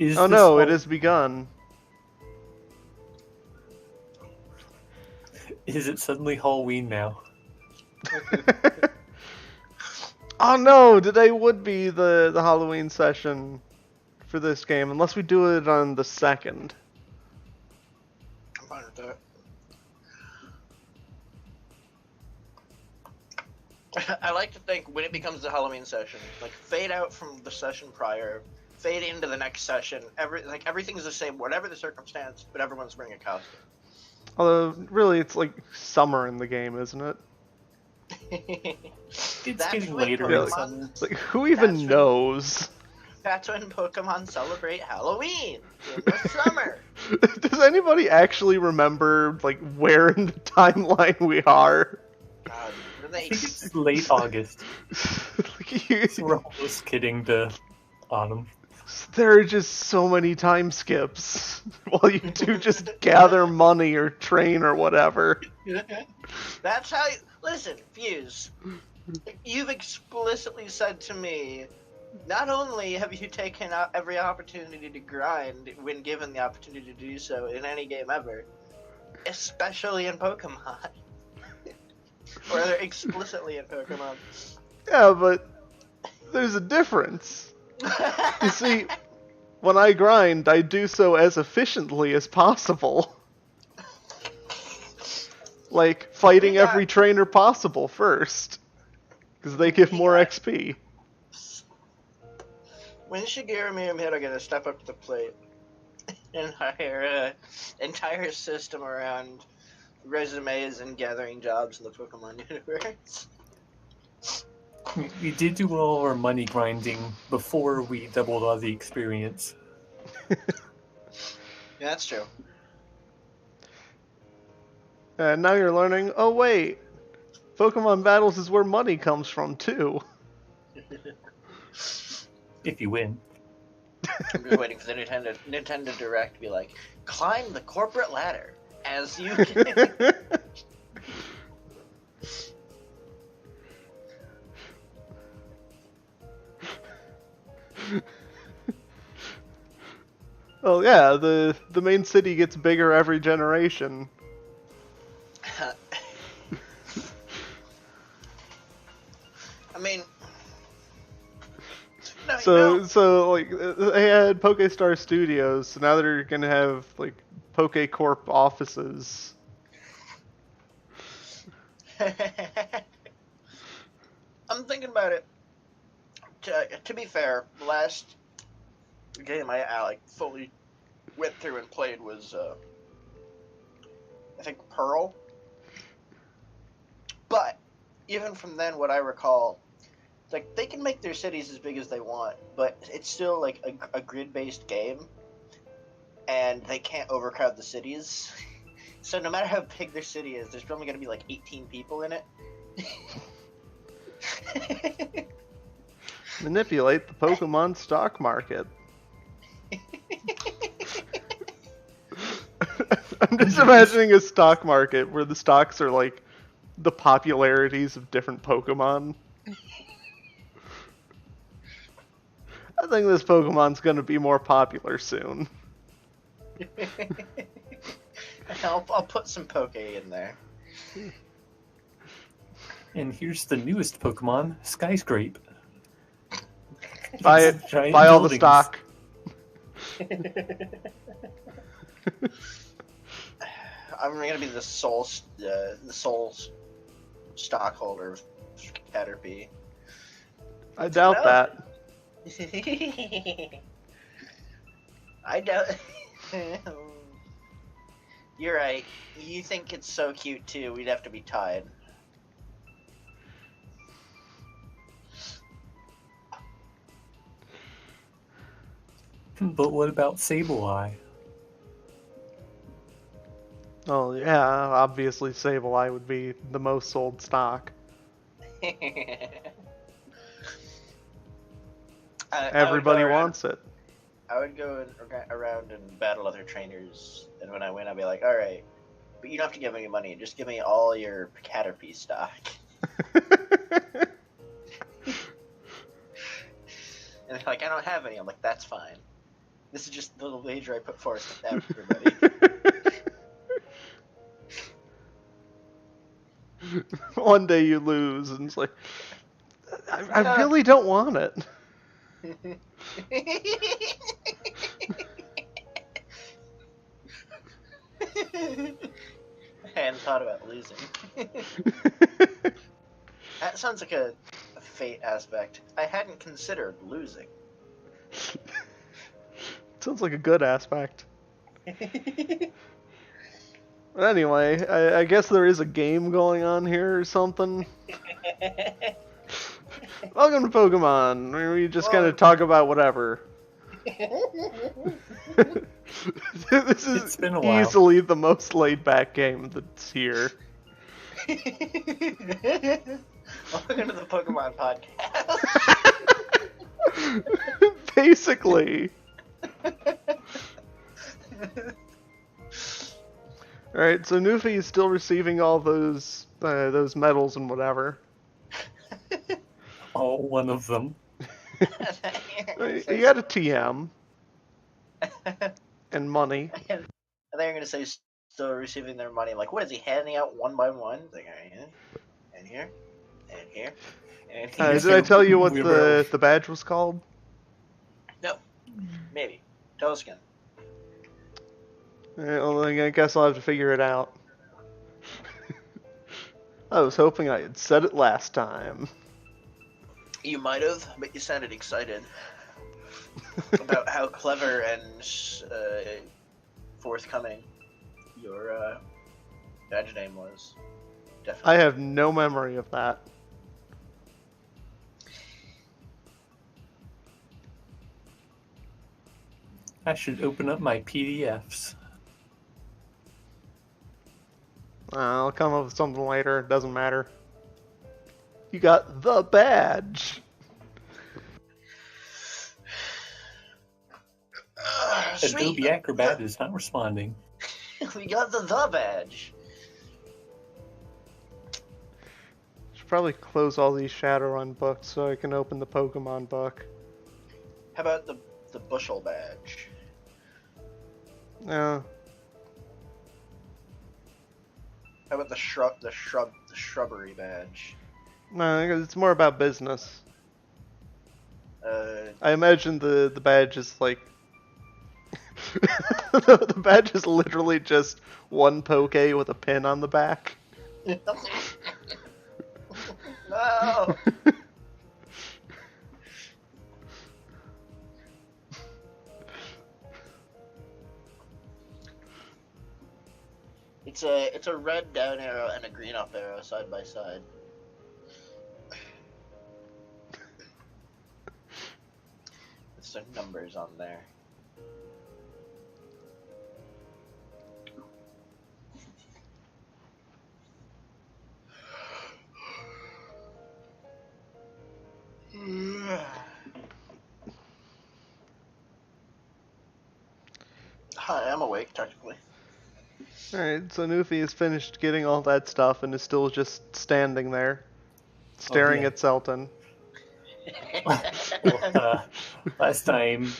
Is Oh this no, it has begun. Is it suddenly Halloween now? Oh no, today would be the Halloween session for this game, unless we do it on the 2nd. I'm fine with that. I like to think when it becomes the Halloween session, like fade out from the session prior, fade into the next session. Everything's the same, whatever the circumstance, but everyone's wearing a costume. Although, really, it's like summer in the game, isn't it? It's That's getting when later Yeah, in Pokemon. summer. Like, who even That's when- knows? That's when Pokemon celebrate Halloween in the summer. Does anybody actually remember, like, where in the timeline we are? God, I think it's late August, Like, so we're almost getting to autumn. there are just so many time skips while you two just gather money or train or whatever. That's how. Listen, Fuse. You've explicitly said to me, not only have you taken out every opportunity to grind when given the opportunity to do so in any game ever, especially in Pokemon, or rather explicitly in Pokemon. Yeah, but there's a difference. You see, when I grind, I do so as efficiently as possible. Like, fighting every trainer possible first. Because they give more XP. When Shigeru and Miyamura are gonna step up to the plate and hire an entire system around resumes and gathering jobs in the Pokemon universe? We did do all our money grinding before we doubled all the experience. Yeah, that's true. And now you're learning, oh wait, Pokemon Battles is where money comes from too. If you win. I'm just waiting for the Nintendo Direct to be like, climb the corporate ladder as you can. Well, yeah, the main city gets bigger every generation. I mean, no, So like they had PokeStar Studios, so now they're gonna have like PokeCorp offices. I'm thinking about it. To be fair, the last game I like fully went through and played was I think Pearl. But even from then, what I recall, like they can make their cities as big as they want, but it's still like a grid-based game, and they can't overcrowd the cities. So no matter how big their city is, there's probably going to be like 18 people in it. Manipulate the Pokemon stock market. I'm just imagining a stock market where the stocks are like the popularities of different Pokemon. I think this Pokemon's gonna be more popular soon. I'll put some Poke in there. And here's the newest Pokemon, Skyscrape. Buy It's it. giant Buy all the buildings. stock. I'm gonna be the sole stockholder of Caterpie. I doubt No. that. I doubt. You're right. You think it's so cute too. We'd have to be tied. But what about Sableye? Oh yeah, obviously Sableye would be the most sold stock. Everybody wants it. I would go around and battle other trainers, and when I win, I'd be like, "All right, but you don't have to give me money. Just give me all your Caterpie stock." And they're like, "I don't have any." I'm like, "That's fine." This is just the little wager I put forth to everybody. One day you lose, and it's like, I really don't want it. I hadn't thought about losing. That sounds like a fate aspect. I hadn't considered losing. Sounds like a good aspect. But anyway, I guess there is a game going on here or something. Welcome to Pokemon, where we just kind of talk about whatever. This is It's been a while. easily the most laid-back game that's here. Welcome to the Pokemon podcast. Basically. Alright, so Newfie is still receiving all those medals and whatever. Oh, one of them. You got a TM. And money. I thought you were gonna say still receiving their money. Like, what is he handing out one by one? It's like, alright, and here, and here, and here. Did I tell you what the badge was called? No, maybe. Tell us again. Well, I guess I'll have to figure it out. I was hoping I had said it last time. You might have, but you sounded excited about how clever and forthcoming your badge name was. Definitely. I have no memory of that. I should open up my PDFs. I'll come up with something later. It doesn't matter. You got the badge. Adobe Acrobat is not responding. We got the badge. Should probably close all these Shadowrun books so I can open the Pokemon book. How about the bushel badge? Yeah. How about the shrubbery badge? No, it's more about business. Uh, I imagine the badge is like the badge is literally just one Poke with a pin on the back. No. It's a red down arrow and a green up arrow side by side. With some numbers on there. Hi, I'm awake technically. Alright, so Newfie has finished getting all that stuff and is still just standing there, staring yeah. at Selton. Last time,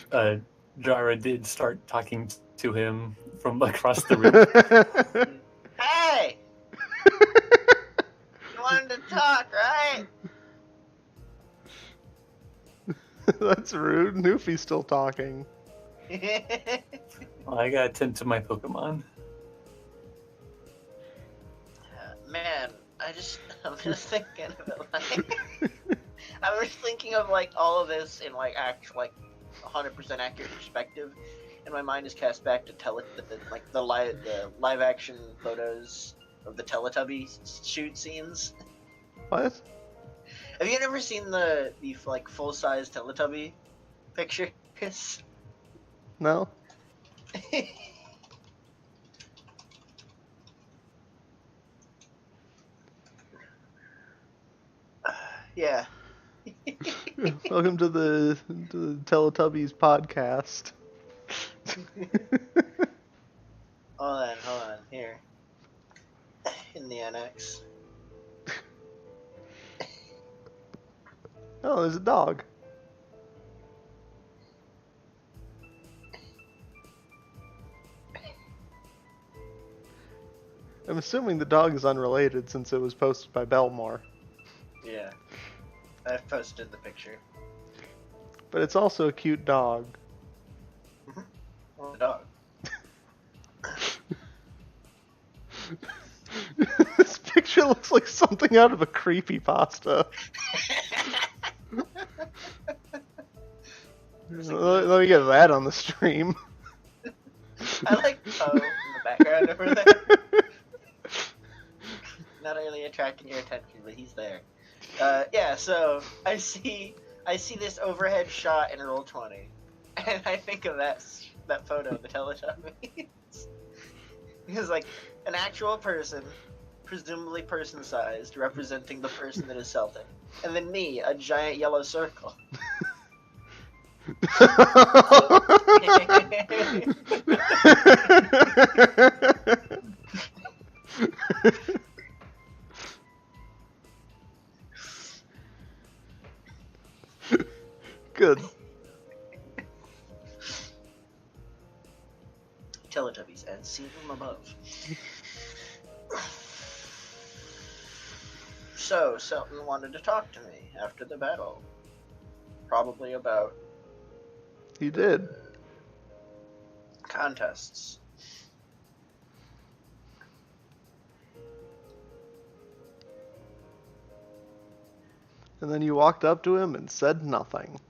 Jara did start talking to him from across the room. Hey! You wanted to talk, right? That's rude. Newfie's still talking. Well, I gotta tend to my Pokemon. Man, I'm just thinking of it like, I was thinking of like all of this in like actual, like 100% accurate perspective, and my mind is cast back to the live action photos of the Teletubby shoot scenes. What? Have you ever seen the like full size Teletubby pictures? No? Yeah. Welcome to the Teletubbies podcast. Hold on, here. In the annex. Oh, there's a dog. I'm assuming the dog is unrelated since it was posted by Belmore. Yeah. I've posted the picture. But it's also a cute dog. Well, the dog. This picture looks like something out of a creepypasta. Let me get that on the stream. I like Poe in the background over there. Not really attracting your attention, but he's there. Yeah, so I see this overhead shot in Roll20, and I think of that photo the Teletubbies. Because like an actual person, presumably person-sized, representing the person that is selling, and then me, a giant yellow circle. Good. Teletubbies, and see them above. So, Selton wanted to talk to me after the battle. Probably about He did. contests. And then you walked up to him and said nothing.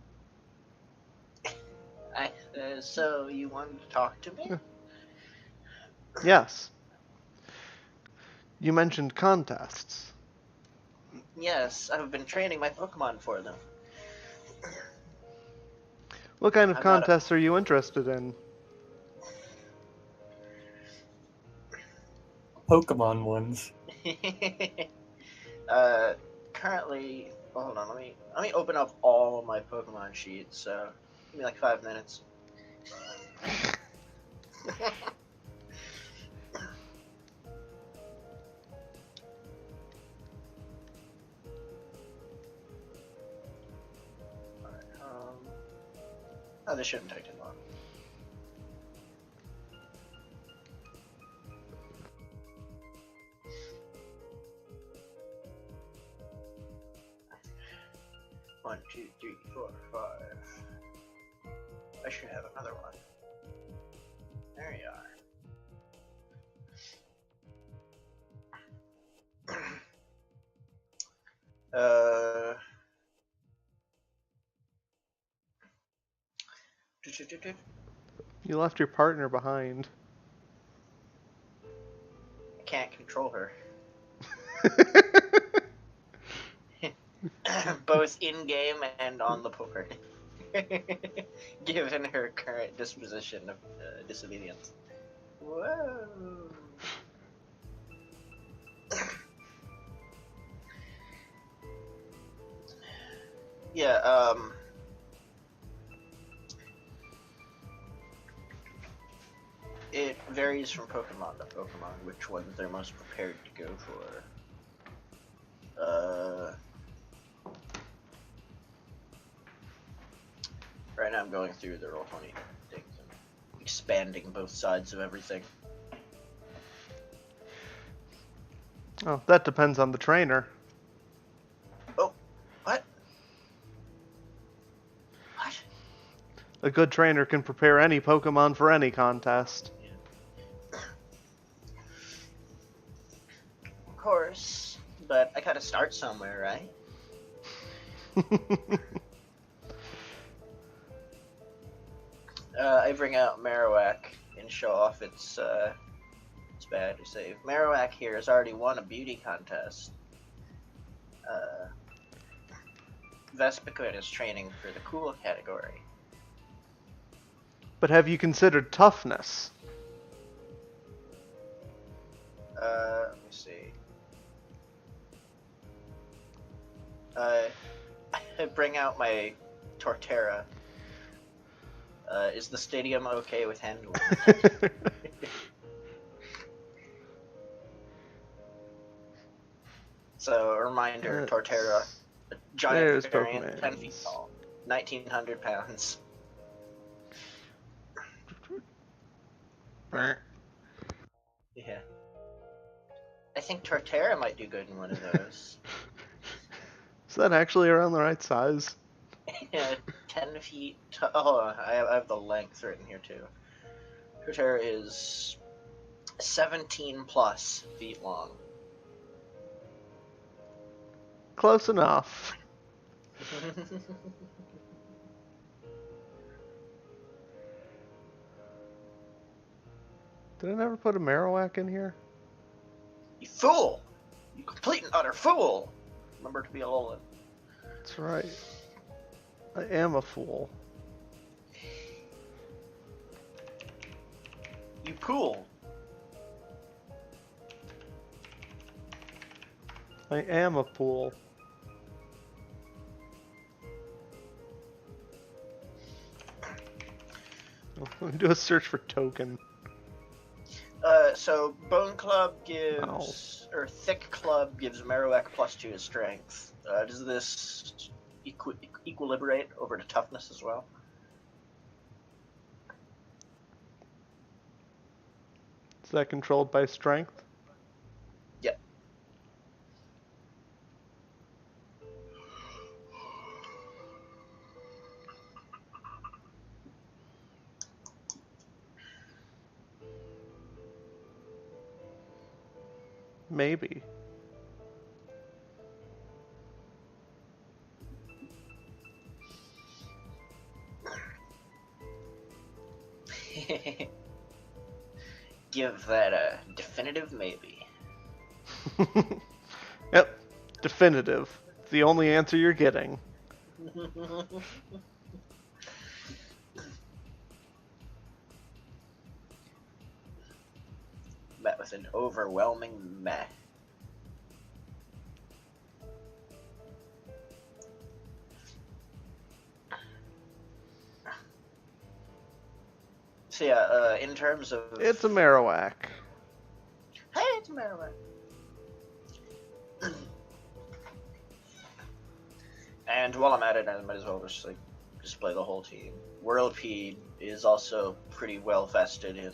So you wanted to talk to me? Yes. You mentioned contests. Yes, I've been training my Pokemon for them. What kind of I'm not a- contests are you interested in? Pokemon ones. Currently, hold on, let me open up all of my Pokemon sheets. So, give me like 5 minutes. Oh, this shouldn't take too long. One, two, three, four, 5. I should have another one. There you are. You left your partner behind. I can't control her. Both in-game and on the board. Given her current disposition of disobedience. Whoa. Yeah, it varies from Pokemon to Pokemon which ones they're most prepared to go for. Right now I'm going through the Roll20 things and expanding both sides of everything. Oh, that depends on the trainer. Oh, what? What? A good trainer can prepare any Pokemon for any contest. Of course, but I gotta start somewhere, right? I bring out Marowak and show off its bad to save. Marowak here has already won a beauty contest. Vespiquen is training for the cool category. But have you considered toughness? Let me see. I bring out my Torterra. Is the stadium okay with handling? So, a reminder, Torterra, a giant variant, 10 feet tall, 1,900 pounds. Yeah. think Torterra might do good in one of those. Is that actually around the right size? Yeah, 10 feet. Hold on, I have the length written here too. Torterra is 17 plus feet long. Close enough. Did I never put a Marowak in here? You fool! You complete and utter fool! Remember to be a Alolan. That's right. I am a fool. You pool. I am a pool. Let me do a search for token. So Bone Club gives, or Thick Club gives Marowak +2 to Strength. Does this equilibrate over to Toughness as well? Is that controlled by strength? Yep. Maybe. Give that a definitive maybe. Yep. Definitive. It's the only answer you're getting. Met with an overwhelming meh. So yeah, in terms of... It's a Marowak. Hey, it's a Marowak. And while I'm at it, I might as well just like display the whole team. Whirlpeed is also pretty well vested in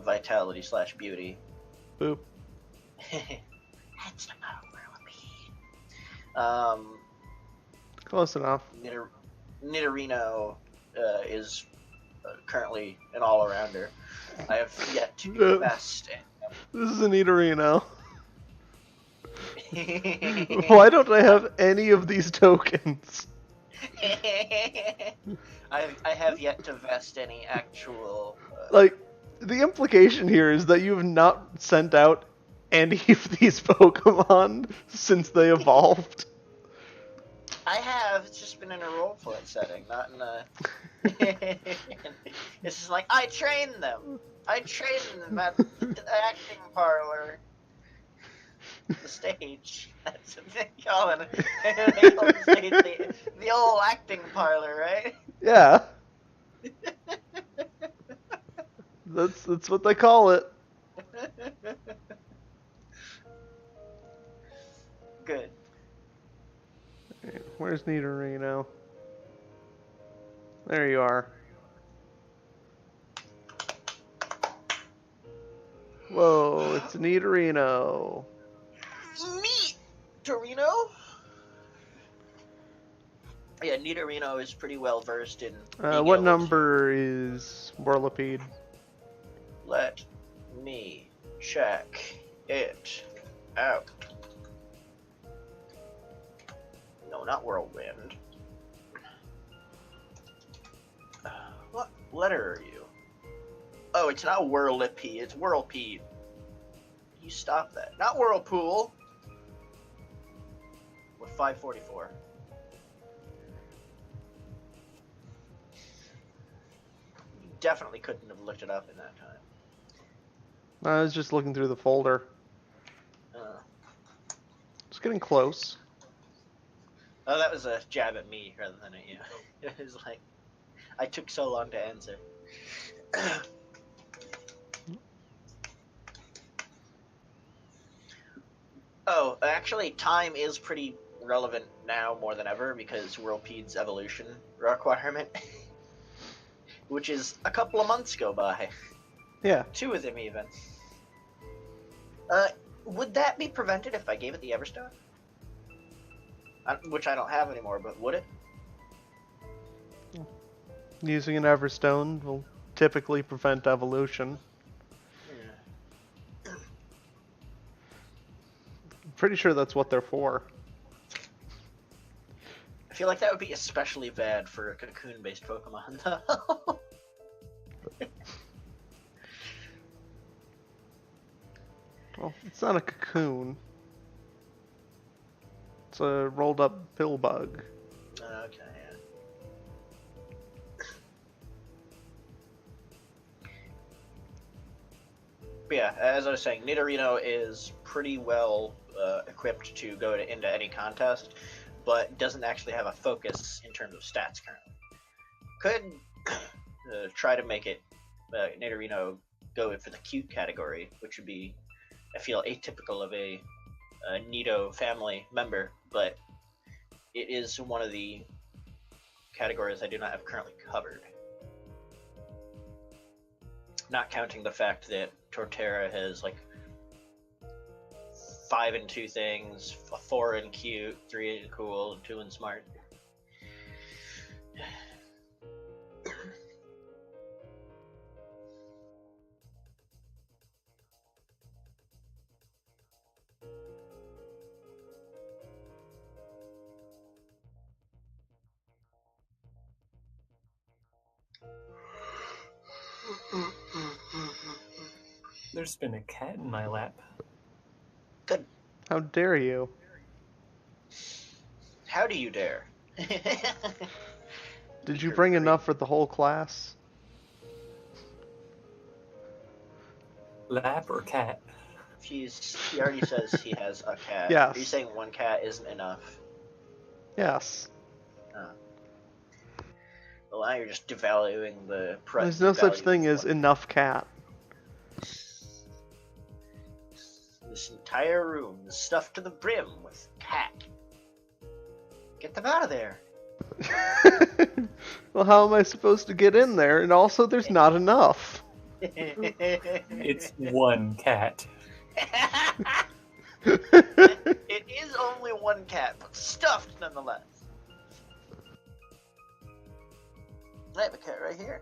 vitality / beauty. Boop. That's about Whirlpeed. Close enough. Nidorino is currently an all-arounder. I have yet to invest in This is an Nidorino. him. Why don't I have any of these tokens? I have yet to vest any actual... Like, the implication here is that you have not sent out any of these Pokemon since they evolved. I have. It's just been in a roleplay setting, not in a... It's just like, I trained them. I trained them at the acting parlor. The stage. That's what they call it. They call the stage the old acting parlor, right? Yeah. That's what they call it. Good. Where's Nidorino? There you are. Whoa, it's Nidorino. Neat, Torino. Yeah, Nidorino is pretty well versed in. What number is Whirlipede? Let me check it out. No, not Whirlwind. What letter are you? Oh, it's not Whirlipede, it's Whirlpede. You stop that. Not Whirlpool. With 544. You definitely couldn't have looked it up in that time. I was just looking through the folder. It's getting close. Oh, that was a jab at me rather than at you. It was like, I took so long to answer. Oh, actually, time is pretty relevant now more than ever because Whirlpede's evolution requirement, which is a couple of months go by. Yeah. 2 of them even. Would that be prevented if I gave it the Everstone? Which I don't have anymore, but would it? Using an Everstone will typically prevent evolution. Yeah. I'm pretty sure that's what they're for. I feel like that would be especially bad for a cocoon-based Pokemon, though. Well, it's not a cocoon. It's a rolled up pill bug. Okay, yeah. But yeah, as I was saying, Nidorino is pretty well equipped to go into any contest, but doesn't actually have a focus in terms of stats currently. Could try to make it Nidorino go for the cute category, which would be, I feel, atypical of a Nido family member, but it is one of the categories I do not have currently covered. Not counting the fact that Torterra has like 5 and 2 things, 4 and cute, 3 and cool, 2 and smart. There's been a cat in my lap. Good. How dare you? How do you dare? Did you bring enough for the whole class? Lap or cat? He already says he has a cat. Yes. Are you saying one cat isn't enough? Yes. Well, now you're just devaluing the There's no such thing as enough cat. This entire room is stuffed to the brim with cat. Get them out of there. Well, how am I supposed to get in there? And also, there's not enough. It's one cat. It is only one cat, but stuffed nonetheless. I have a cat right here.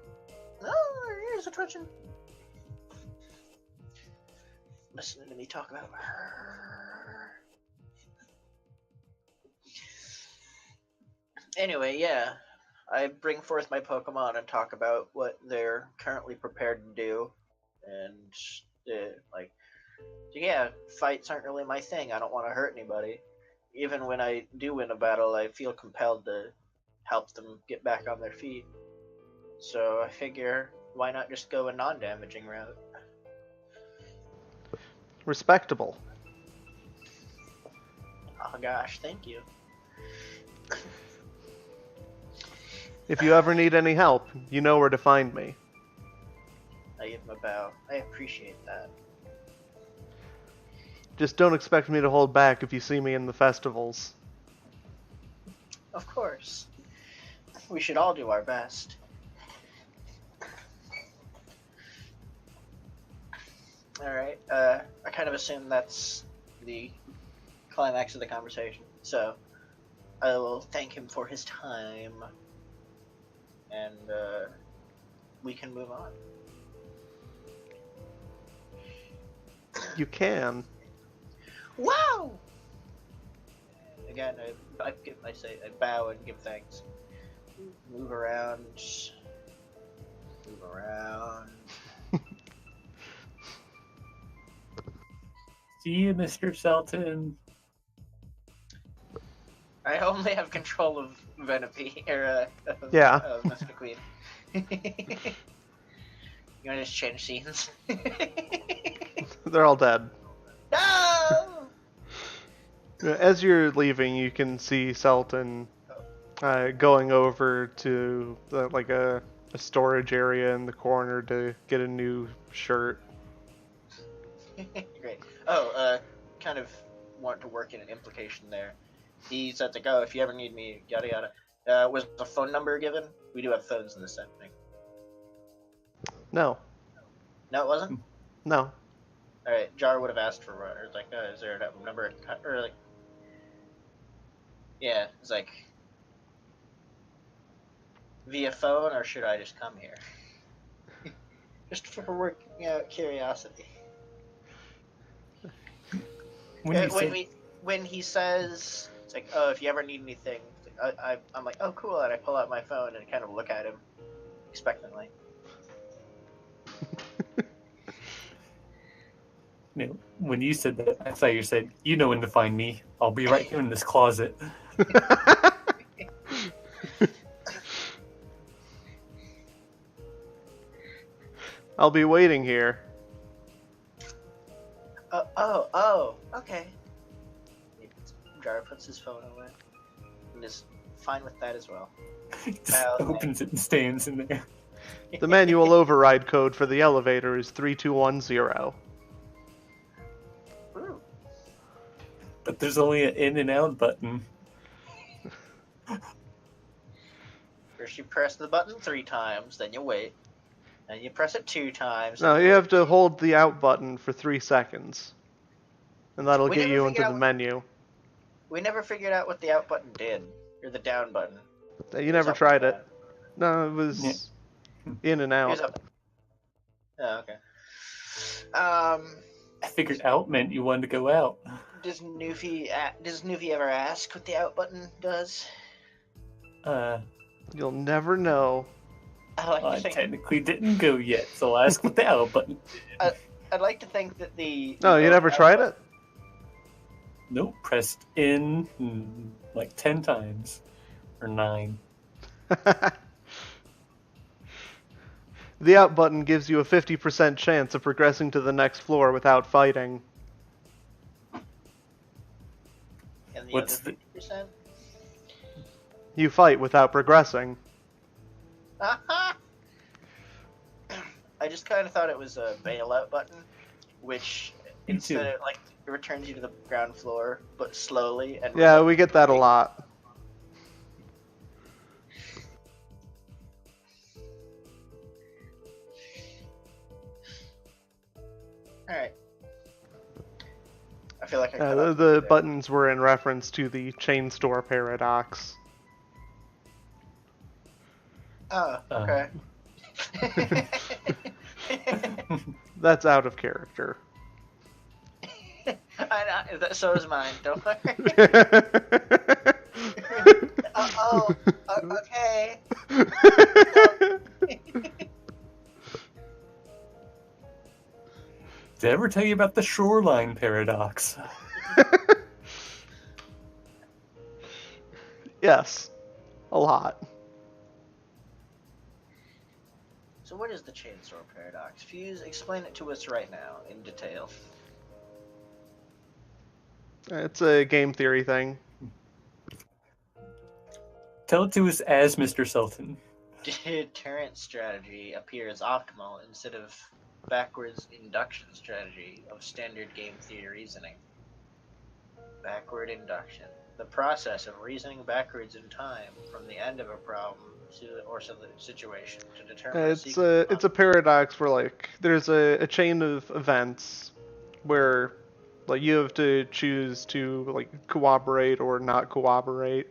Oh, her ears are twitching. Listening to me talk about her. Anyway, yeah. I bring forth my Pokemon and talk about what they're currently prepared to do. And, yeah, fights aren't really my thing. I don't want to hurt anybody. Even when I do win a battle, I feel compelled to help them get back on their feet. So I figure, why not just go a non-damaging route? Respectable. Oh gosh, thank you. If you ever need any help, you know where to find me. I give him a bow. I appreciate that. Just don't expect me to hold back if you see me in the festivals. Of course. We should all do our best. Alright, I kind of assume that's the climax of the conversation. So, I will thank him for his time. And, we can move on. You can. Wow! Again, I bow and give thanks. Move around. Move around. See you, Mr. Selton. I only have control of Venipede, or Yeah. Mr. Queen. You wanna just change scenes? They're all dead. No! As you're leaving, you can see Selton going over to a storage area in the corner to get a new shirt. Great. Oh, kind of want to work in an implication there. He said to go if you ever need me, yada yada. Was the phone number given? We do have phones in this setting. No. No, it wasn't? No. All right, Jar would have asked for one, or like, is there a number, or like, yeah, it's like via phone, or should I just come here? Just for working out curiosity. When he says, it's like, oh, if you ever need anything, I'm like, oh, cool, and I pull out my phone and kind of look at him expectantly. When you said that, I thought you said, "You know when to find me. I'll be right here in this closet." I'll be waiting here. Oh, okay. Jar puts his phone away and is fine with that as well. Just opens it and stands in there. The manual override code for the elevator is 3210. But there's only an in and out button. First you press the button 3 times, then you wait. And you press it 2 times. No, you have to hold the out button for 3 seconds. And that'll get you into the menu. We never figured out what the out button did. Or the down button. You never tried it. No, it was in and out. Oh, okay. I figured out meant you wanted to go out. Does Newfie ever ask what the out button does? You'll never know. I technically didn't go yet, so I'll ask what the out button did. I'd like to think that the... No, you never tried it? Nope, pressed in like 10 times. Or 9. The out button gives you a 50% chance of progressing to the next floor without fighting. And the What's other 50%? You fight without progressing. I just kind of thought it was a bailout button, which instead of like it returns you to the ground floor, but slowly. And yeah, we get that a lot. All right. I feel like the buttons were in reference to the chain store paradox. Oh, okay. That's out of character. I know, so is mine, don't worry. Okay. Did I ever tell you about the shoreline paradox? Yes, a lot. So what is the chain store paradox? Fuse, explain it to us right now in detail. It's a game theory thing. Tell it to us as Mr. Sultan. Deterrent strategy appears optimal instead of backwards induction strategy of standard game theory reasoning. Backward induction. The process of reasoning backwards in time from the end of a problem or situation to determine it's a paradox where like there's a chain of events where like you have to choose to like cooperate or not cooperate,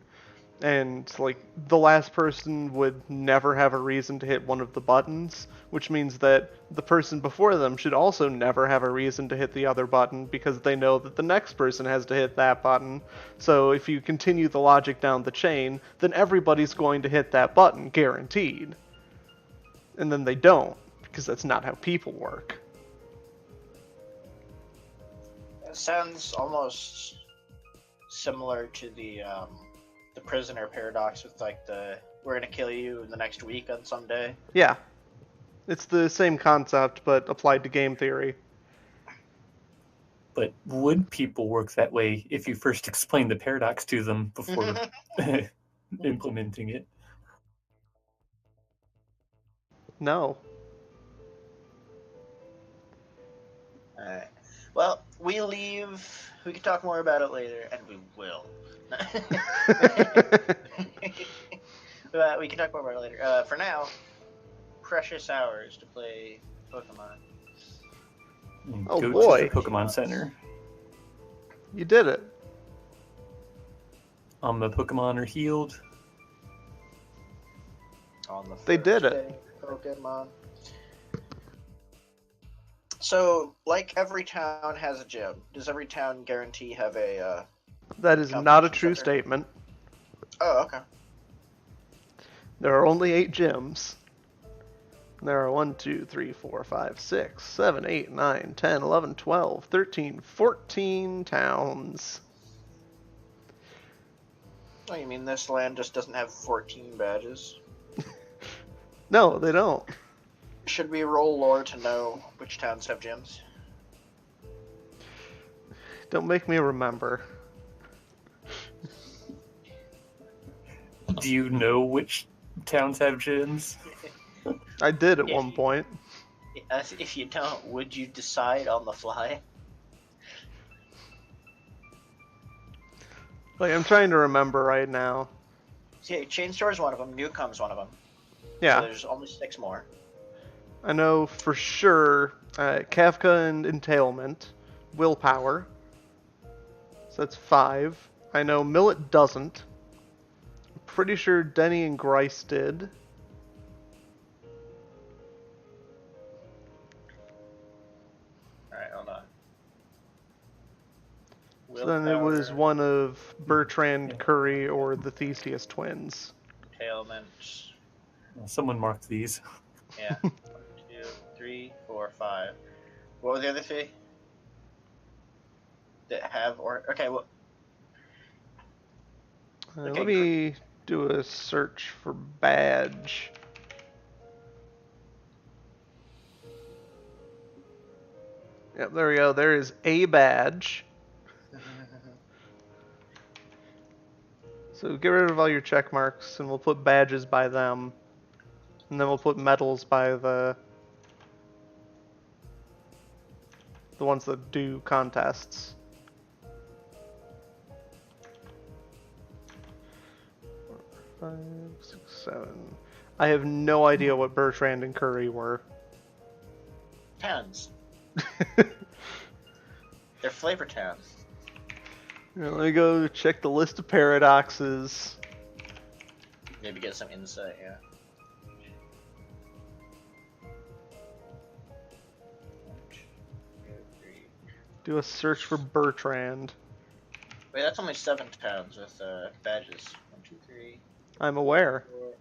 and like the last person would never have a reason to hit one of the buttons, which means that the person before them should also never have a reason to hit the other button because they know that the next person has to hit that button. So if you continue the logic down the chain, then everybody's going to hit that button, guaranteed. And then they don't, because that's not how people work. It sounds almost similar to the prisoner paradox with like we're gonna kill you in the next week on some day. Yeah. It's the same concept, but applied to game theory. But would people work that way if you first explained the paradox to them before implementing it? No. Alright. Well, we leave. We can talk more about it later, and we will. We can talk more about it later. For now, precious hours to play Pokemon. and Oh, go boy. to the Pokemon Center. You did it. The Pokemon are healed. On the They did first it. day, Pokemon. So, like every town has a gym. Does every town guarantee have a? That is not a Competition true center? statement. Oh, okay. There are only 8 gyms. There are 1, 2, 3, 4, 5, 6, 7, 8, 9, 10, 11, 12, 13, 14 towns. Oh, you mean this land just doesn't have 14 badges? No, they don't. Should we roll lore to know which towns have gyms? Don't make me remember. Do you know which towns have gyms? I did at Yeah. one point. If you don't, would you decide on the fly? Like, I'm trying to remember right now. See, Chain Store is one of them. Newcomb's one of them. Yeah, So there's only 6 more. I know for sure Kafka and Entailment, Willpower. So that's 5. I know Millet doesn't. I'm pretty sure Denny and Grice did. Alright, hold on. So then it was Willpower, one of Bertrand Yeah. Curry or the Theseus twins. Tailment. Someone marked these. Yeah. 1, 2, 3, 4, 5. What were the other 3? That have or okay, well, Okay, Let me do a search for badge. Yep, there we go. There is a badge. So get rid of all your check marks, and we'll put badges by them. And then we'll put medals by the ones that do contests. 5, 6, 7. I have no idea what Bertrand and Curry were. towns. They're flavor towns. Let me go check the list of paradoxes. Maybe get some insight, yeah. Do a search for Bertrand. Wait, that's only 7 towns with badges. 1, 2, 3, I'm aware. 4.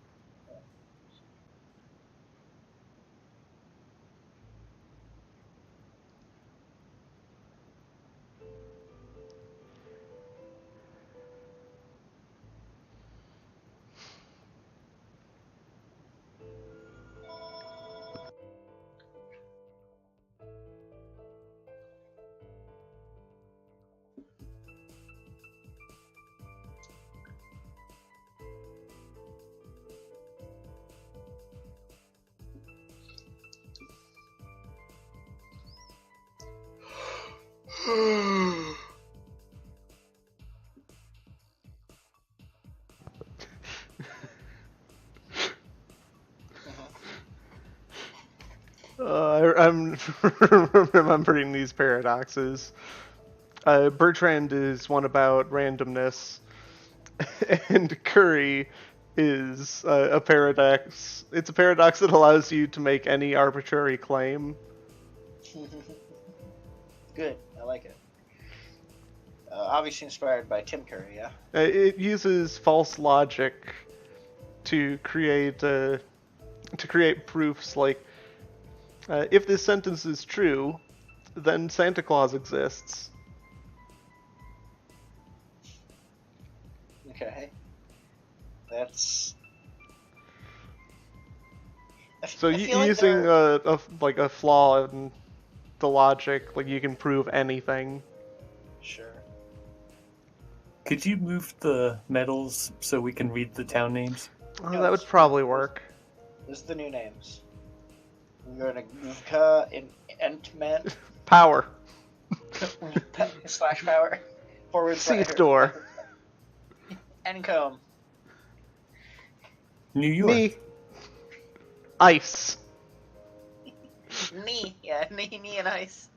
I'm remembering these paradoxes. Bertrand is one about randomness, and Curry is a paradox. It's a paradox that allows you to make any arbitrary claim. Good, I like it. Obviously inspired by Tim Curry, yeah? It uses false logic to create proofs like, if this sentence is true, then Santa Claus exists. Okay. That's... So using a flaw in the logic, like you can prove anything. Sure. Could you move the medals so we can read the town names? Oh, No, that would probably work. These are the new names. We're gonna Guvka in Entman Power. slash power forward slash Seat door. Encomb. New York. Me. Ice. Knee, yeah, knee and ice.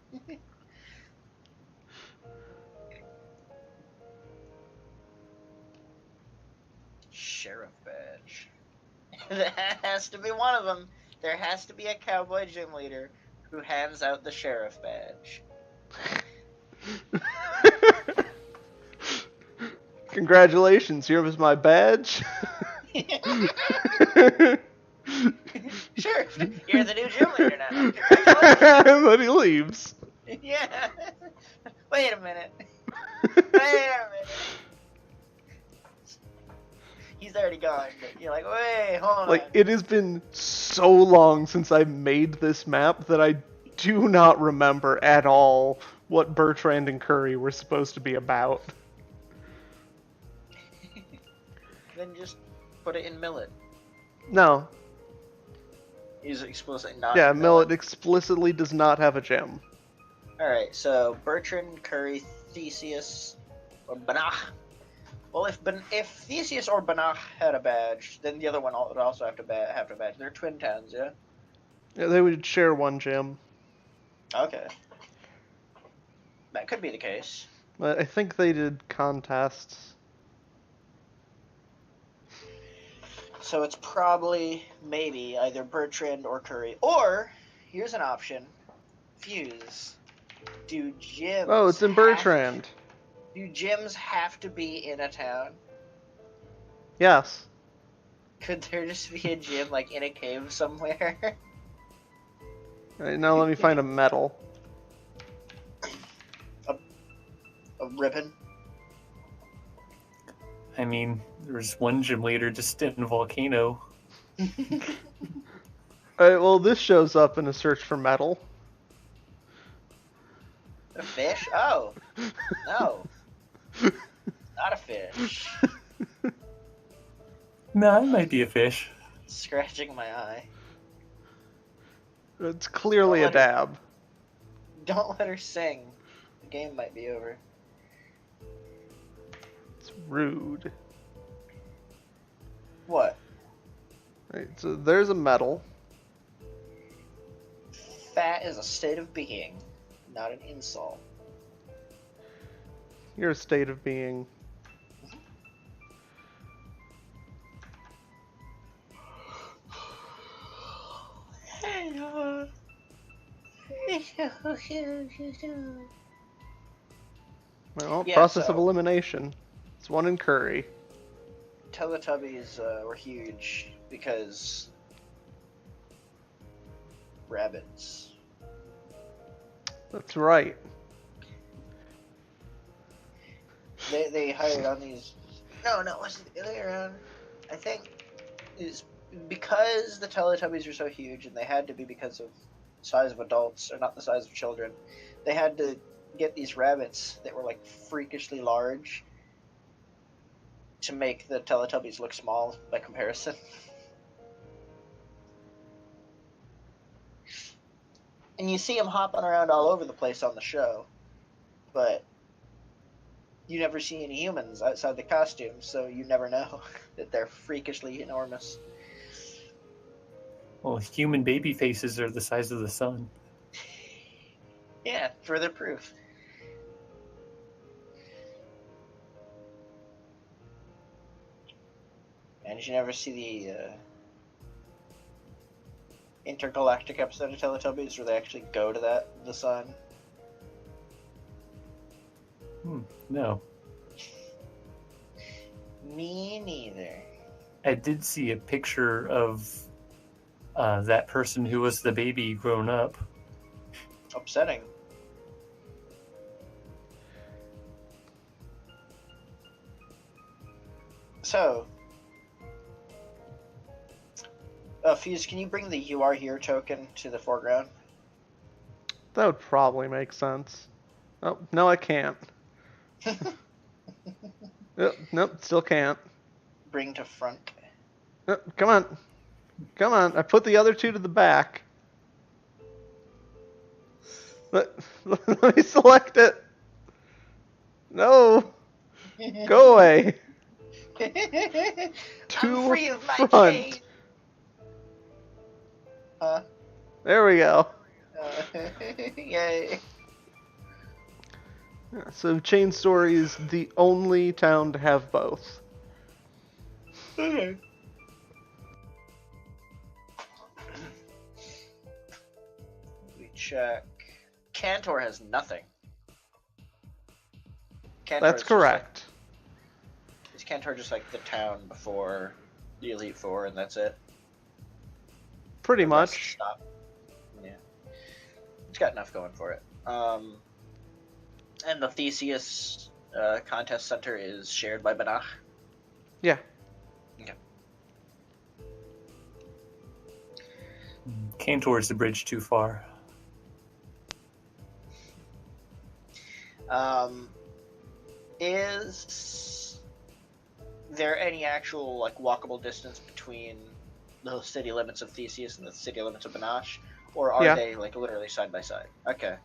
Sheriff badge. That has to be one of them. There has to be a cowboy gym leader who hands out the sheriff badge. Congratulations, here is my badge. Sheriff, you're the new gym leader now. Congratulations. And then he leaves. Yeah. Wait a minute. Wait a minute. He's already gone. But you're like, wait, hold Like, on. it has been so long since I made this map that I do not remember at all what Bertrand and Curry were supposed to be about. Then just put it in Millet. No. He's explicitly not. Yeah, Millet explicitly does not have a gem. Alright, so Bertrand, Curry, Theseus, or Banach. Well, if Theseus or Banach had a badge, then the other one would also have a badge. They're twin towns, yeah? Yeah, they would share one gem. Okay. That could be the case. But I think they did contests. So it's probably, maybe, either Bertrand or Curry. Or, here's an option. Fuse. Do gyms... Oh, it's in Bertrand. Do gyms have to be in a town? Yes. Could there just be a gym, like, in a cave somewhere? Alright, now let me find a medal. A ribbon? I mean, there's one gym leader just in a volcano. Alright, well, this shows up in a search for metal. A fish? Oh. No. Not a fish. Nah, it might be a fish. Scratching my eye. It's clearly a dab. Don't let her sing. The game might be over. It's rude. What? Right, so there's a medal. Fat is a state of being, not an insult. Your state of being. Well, Yeah, process so- of elimination. It's one in Curry. Teletubbies were huge because rabbits. That's right. They hired on these. No, it wasn't the other way around. I think is because the Teletubbies were so huge, and they had to be because of size of adults, or not the size of children. They had to get these rabbits that were like freakishly large to make the Teletubbies look small by comparison. And you see them hopping around all over the place on the show, but you never see any humans outside the costumes, so you never know that they're freakishly enormous. Well, human baby faces are the size of the sun. Yeah, further proof. And did you never see the intergalactic episode of Teletubbies where they actually go to the sun? No. Me neither. I did see a picture of that person who was the baby grown up. Upsetting. So, Fuse, can you bring the "You Are Here" token to the foreground? That would probably make sense. Oh, no, I can't. Nope, still can't. Bring to front. Come on. Come on. I put the other two to the back. Let me select it. No. Go away. I'm free of my front. chain. Huh? There we go. Yay. Yeah, so Chain Story is the only town to have both. Okay. We check. Cantor has nothing. Cantor That's is just, like- correct. Is Cantor just like the town before the Elite Four, and that's it? Pretty The rest much. stop. Yeah, it's got enough going for it. And the Theseus contest center is shared by Banach. Yeah. Okay. Cantor's the bridge too far. Is there any actual like walkable distance between the city limits of Theseus and the city limits of Banach, or are Yeah. they like literally side by side? Okay.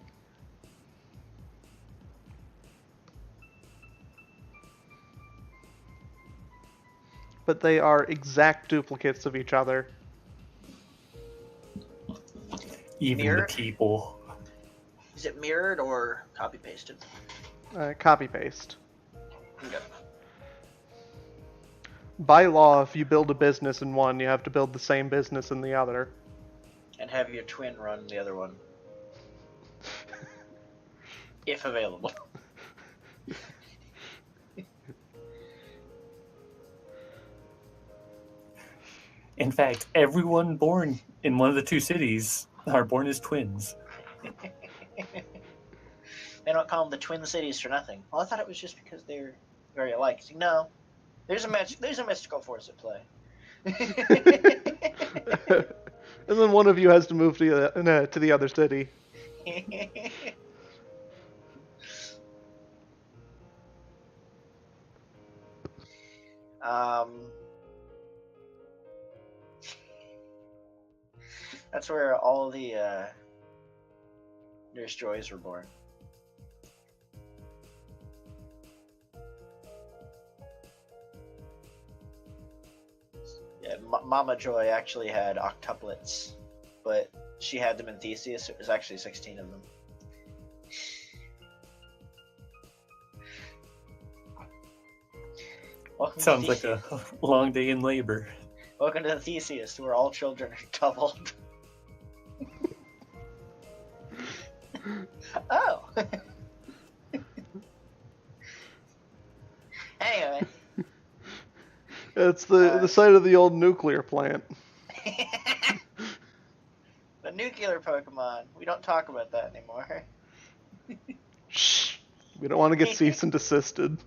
But they are exact duplicates of each other. Even Mirror? the people. Is it mirrored or copy pasted? Copy paste. Okay. By law, if you build a business in one, you have to build the same business in the other. And have your twin run the other one, if available. In fact, everyone born in one of the two cities are born as twins. They don't call them the Twin Cities for nothing. Well, I thought it was just because they're very alike. It's like, no, there's a mystical force at play. And then one of you has to move to the other city. That's where all the Nurse Joys were born. Yeah, Mama Joy actually had octuplets, but she had them in Theseus. So it was actually 16 of them. Welcome Sounds to like a long day in labor. Welcome to Theseus, where all children are doubled. Oh. Anyway. It's the site of the old nuclear plant. The nuclear Pokemon. We don't talk about that anymore. Shh. We don't want to get cease and desisted.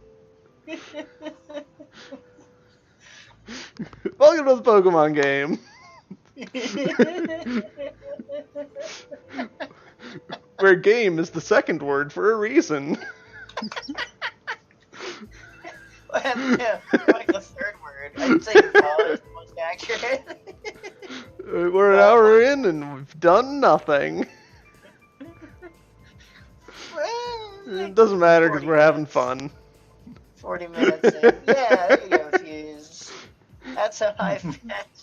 Welcome to the Pokemon game. Where game is the second word for a reason. Yeah, like the third word. I'd say ball is the most accurate. We're an hour in and we've done nothing. It doesn't matter because we're having fun. 40 minutes in. Yeah, there you go, Fuse. That's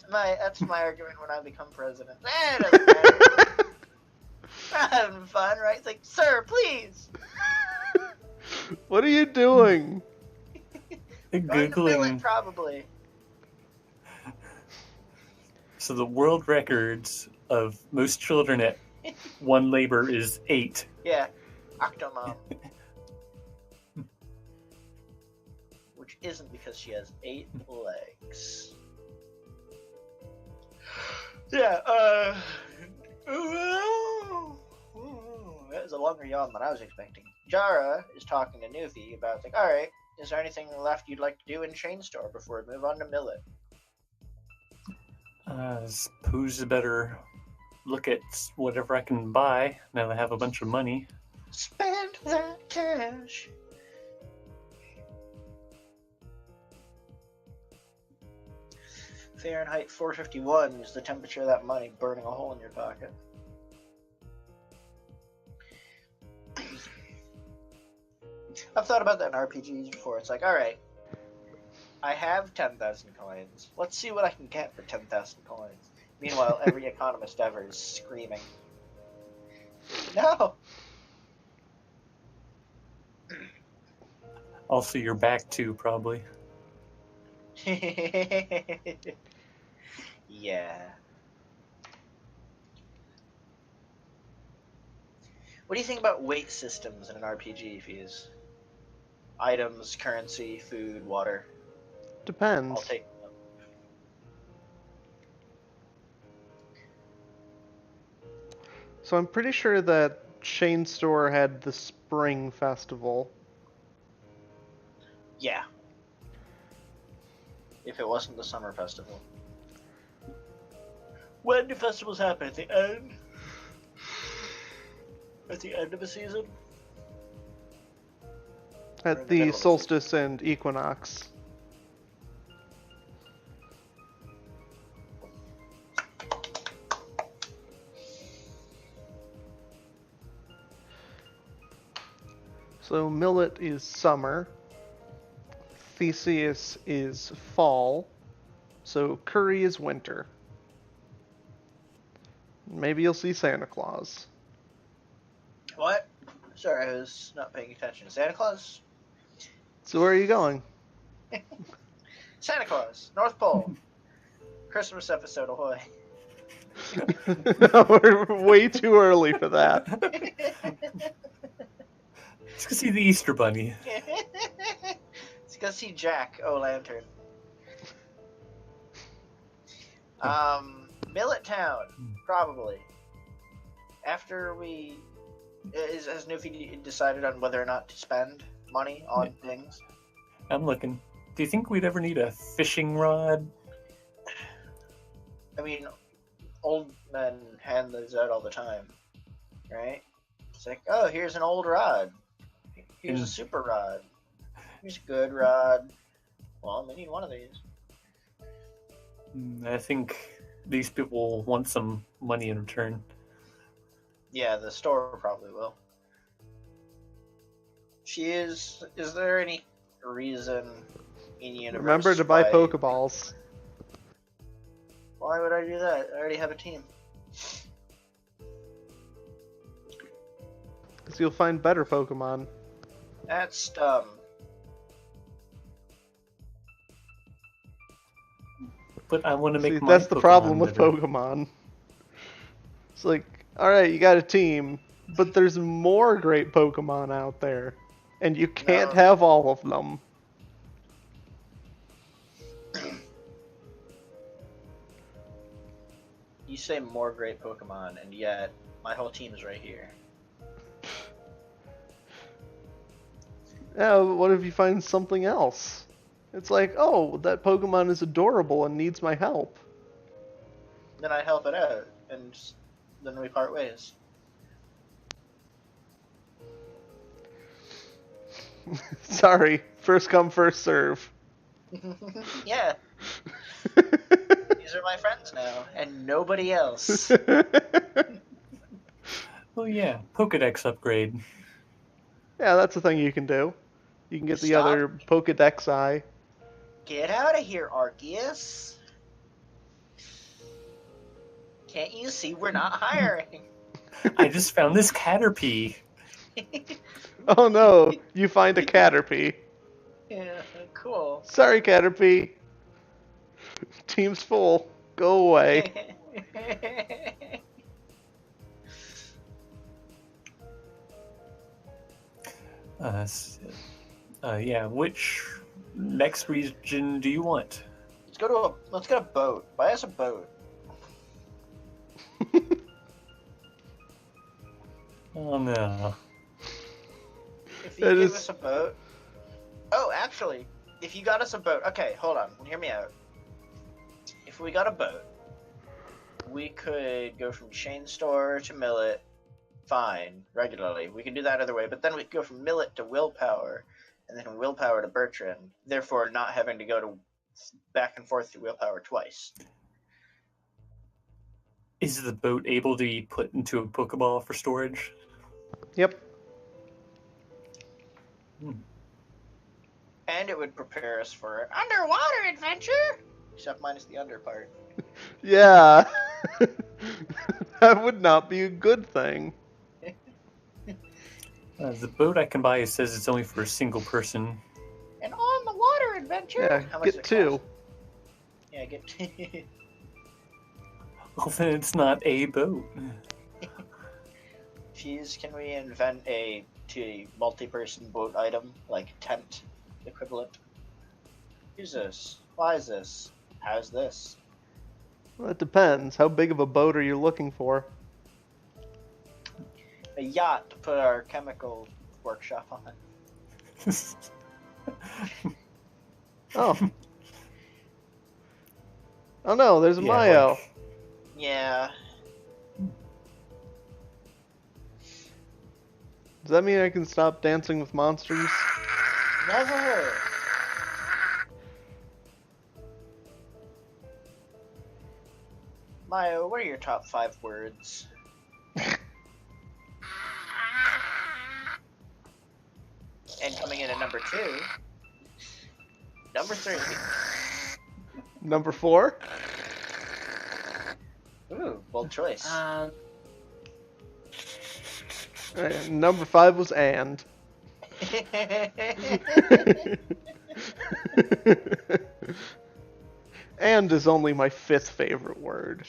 my argument when I become president. It doesn't matter. We're having fun, right? It's like, sir, please. What are you doing? Going to Millet, Googling. probably. So the world records of most children at one labor is 8. Yeah, Octomom. Which isn't because she has 8 legs. Yeah, that was a longer yawn than I was expecting. Jara is talking to Newfie about, like, alright, is there anything left you'd like to do in Chain Store before we move on to Millet? I suppose I better look at whatever I can buy now that I have a bunch of money. Spend that cash. Fahrenheit 451 is the temperature of that money burning a hole in your pocket. I've thought about that in RPGs before. It's like, alright, I have 10,000 coins. Let's see what I can get for 10,000 coins. Meanwhile, every economist ever is screaming, no! Also, your back too, probably. Yeah. What do you think about weight systems in an RPG, Fuse? Items, currency, food, water. I'll Depends. take. So I'm pretty sure that Chain Store had the Spring Festival. Yeah. If it wasn't the summer festival. When do festivals happen? At the end? At the end of a season? Or in At the middle the of a solstice and equinox. So Millet is summer. Theseus is fall. So Curry is winter. Maybe you'll see Santa Claus. What? Sorry, I was not paying attention. Santa Claus? So where are you going? Santa Claus, North Pole. Christmas episode, ahoy. No, we're way too early for that. Let's go see the Easter Bunny. Let's go see Jack O'Lantern. Millet Town, probably. After we... Has Newfie decided on whether or not to spend money on things? I'm looking. Do you think we'd ever need a fishing rod? I mean, old men hand those out all the time, right? It's like, oh, here's an old rod. Here's a super rod. Here's a good rod. Well, we need one of these. I think these people want some money in return. Yeah, the store probably will. Is there any reason in universe? Remember to buy Pokeballs. Why would I do that? I already have a team. Because you'll find better Pokemon. That's dumb. But I want to make See, my that's the Pokemon problem with better. Pokemon. It's like, alright, you got a team, but there's more great Pokemon out there. And you can't No. have all of them. You say more great Pokemon, and yet my whole team is right here. Yeah, but what if you find something else? It's like, oh, that Pokemon is adorable and needs my help. Then I help it out, and then we part ways. Sorry, first come, first serve. Yeah, these are my friends now, and nobody else. Oh yeah, Pokedex upgrade. Yeah, that's the thing you can do. You can get the Stop. other Pokedex eye. Get out of here, Arceus. Can't you see we're not hiring? I just found this Caterpie. Oh no, you find a Caterpie. Yeah, cool. Sorry, Caterpie. Team's full. Go away. Yeah. Which next region do you want? Let's get a boat. Buy us a boat. Oh no. If you That give is- us a boat. Oh, actually, if you got us a boat. Okay, hold on. Hear me out. If we got a boat, we could go from Chain Store to Millet. Fine, regularly. We can do that other way, but then we could go from Millet to Willpower, and then Willpower to Bertrand, therefore not having to go to back and forth to Willpower twice. Is the boat able to be put into a Pokeball for storage? Yep. And it would prepare us for an underwater adventure! Except minus the under part. Yeah. That would not be a good thing. The boat I can buy says it's only for a single person. An on the water adventure. Yeah, How much get does it two. cost? Yeah, get two. Well, then it's not a boat. Fuse, can we invent a multi-person boat item like tent equivalent? Who's this? Why is this? How's this? Well, it depends. How big of a boat are you looking for? A yacht to put our chemical workshop on. Oh. Oh no, there's a Yeah, Mayo. like- Yeah. Does that mean I can stop dancing with monsters? Never. Mayo, what are your top 5 words? And coming in at number 2, number 3. Number 4? Ooh, bold choice. Number 5 was and. And is only my 5th favorite word.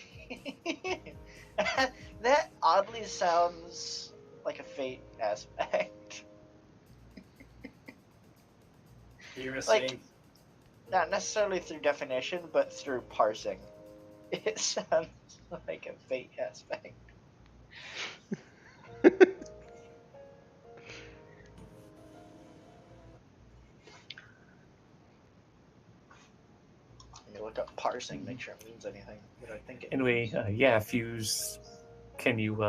That oddly sounds like a fate aspect. You were Like- saying Not necessarily through definition, but through parsing. It sounds like a fate aspect. Let me look up parsing, make sure it means anything. What do I think it Anyway, yeah, Fuse, can you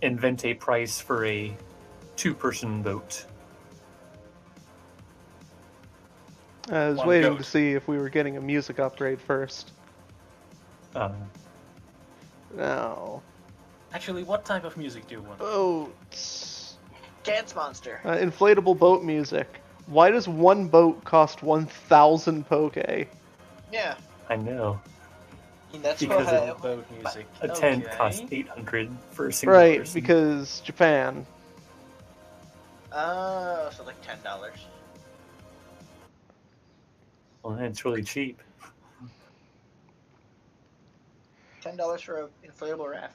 invent a price for a 2-person boat? I was One waiting goat. to see if we were getting a music upgrade first. No. actually, what type of music do you want? Boats. Dance Monster. Inflatable boat music. Why does one boat cost 1,000 poke? Yeah, I know. that's Because why. Boat music. A tent Okay. costs 800 for a single Right, person. because Japan. Oh, so like $10. Well, that's really cheap. $10 for an inflatable raft.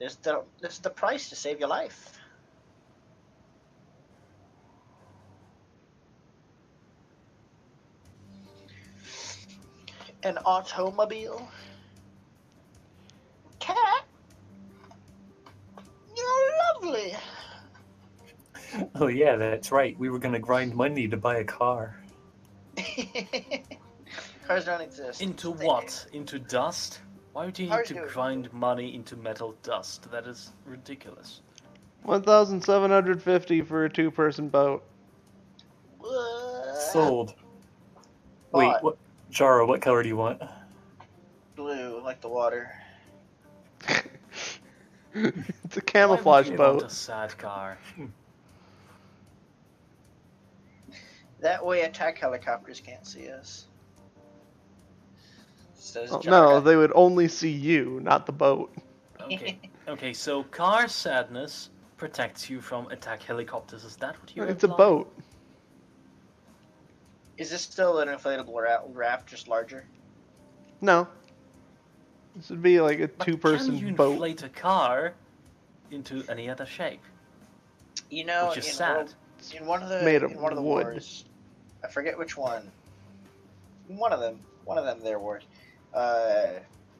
This is the price to save your life. An automobile. Cat, you're lovely. Oh yeah, that's right. We were gonna grind money to buy a car. Cars don't exist. Into They what? Into dust? Why would you need Cars to do. grind money into metal dust? That is ridiculous. 1,750 for a 2-person boat. do. What? Sold. Wait, Bought. what? Jaro, what color do you want? Blue, like the water. It's a camouflage Why would you want boat. a sad car? That way attack helicopters can't see us. Says Oh, Jara. no, they would only see you, not the boat. Okay. Okay, so car sadness protects you from attack helicopters. Is that what you It's a imply? boat. Is this still an inflatable raft, just larger? No. This would be like a But 2-person can you boat. inflate a car into any other shape? You know, Which is in sad. in one of the Made of in one of the wood. wars, I forget which one. One of them, their wars.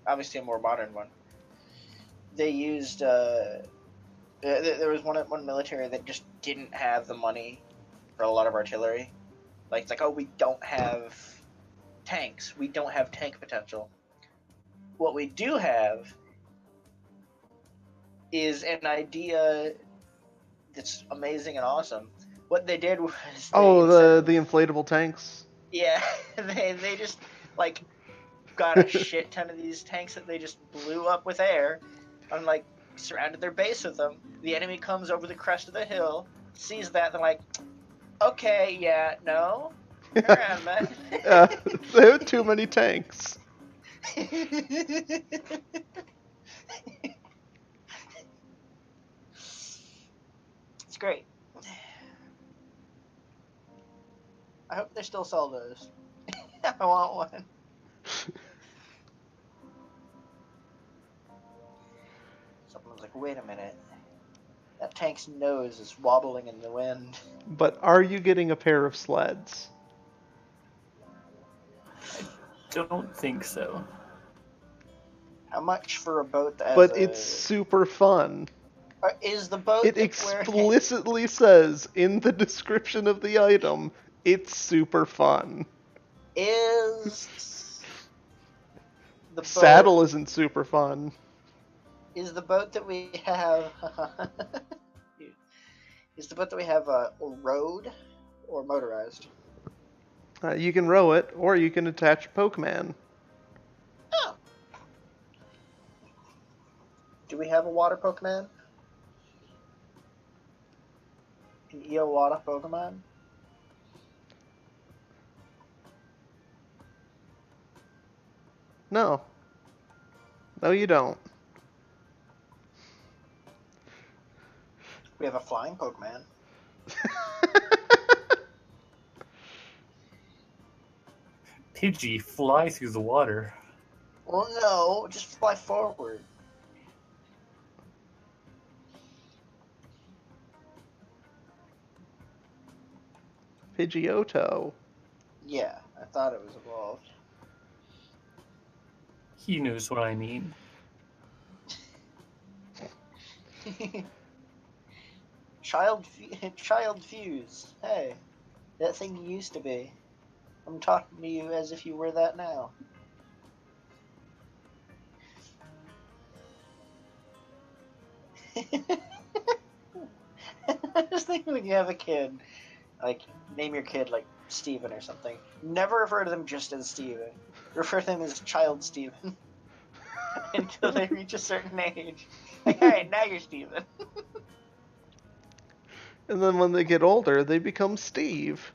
Obviously a more modern one. They used there was one military that just didn't have the money for a lot of artillery. Like it's like, oh, we don't have tanks. We don't have tank potential. What we do have is an idea that's amazing and awesome. What they did was The inflatable tanks. yeah, they just like got a shit ton of these tanks that they just blew up with air and like surrounded their base with them. The enemy comes over the crest of the hill, sees that, they're like, okay, yeah, no, turn around, man. They have too many tanks. great. I hope they still sell those. I want one. Someone's like, wait a minute. That tank's nose is wobbling in the wind. But are you getting a pair of sleds? Don't think so. How much for a boat that has But it's super fun. Is the boat It that explicitly says in the description of the item, it's super fun. Is the boat... Saddle isn't super fun. Is the boat that we have... Is the boat that we have rowed or motorized? You can row it, or you can attach a Pokemon. Oh. Do we have a water Pokemon? An EO water Pokemon? No. No, you don't. We have a flying Pokemon. Pidgey, fly through the water. Well, no, just fly forward. Pidgeotto. Yeah, I thought it was evolved. He knows what I mean. Child Fuse. Hey, that thing you used to be. I'm talking to you as if you were that now. I just think when you have a kid, like, name your kid, like, Steven or something. Never refer to them just as Steven. Refer to them as Child Steven. Until they reach a certain age. Like, alright, now you're Steven. And then when they get older, they become Steve.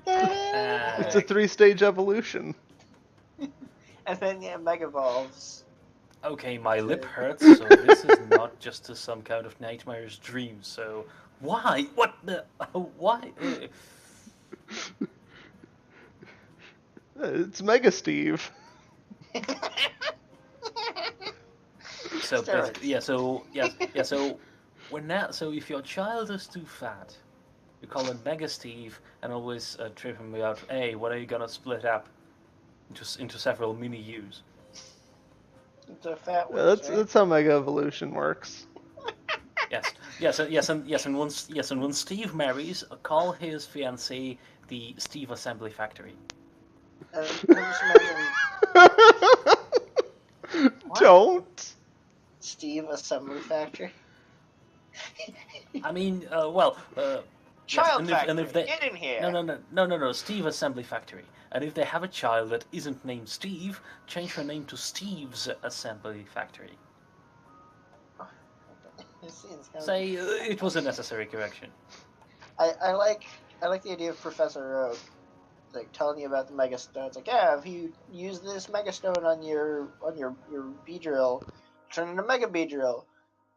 It's a 3-stage evolution. And then, yeah, Mega Evolves. Okay, my lip hurts, so this is not just some kind of nightmare's dream, so... Why? What the... Why? It's Mega Steve. So Steroids. basically, so so if your child is too fat, you call him Mega Steve and always trip him about, hey, when are you gonna split up into several mini U's? It's a fat one. That's how Mega Evolution works. And when Steve marries, call his fiancée the Steve Assembly Factory. Just imagine Don't. Steve Assembly Factory. I mean, Child yes, Factory, and if they, get in here. No, Steve Assembly Factory. And if they have a child that isn't named Steve, change her name to Steve's Assembly Factory. Say it was a necessary correction. I like the idea of Professor Oak, like telling you about the Mega Stone. It's like, yeah, if you use this Mega Stone on your Beedrill, turn into Mega Beedrill.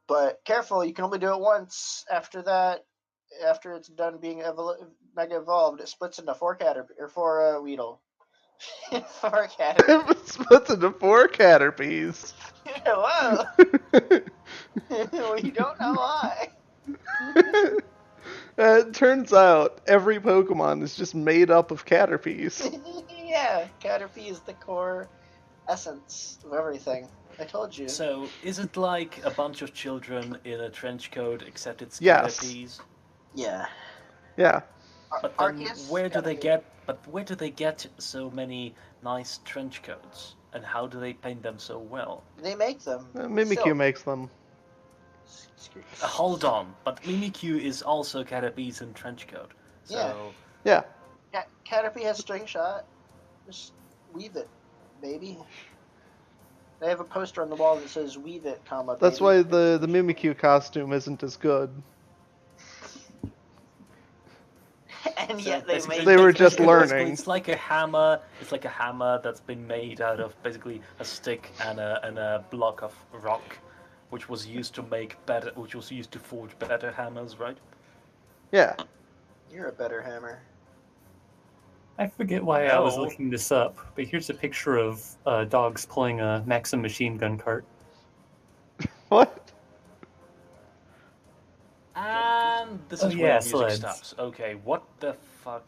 But careful, you can only do it once. After that, after it's done being Mega Evolved, it splits into 4 Weedle. 4 Caterpie. It splits into 4 Caterpies. Whoa! Well, you don't know why. It turns out every Pokemon is just made up of Caterpies. Yeah, Caterpie is the core essence of everything. I told you. So, is it like a bunch of children in a trench coat, except it's Yes. Caterpies? Yeah. Yeah. But then Arceus, where do they Caterpie. get? But where do they get so many nice trench coats? And how do they paint them so well? They make them. Mimikyu Silk. makes them. Hold on, but Mimikyu is also Caterpie's in trench coat. So Yeah. Caterpie has string shot. Just weave it, baby. They have a poster on the wall that says "Weave it, comma." That's baby." why the Mimikyu costume isn't as good. And So yet they basically- made. They were it. just basically, learning. It's like a hammer. It's like a hammer that's been made out of basically a stick and a block of rock, which was used to forge better hammers, right? Yeah. You're a better hammer. I forget why I was No. looking this up, but here's a picture of dogs pulling a Maxim machine gun cart. What? And this Oh, is yeah, where music sleds. stops. Okay, what the fuck?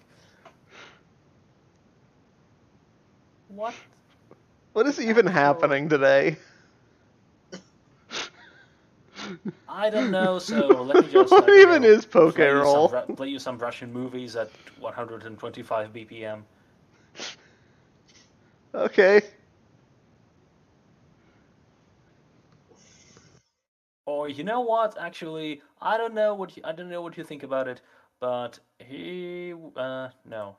What? What is even happening today? I don't know. So let me just What even is Pokerole? play you some Russian movies at 125 BPM. Okay. Or you know what? Actually, I don't know what you think about it, but no.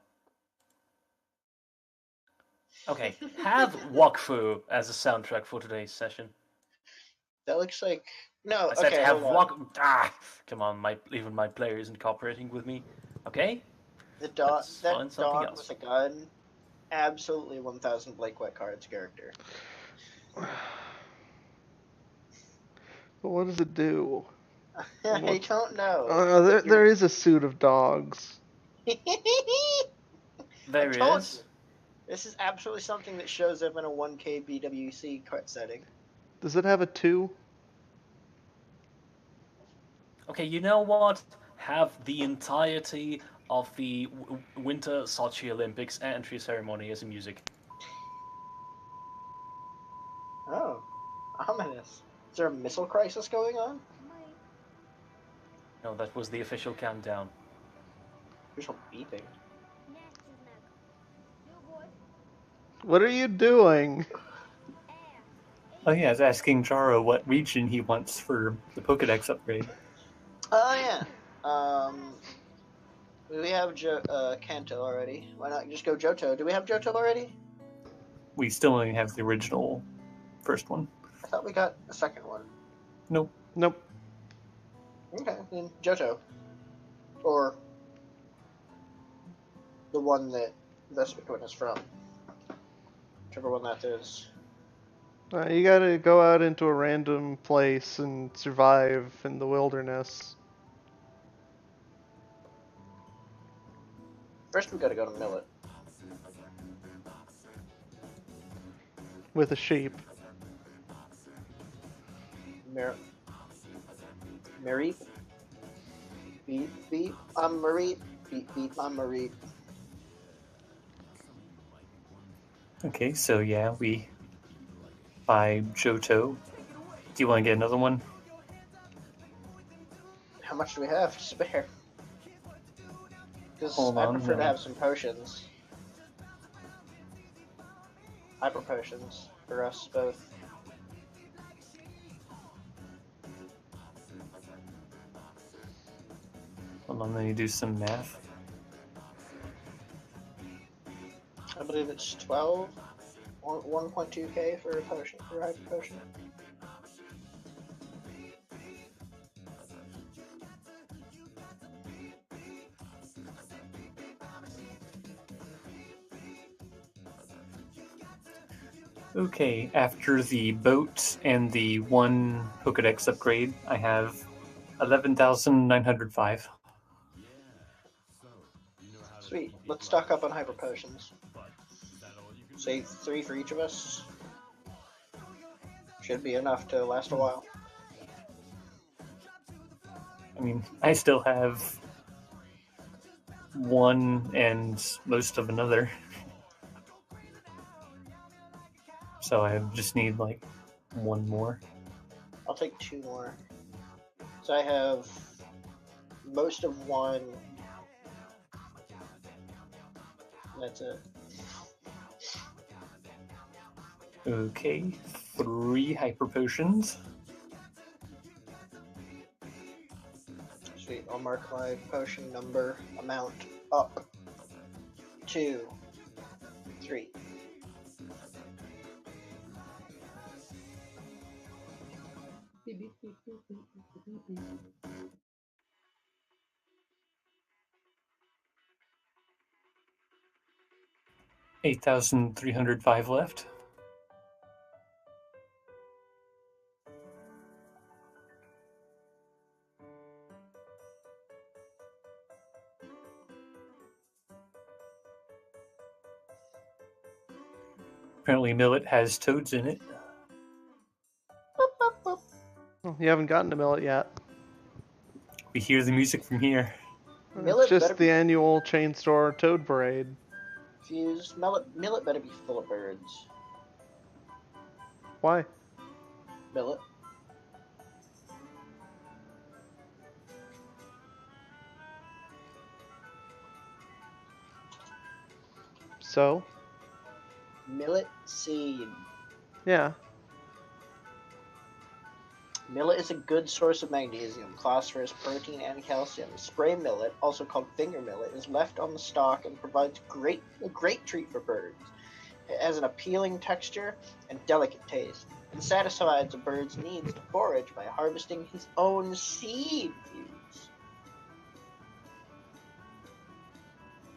Okay, have Wakfu as a soundtrack for today's session. That looks like no. I said Okay, have hold on. Come on, even my player isn't cooperating with me. Okay, The dog. let's find That something dog else. with a gun. Absolutely 1,000 Blake Wet Cards character. But what does it do? I don't know. There is a suit of dogs. There I he told is. you. This is absolutely something that shows up in a 1K BWC card setting. Does it have a 2? Okay, you know what? Have the entirety of the Winter Sochi Olympics entry ceremony as a music. Oh, ominous. Is there a missile crisis going on? No, that was the official countdown. Official beeping. What are you doing? Oh yeah, I was asking Jaro what region he wants for the Pokedex upgrade. Oh yeah. We have Kanto already. Why not just go Johto? Do we have Johto already? We still only have the original first one. I thought we got a second one. Nope. Nope. Okay, then Johto. Or the one that Vespiquen is from. Whichever one that is. You gotta go out into a random place and survive in the wilderness. First we gotta go to Millet. With a sheep. Mareep. Beep beep. I'm Mareep. Beep beep. I'm Mareep. Okay, so yeah, we buy Johto. Do you want to get another one? How much do we have to spare? Because Hold I on, prefer to no. have some potions. Hyper potions for us both. Hold on, let me do some math. I believe it's 12 or 1.2k for a potion, for a hyper potion. Okay, after the boat and the one Pokedex upgrade, I have 11,905. Sweet. Let's stock up on hyper potions. Say 3 for each of us. Should be enough to last a while. I mean, I still have one and most of another. So I just need like one more. I'll take 2 more. So I have most of one. That's it. Okay, 3 hyper potions. Sweet. I'll mark my potion number amount up. 2, 3. Beep, beep, beep, beep, beep, beep, beep, beep. 8,305 left. Apparently Millet has toads in it. Boop, boop, boop. Well, you haven't gotten to Millet yet. We hear the music from here. It's Millet better just the be annual chain store toad parade. fused. Millet better be full of birds. Why? Millet. So? Millet seed. Yeah. Millet is a good source of magnesium, phosphorus, protein, and calcium. Spray millet, also called finger millet, is left on the stalk and provides a great treat for birds. It has an appealing texture and delicate taste, and satisfies a bird's needs to forage by harvesting his own seed.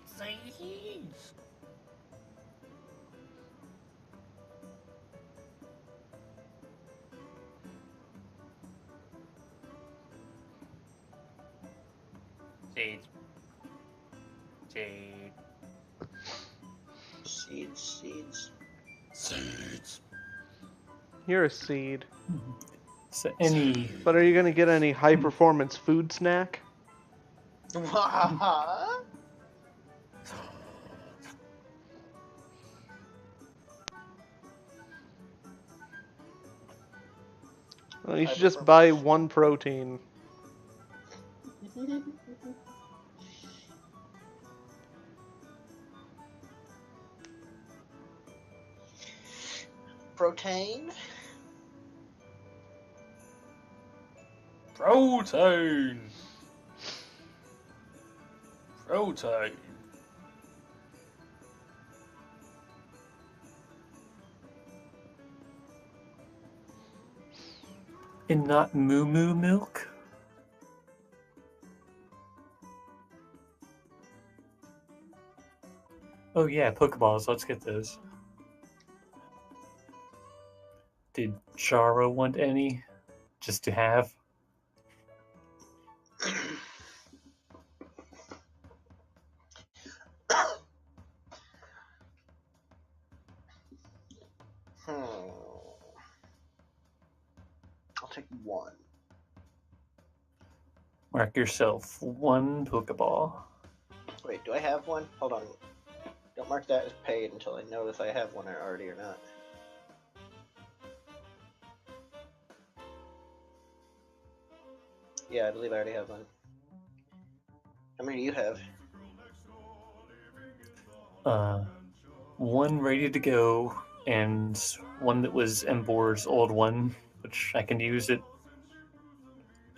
Seeds. Seeds. Seeds. Seeds. You're a seed. So any But are you gonna get any high performance food snack? What? Well, you should just buy one protein. Protein? Protein. Protein. and not moo moo milk? Oh yeah, Pokeballs, let's get those. Did Charo want any? Just to have? I'll take one. Mark yourself one Pokeball. Wait, do I have one? Hold on. Don't mark that as paid until I know if I have one already or not. Yeah, I believe I already have one. How many do you have? One ready to go, and one that was Embor's old one, which I can use at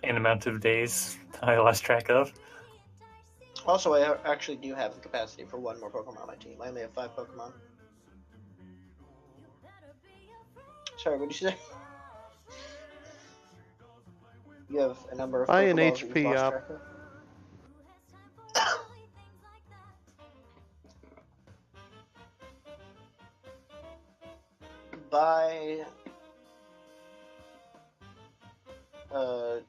an amount of days that I lost track of. Also, I actually do have the capacity for one more Pokemon on my team. I only have 5 Pokemon. Sorry, what did you say? You have a number of Buy an Pokeballs that you've HP lost up. track of? Buy a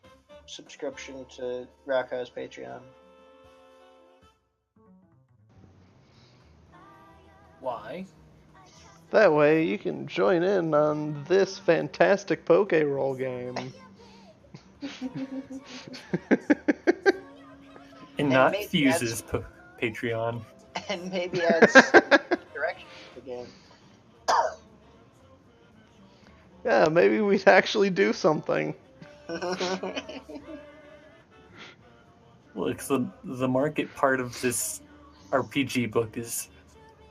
subscription to raocow's Patreon. Why? That way you can join in on this fantastic Pokerole game. And not maybe Fuse's Patreon. And maybe add some direction to the game. Yeah, maybe we'd actually do something. Look, the market part of this RPG book is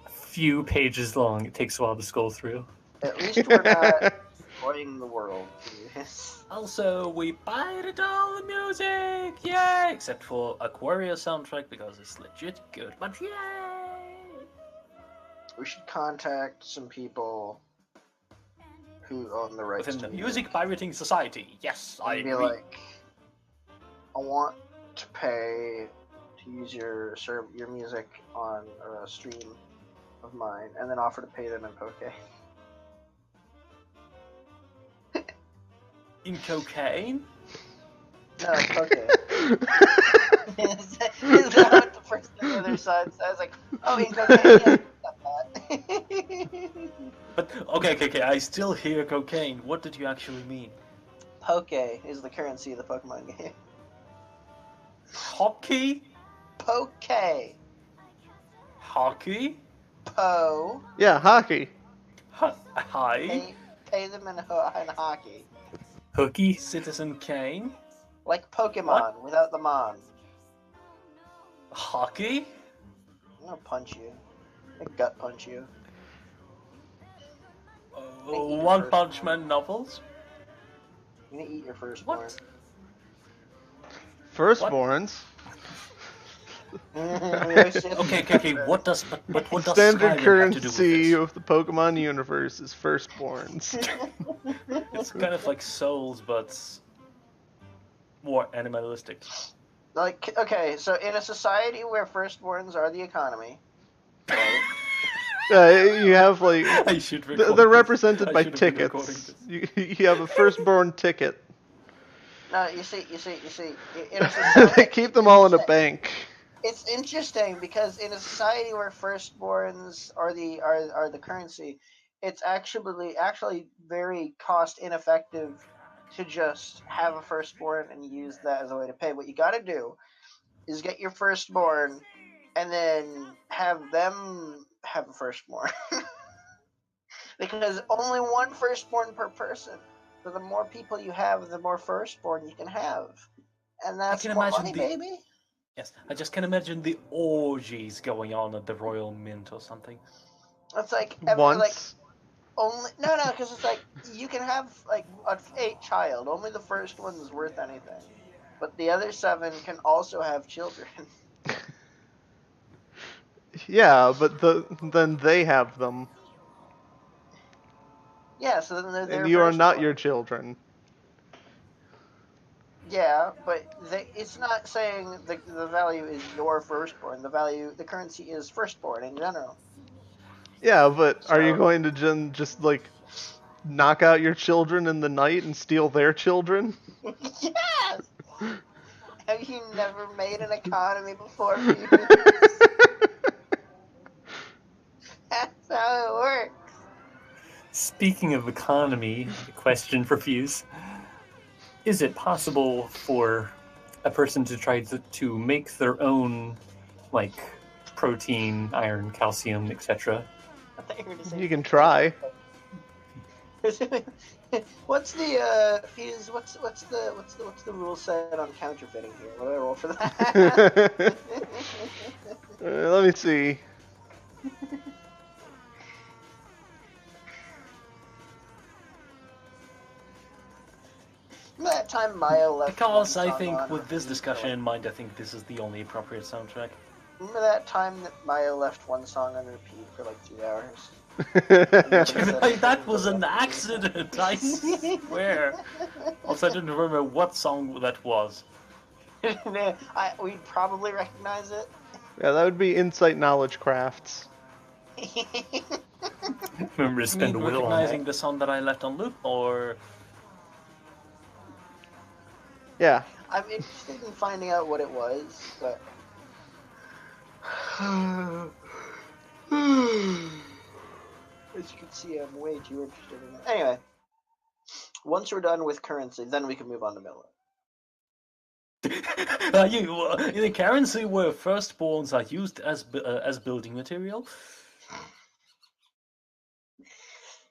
a few pages long. It takes a while to scroll through. At least we're not destroying the world. Also, we pirated all the music! Yay! Except for Aquaria soundtrack because it's legit good, but yay! We should contact some people who own the rights Within to the Music Pirating Society, yes, I and be agree. like, I want to pay to use your music on a stream of mine, and then offer to pay them in Poke. In cocaine? No, Poke. Is that what the person on the other side says? Like, oh, in cocaine, yes, accept that. But okay. I still hear cocaine. What did you actually mean? Poke is the currency of the Pokemon game. Hockey? Poke. Hockey? Po. Yeah, hockey. Hi. Pay them in hockey. Hooky? Citizen Kane? Like Pokemon What? without the mon. Hockey? I'm gonna punch you. I'm gonna gut punch you. One Punch Man novels? I'm gonna eat your firstborn. What? Firstborns. Okay. What does what does Standard Skyrim have to do with currency this? of the Pokemon universe is firstborns. It's kind of like Souls, but more animalistic. Like, okay, so in a society where firstborns are the economy, right? You have like I should record they're this. represented I by should have been recording tickets. this. You have a firstborn ticket. No, you see, in a society, They keep them all in a bank. It's interesting because in a society where firstborns are the currency, it's actually very cost ineffective to just have a firstborn and use that as a way to pay. What you got to do is get your firstborn and then have them have a firstborn. Because only one firstborn per person. So the more people you have, the more firstborn you can have. And that's can more imagine money, the- baby. Yes, I just can imagine the orgies going on at the Royal Mint or something. It's like Once. only no, because it's like you can have like a child. Only the first one's worth anything, but the other 7 can also have children. Yeah, but then they have them, Yeah, so then they're and you are not firstborn. your children. Yeah, but it's not saying the value is your firstborn. The currency is firstborn in general. Yeah, but are you So going to just like knock out your children in the night and steal their children? yes. Have you never made an economy before? That's how it works. Speaking of economy, a question for Fuse. Is it possible for a person to try to make their own, like, protein, iron, calcium, etc.? I thought you were gonna say You can try. What's the Fuse? What's the rule set on counterfeiting here? What do I roll for that? Let me see. Remember that time Mayo left Because one I song think on with this repeat discussion for, in mind, I think this is the only appropriate soundtrack. remember that time that Mayo left one song on repeat for like 2 hours? That was an accident, I swear. Also, I didn't remember what song that was. We'd probably recognize it. Yeah, that would be insight knowledge crafts. Remember to You spend mean a will on recognizing that. the song that I left on loop, or... Yeah. I'm interested in finding out what it was, but as you can see, I'm way too interested in it. Anyway, once we're done with currency, then we can move on to Miller. In a currency where firstborns are used as building material?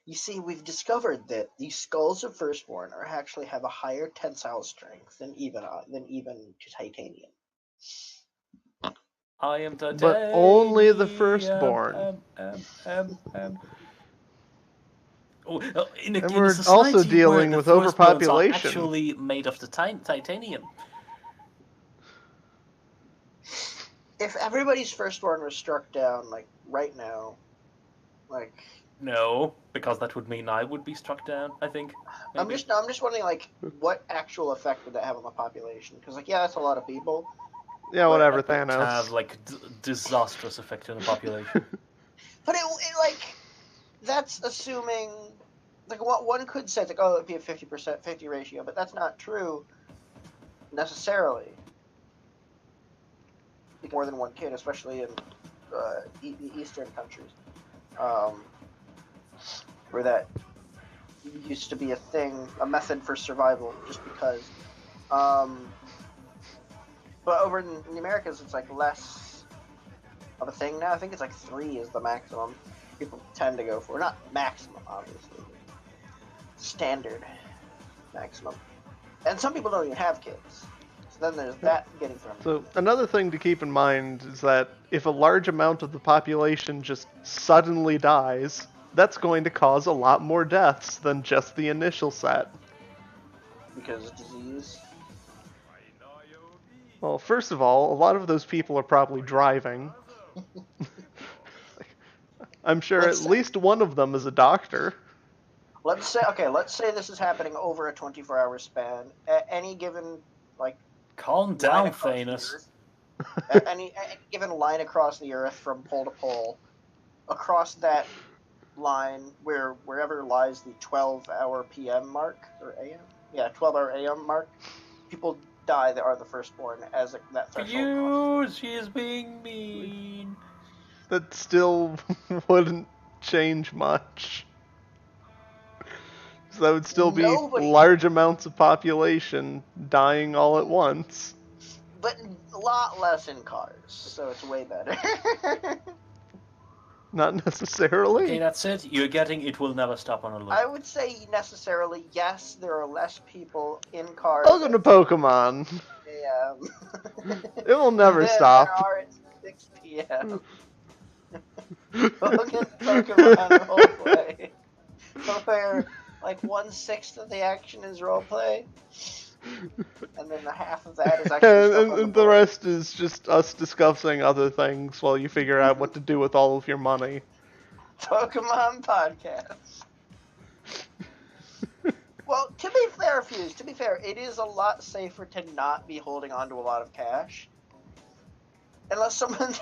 You see, we've discovered that the skulls of firstborn are actually have a higher tensile strength than even titanium. I am titanium. But only the firstborn. In a we're society also where dealing the with firstborns overpopulation. are actually made of the titanium. If everybody's firstborn was struck down, like right now, like No, because that would mean I would be struck down, I think. Maybe. I'm just wondering, like, what actual effect would that have on the population? Because, like, yeah, that's a lot of people. Yeah, whatever, That would Thanos. have like disastrous effect on the population. But it like, that's assuming, like, what one could say, it's like, oh, it'd be a 50% ratio, but that's not true necessarily. More than one kid, especially in the Eastern countries. where that used to be a thing, a method for survival, just because. But over in the Americas, it's like less of a thing now. I think it's like 3 is the maximum people tend to go for. Not maximum, obviously. Standard maximum. And some people don't even have kids. So then there's that getting thrown. So another thing to keep in mind is that if a large amount of the population just suddenly dies, that's going to cause a lot more deaths than just the initial set. Because of disease. Well, first of all, a lot of those people are probably driving. I'm sure at least one of them is a doctor. Let's say this is happening over a 24-hour span. At any given, like... Calm down, Thanos. Any given line across the Earth from pole to pole, across that line, wherever lies the 12-hour PM mark, or AM? Yeah, 12-hour AM mark, people die that are the firstborn as that threshold. She is being mean. That still wouldn't change much. So that would still be large amounts of population dying all at once. But a lot less in cars, so it's way better. Not necessarily. Okay, that's it. You're getting it will never stop on a loop. I would say necessarily, yes, there are less people in cars. Welcome to Pokemon. It will never stop. There are at 6 p.m. Welcome to Pokemon roleplay. Where like 1/6 of the action is roleplay, and then the half of that is actually and the rest is just us discussing other things while you figure out what to do with all of your money. Pokemon podcast. Well, to be fair, Fuse, it is a lot safer to not be holding on to a lot of cash. Unless someone...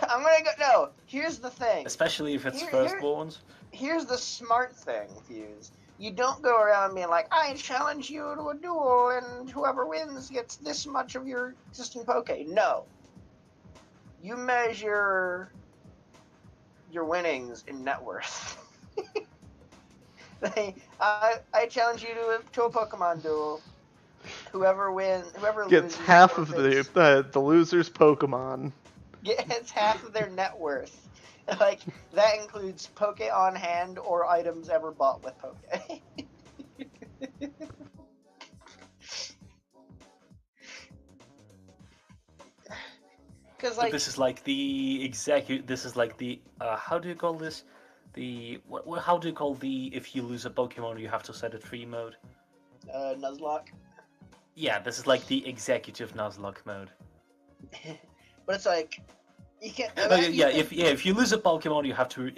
No, here's the thing. Especially if it's firstborns. Here's the smart thing, Fuse. You don't go around being like, I challenge you to a duel, and whoever wins gets this much of your existing Poke. No. You measure your winnings in net worth. I challenge you to a Pokemon duel. Whoever gets half of the loser's Pokemon. Gets half of their net worth. Like, that includes Poke on hand or items ever bought with Poke. Because, like... This is like the how do you call this? How do you call if you lose a Pokemon you have to set it free mode? Nuzlocke? Yeah, this is like the executive Nuzlocke mode. But it's like... You can't, if you lose a Pokemon, you have to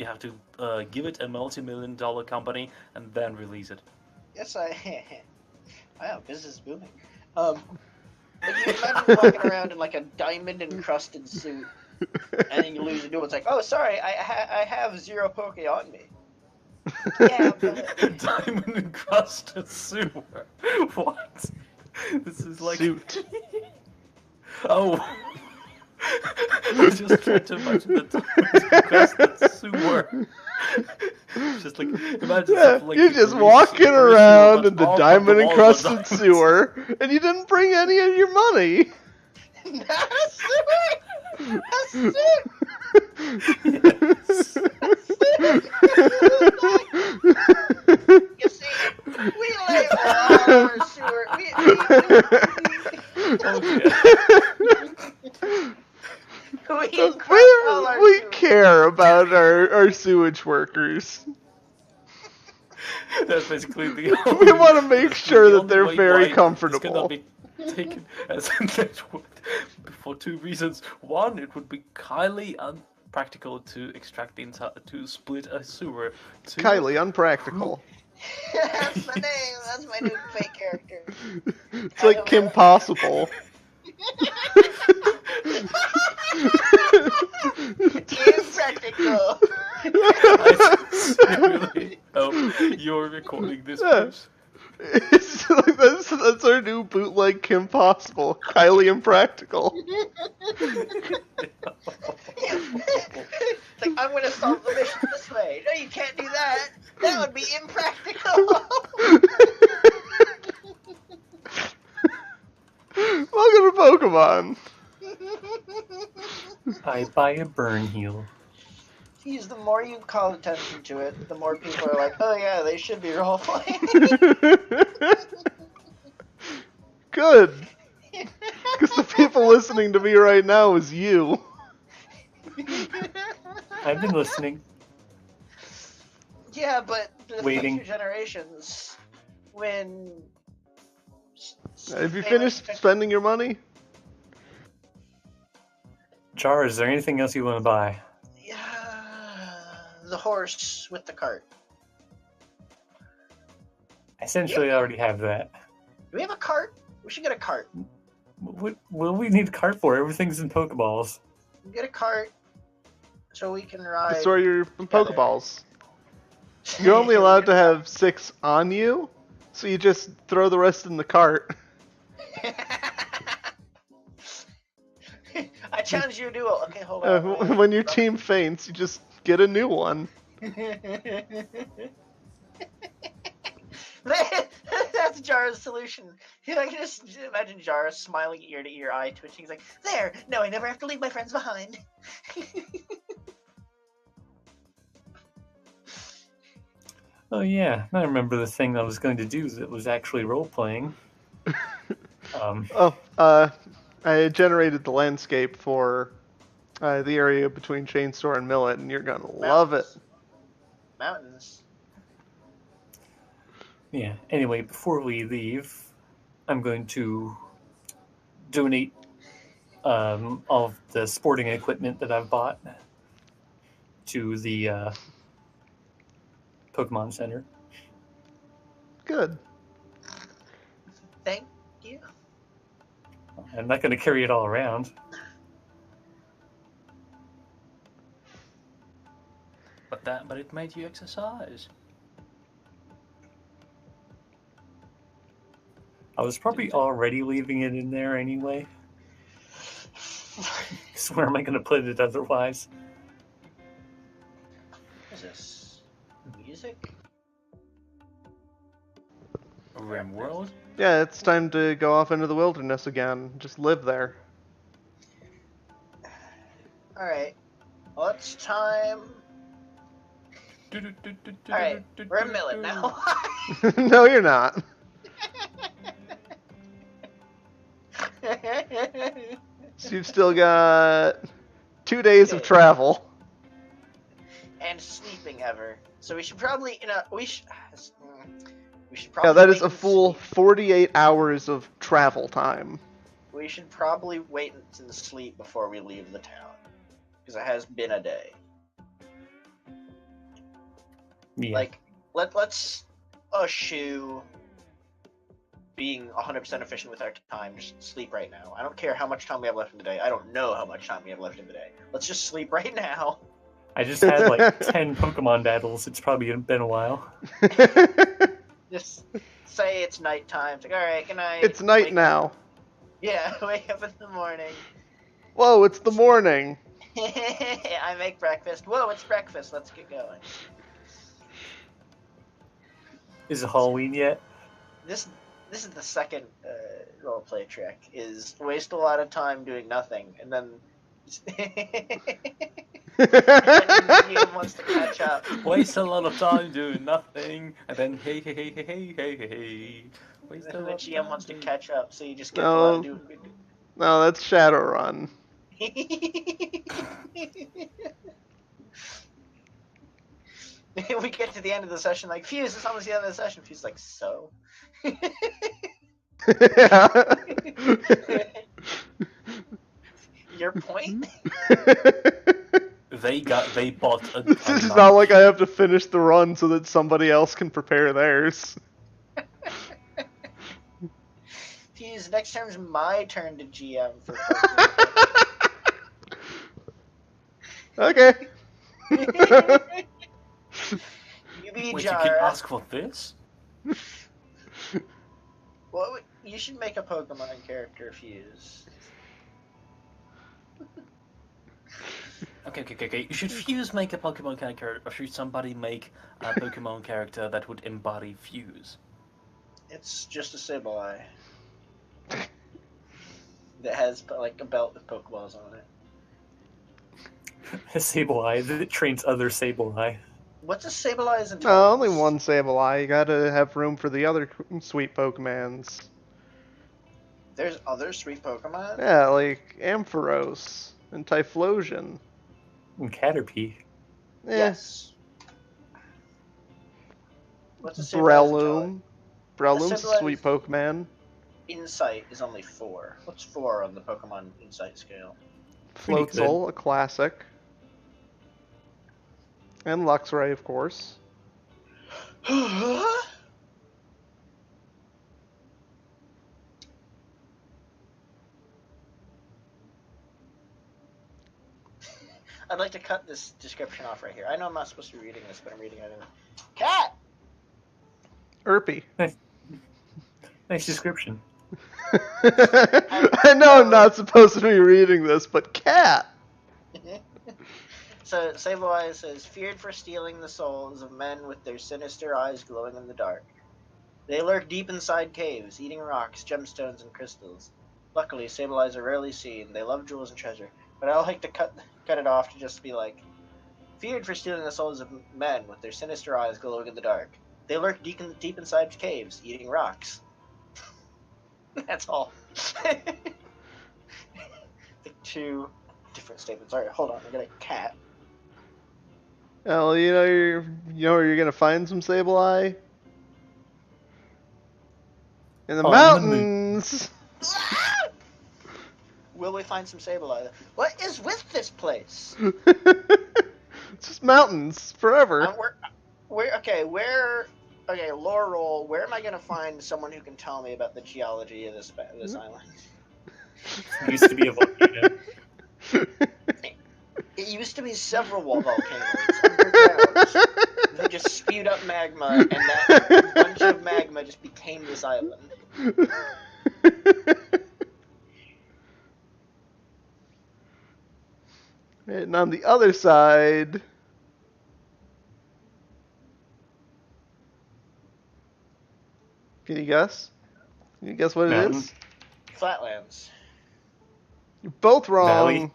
give it a multi-million-dollar company and then release it. Yes, wow, business is booming. But you imagine walking around in like a diamond-encrusted suit, and then you lose a duel. It's like, oh, sorry, I have 0 Poke on me. Yeah, but... Diamond-encrusted suit. What? This is like suit. Oh. I just tried to imagine the diamond-encrusted sewer. Just like imagine you're just walking around in the diamond-encrusted sewer, and you didn't bring any of your money. Not a sewer. A suit. Yes. You see, we label all our sewer. We care about our sewage workers. That's basically the we want to make sure that they're very comfortable. This cannot be taken as a network for 2 reasons. One, it would be highly unpractical to extract to split a sewer. 2, highly unpractical. That's the name. That's my new fake character. It's like Kim Possible. Impractical. I sincerely hope you're recording this, Bruce. It's like, that's our new bootleg Kim Possible. Highly impractical. It's like, I'm gonna solve the mission this way. No, you can't do that. That would be impractical. Welcome to Pokemon. I buy a burn heal. Geez, the more you call attention to it, the more people are like, oh yeah, they should be role-playing. Good. Because the people listening to me right now is you. I've been listening. Yeah, but the Waiting. future generations, when... Have you finished spending your money? Jar, is there anything else you want to buy? Yeah, the horse with the cart. I essentially already have that. Do we have a cart? We should get a cart. What will we need a cart for? Everything's in Pokeballs. Get a cart so we can ride. Store your together. Pokeballs. You're only allowed to have 6 on you, so you just throw the rest in the cart. I challenge you to duel. Okay, hold on. When your team faints, you just get a new one. That's Jara's solution. I can just imagine Jara smiling ear to ear, eye twitching. He's like, there! No, I never have to leave my friends behind. Oh yeah, I remember the thing I was going to do that was actually role-playing. I generated the landscape for the area between Chain Store and Millet, and you're gonna love it. Mountains. Yeah, anyway, before we leave, I'm going to donate all of the sporting equipment that I've bought to the Pokemon Center. Good. Thank you. I'm not going to carry it all around. But it made you exercise. I was probably already leaving it in there anyway. So where am I going to put it otherwise? What is this? Music? RimWorld? Yeah, it's time to go off into the wilderness again. Just live there. Alright. Well, it's time. Alright, we're in Millet now. No, you're not. So you've still got 2 days of travel. And sleeping ever. So we should probably, we should Yeah, probably. that is wait a and full sleep. 48 hours of travel time. We should probably wait until sleep before we leave the town. Because it has been a day. Yeah. Like, let's eschew being 100% efficient with our time. Just sleep right now. I don't care how much time we have left in the day. I don't know how much time we have left in the day. Let's just sleep right now. I just had like 10 Pokemon battles. It's probably been a while. Just say it's nighttime. It's like, alright, good night. It's night Wake now. up. Yeah, wake up in the morning. Whoa, it's the morning. I make breakfast. Whoa, it's breakfast. Let's get going. Is it Halloween yet? This is the second roleplay trick, is waste a lot of time doing nothing, and then GM wants to catch up. Waste a lot of time doing nothing, and then hey. Waste a And lot the of GM time wants to doing- catch up, so you just get a lot of doing. No, that's Shadowrun. We get to the end of the session, like, Fuse, it's almost the end of the session. Fuse is like, so? Your point? They bought a. It's not like I have to finish the run so that somebody else can prepare theirs. Fuse, next term's my turn to GM for Okay. You be Wait, you Jara. can ask for this? Well, you should make a Pokemon character Fuse. Okay. Should Fuse make a Pokemon character, or should somebody make a Pokemon character that would embody Fuse? It's just a Sableye that has like a belt with Pokeballs on it. A Sableye that trains other Sableye. What's a Sableye's intelligence? No, only one Sableye. You gotta have room for the other sweet Pokemons. There's other sweet Pokemon? Yeah, like Ampharos and Typhlosion. And Caterpie. Yes. What's a Sableye's Breloom. Breloom's a Sableye's- sweet Pokemon. Insight is only 4. What's 4 on the Pokemon Insight scale? Pretty Floatzel, a classic. And Luxray, of course. I'd like to cut this description off right here. I know I'm not supposed to be reading this, but I'm reading it anyway. Cat! Irpy. Nice description. I know I'm not supposed to be reading this, but cat! So, Sableye says, feared for stealing the souls of men with their sinister eyes glowing in the dark. They lurk deep inside caves, eating rocks, gemstones, and crystals. Luckily, Sableyes are rarely seen. They love jewels and treasure. But I like to cut it off to just be like, feared for stealing the souls of men with their sinister eyes glowing in the dark. They lurk deep inside caves, eating rocks. That's all. The 2 different statements. Alright, hold on. I got a cat. Well, you know where you're gonna find some Sableye? In the On the mountains! Will we find some Sableye? What is with this place? It's just mountains forever. Okay, lore roll. Where am I gonna find someone who can tell me about the geology of this island? It used to be a volcano. It used to be several volcanoes underground. They just spewed up magma, and that bunch of magma just became this island. And on the other side, can you guess? Can you guess what Mountain. it is? Flatlands You're both wrong. Valley.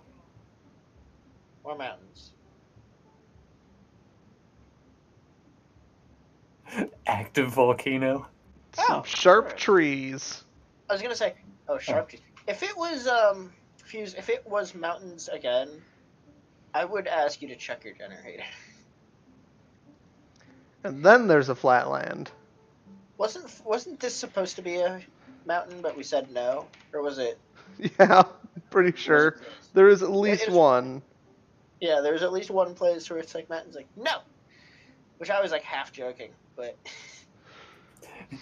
or mountains. Active volcano. Some Oh, sharp sure. trees. I was gonna say, sharp trees. If it was Fuse, if it was mountains again, I would ask you to check your generator. And then there's a flatland. Wasn't this supposed to be a mountain, but we said no, or was it? Yeah, pretty sure. was it this? There is at least It's- one. Yeah, there's at least one place where it's like mountains, like no, which I was like half joking, but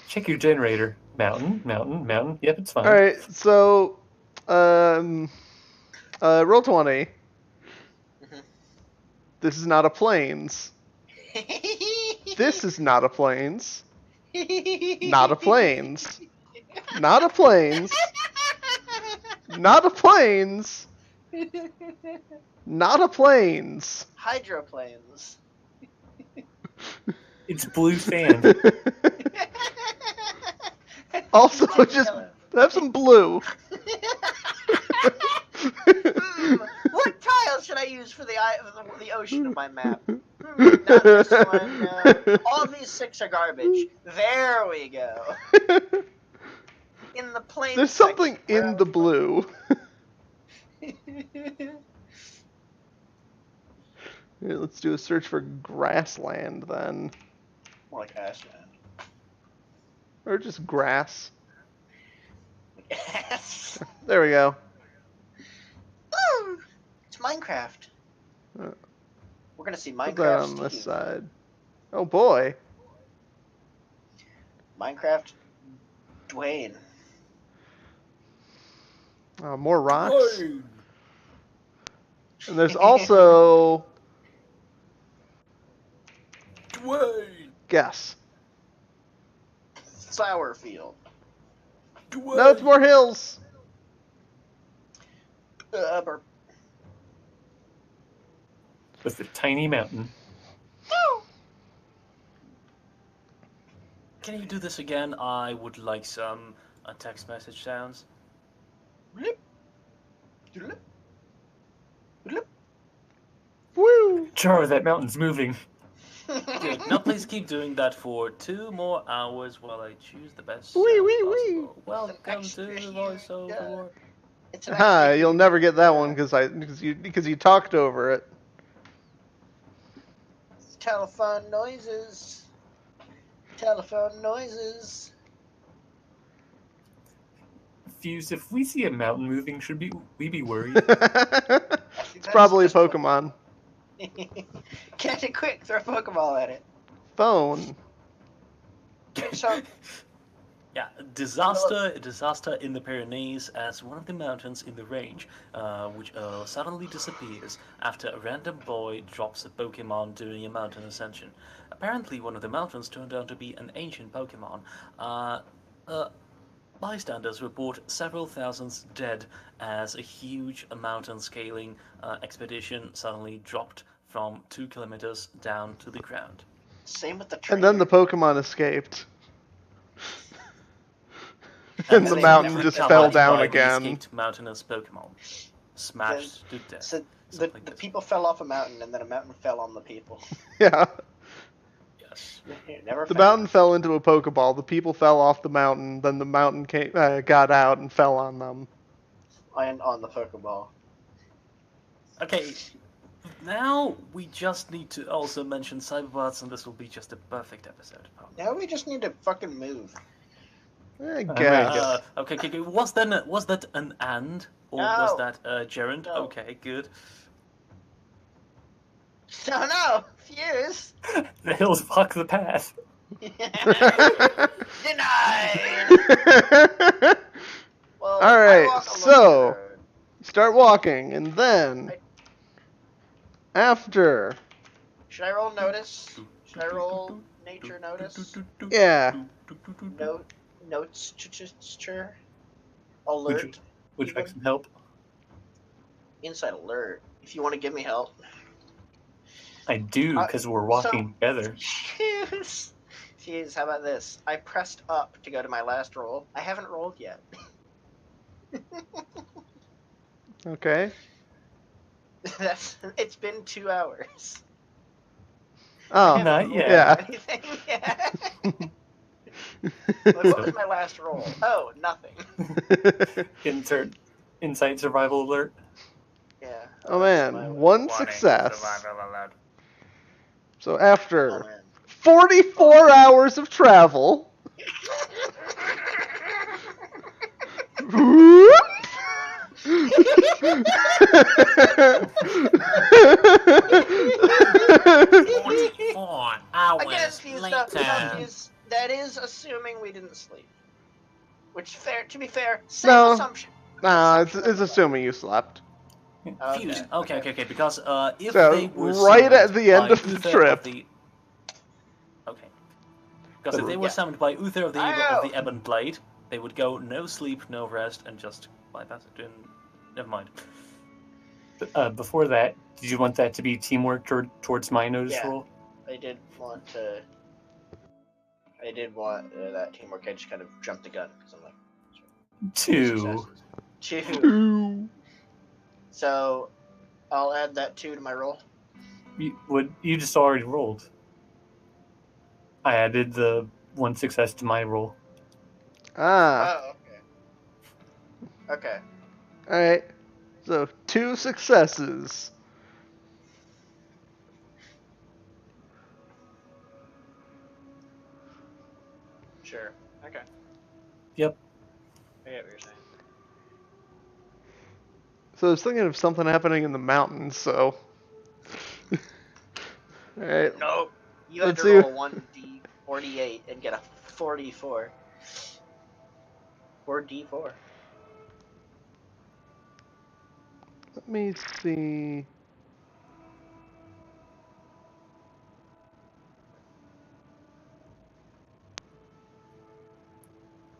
Check your generator. Mountain, mountain, mountain. Yep, it's fine. Alright, so, roll 20. Mhm. This is not a plains. This is not a plains. Not a plains. Not a plains. Not a plains. Not a plains. Hydroplanes. It's blue sand. Also, just have some blue. What tile should I use for the ocean of my map? Not this one. No. All these 6 are garbage. There we go. In the plain. There's something in the blue. Here, let's do a search for grassland then. More like Ashland. Or just grass. Yes. There we go. Ooh, it's Minecraft. Uh, We're gonna see Put that Minecraft on this Steve. side. Oh boy. Minecraft Dwayne. More rocks. Dwayne! And there's also... Dwayne! Guess. Sourfield. No, it's more hills. Burp. With a tiny mountain. Can you do this again? I would like some text message sounds. Bloop. Bloop. Bloop. Woo! Char, that mountain's moving. Good. Now please keep doing that for 2 more hours while I choose the best Wee, sound wee, possible. wee. Welcome to voiceover. It's an Ha! extra You'll huge, never get that one because you talked over it. telephone noises. Telephone noises. Fuse, if we see a mountain moving, should we be worried? I think It's that's probably a just Pokemon. Catch it quick, throw a Pokeball at it. Phone. So, Yeah, disaster in the Pyrenees as one of the mountains in the range, which suddenly disappears after a random boy drops a Pokemon during a mountain ascension. Apparently, one of the mountains turned out to be an ancient Pokemon. Bystanders report several thousands dead as a huge mountain scaling expedition suddenly dropped from 2 kilometers down to the ground. same with the trainer. And then the Pokemon escaped. And And the they mountain never just got fell bodied down by again. The escaped mountainous Pokemon, smashed to death. So the Something like this. people fell off a mountain, and then a mountain fell on the people. Yeah. Yes. It never The found mountain fell into a Pokeball. The people fell off the mountain. Then the mountain got out and fell on them. and on the Pokeball. Okay, now we just need to also mention Cyberbots, and this will be just a perfect episode. Now we just need to fucking move. I ready. guess. Okay. Was that an and, or No. was that a gerund? No. Okay, good. No, Fuse. The hills block the path. Denied. Well, All right, I walk along so- the road. Start walking, and then after, Should I roll notice? Should I roll nature notice? yeah, Notes, alert, Would you like some help? insight alert. If you want to give me help. I do, because we're walking together. Fuse, how about this? I pressed up to go to my last roll. I haven't rolled yet. okay. It's been 2 hours. Oh, I haven't not yet. rolled Yeah. anything yet. Like, what was my last roll? Oh, nothing. Insert insight survival alert. Yeah. Oh that's my man, way. one success. So Oh, after man. 44 hours of travel. Whoop. 44 hours Again, Fuse, later. Fuse, that is assuming we didn't sleep. Which, to be fair, safe No. assumption. Nah, Assumption it's of assuming you slept. Fuse. Okay. Because if So, they were right summoned at the end by of the Uther trip. Okay. Because if they were Yeah. summoned by Uther of the Ow! Ebon Blade, they would go no sleep, no rest, and just bypass it. And never mind. Before that, did you want that to be teamwork towards my notice Yeah. roll? I did want that teamwork. I just kind of jumped the gun because I'm like 2. successes. 2. Ooh. So I'll add that 2 to my roll. You just already rolled. I added the 1 success to my roll. Ah, Oh, okay. Okay. alright. So, 2 successes. Sure. Okay. Yep. I get what you're saying. So I was thinking of something happening in the mountains, so. Alright. Nope. You had Let's to see. roll 1d48 and get a 44. 4d4. Let me see.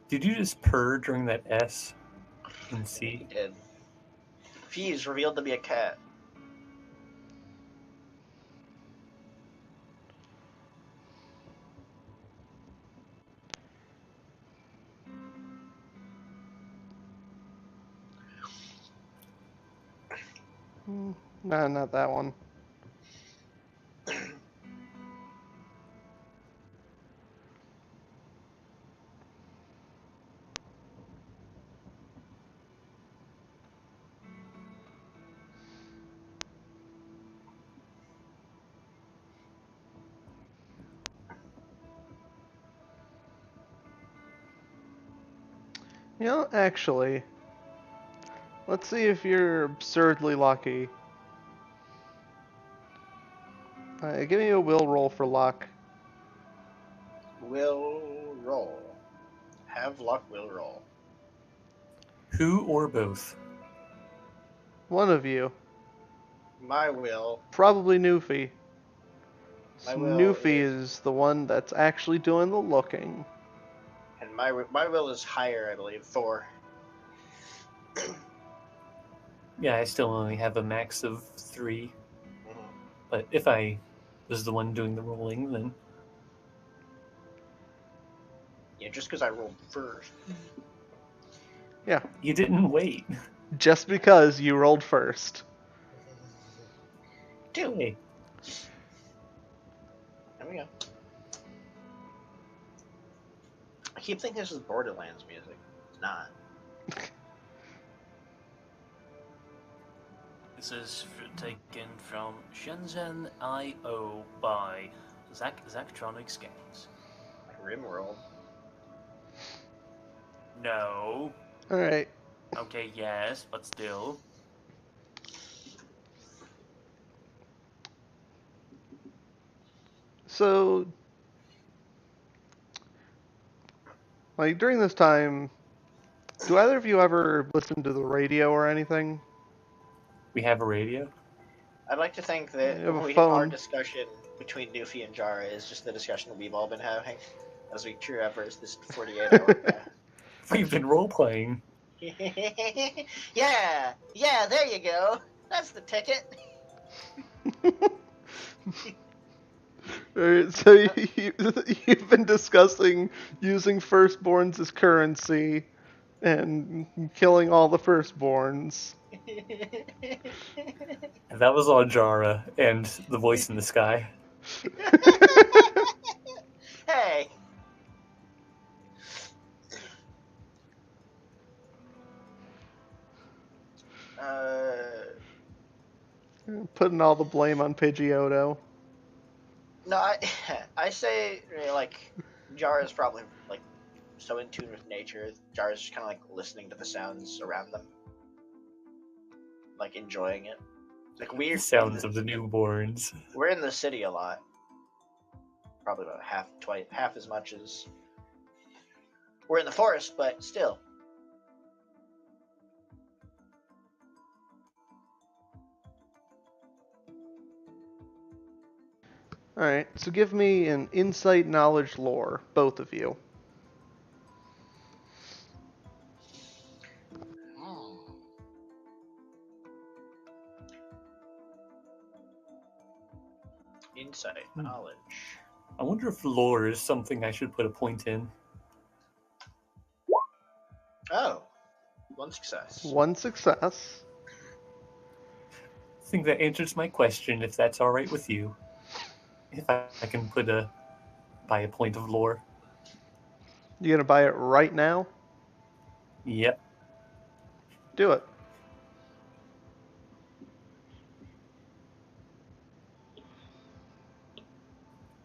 Did you just purr during that S and He C? did. Fuse revealed to be a cat. No, not that one. You know, actually, let's see if you're absurdly lucky. Give me a will roll for luck. Will roll. Have luck. Will roll. Who or both? One of you. My will. Probably Newfie. My will Newfie is the one that's actually doing the looking. And my will is higher, I believe. 4. Yeah, I still only have a max of 3. Mhm. But if I was the one doing the rolling, then Yeah, just because I rolled first. Yeah, you didn't wait. just because you rolled first. 2. Hey, There we go. I keep thinking this is Borderlands music. It's not. This is taken from Shenzhen I.O. by Zachtronics Games. Rimworld. No. Alright, Okay, yes, but still. so, like, during this time, do either of you ever listen to the radio or anything? we have a radio? I'd like to think You that have a our phone? discussion between Newfie and Jara is just the discussion we've all been having as we traverse this 48-hour path. We've been role playing. Yeah, there you go. That's the ticket. Alright, so you've been discussing using firstborns as currency and killing all the firstborns. That was all Jara and the voice in the sky. Hey. Putting all the blame on Pidgeotto. No, I say like Jara's probably like so in tune with nature. Jara's just kind of like listening to the sounds around them, like enjoying it. Like The sounds of the newborns. we're in the city a lot, probably about half as much as we're in the forest, but still. Alright, so give me an insight, knowledge, lore, both of you. Insight, knowledge. I wonder if lore is something I should put a point in. Oh, 1 success. One success. I think that answers my question, if that's alright with you. If I can buy a point of lore. You gonna buy it right now? Yep. Do it.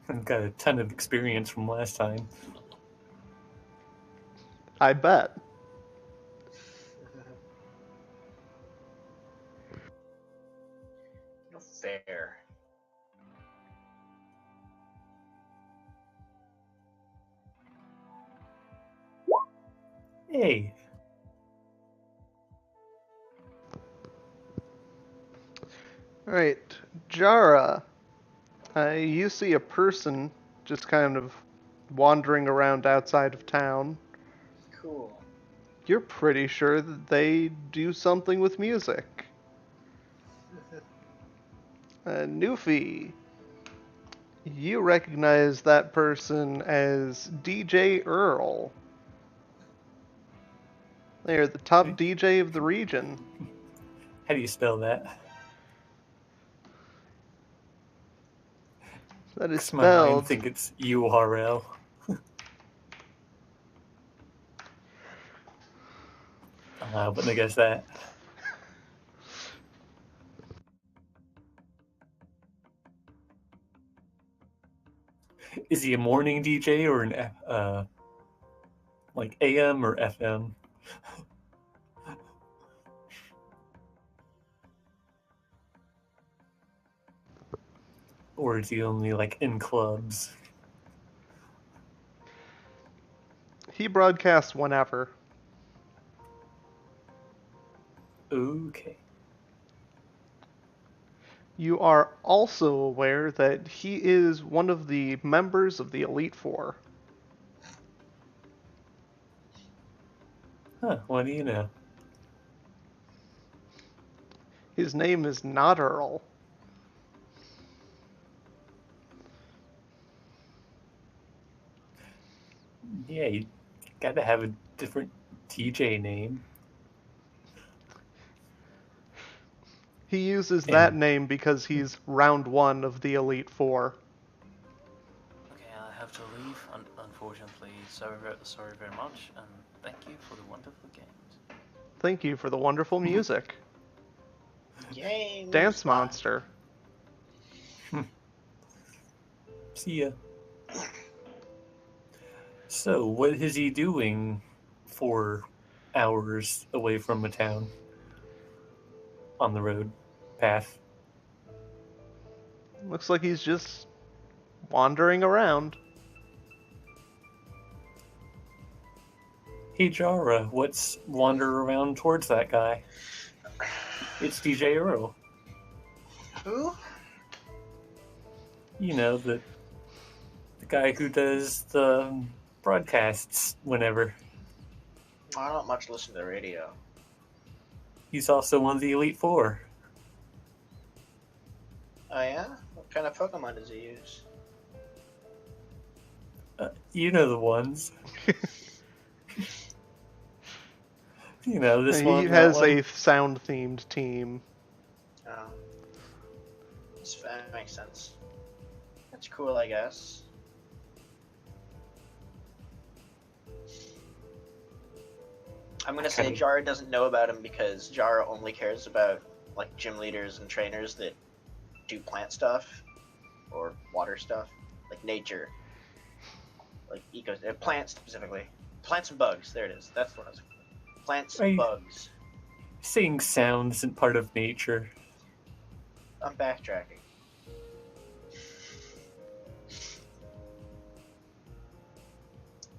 I've got a ton of experience from last time. I bet. No fair. Hey, Alright, Jara. You see a person just kind of wandering around outside of town. Cool. You're pretty sure that they do something with music. Newfie, you recognize that person as DJ Earl. They're the top DJ of the region. How do you spell that? That is 'Cause my mind spelled think it's URL. I wouldn't have guessed that. Is he a morning DJ or an like AM or FM? Or is he only like in clubs? he broadcasts whenever. Okay. You are also aware that he is one of the members of the Elite Four. Huh, what do you know? His name is not Earl. Yeah, you gotta have a different DJ name. He uses that name because he's round one of the Elite Four. Okay, I have to leave, unfortunately. Sorry very much, and thank you for the wonderful games. Thank you for the wonderful music. Yay! Dance spot. Monster. See ya. So, what is he doing 4 hours away from a town? On the road path? Looks like he's just wandering around. Hey Jara, let's wander around towards that guy. It's DJ Earl. Who? You know, the guy who does the broadcasts whenever. I don't much listen to the radio. He's also one of the Elite Four. Oh yeah? What kind of Pokemon does he use? You know the ones. You know, this He one. has that one. a sound-themed team. Oh. That makes sense. That's cool, I guess. I'm gonna say Okay. Jara doesn't know about him because Jara only cares about like gym leaders and trainers that do plant stuff or water stuff, like nature, like plants specifically, plants and bugs. There it is. That's what I was. Plants and bugs. Saying sound isn't part of nature. I'm backtracking.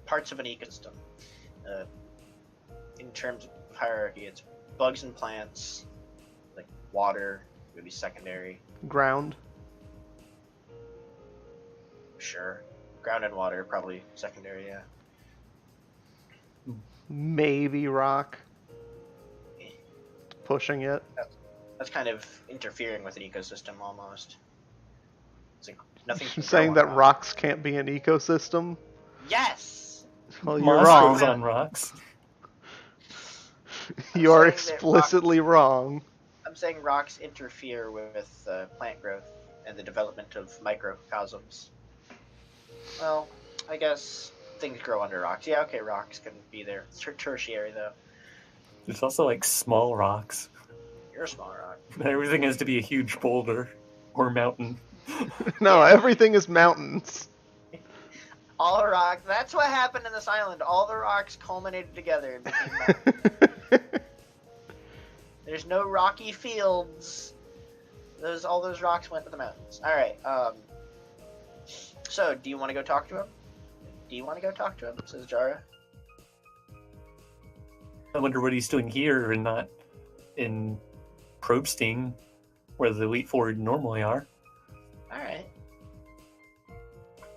Parts of an ecosystem. In terms of hierarchy, it's bugs and plants, like water would be secondary. Ground. Sure. Ground and water probably secondary, yeah. Maybe rock. Pushing it. That's kind of interfering with an ecosystem almost. It's like nothing. You're saying that rocks can't be an ecosystem? Yes. Well, you're Monsters wrong. on rocks. You are saying that explicitly wrong. I'm saying rocks interfere with plant growth and the development of microcosms. Well, I guess things grow under rocks. Yeah, okay, rocks can be there. Tertiary, though. There's also like small rocks. You're a small rock. Everything has to be a huge boulder or mountain. No, everything is mountains. All the rocks. That's what happened in this island. All the rocks culminated together and became mountains. There's no rocky fields. All those rocks went to the mountains. All right. So, do you want to go talk to him? Says Jara. I wonder what he's doing here and not in Probstein, where the Elite Four normally are. All right.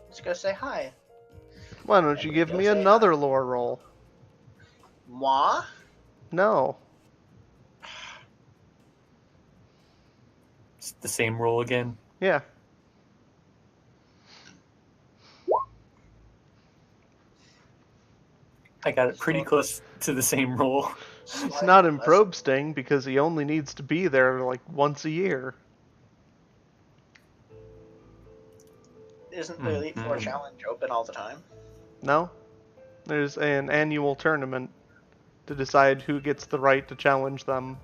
Let's go say hi. Why don't you give me Go say another lore roll? Moi? No. It's the same rule again. Yeah. I got it pretty close to the same rule. He's not in probe sting because he only needs to be there like once a year. Isn't the Elite Four Mhm. challenge open all the time? No? There's an annual tournament to decide who gets the right to challenge them.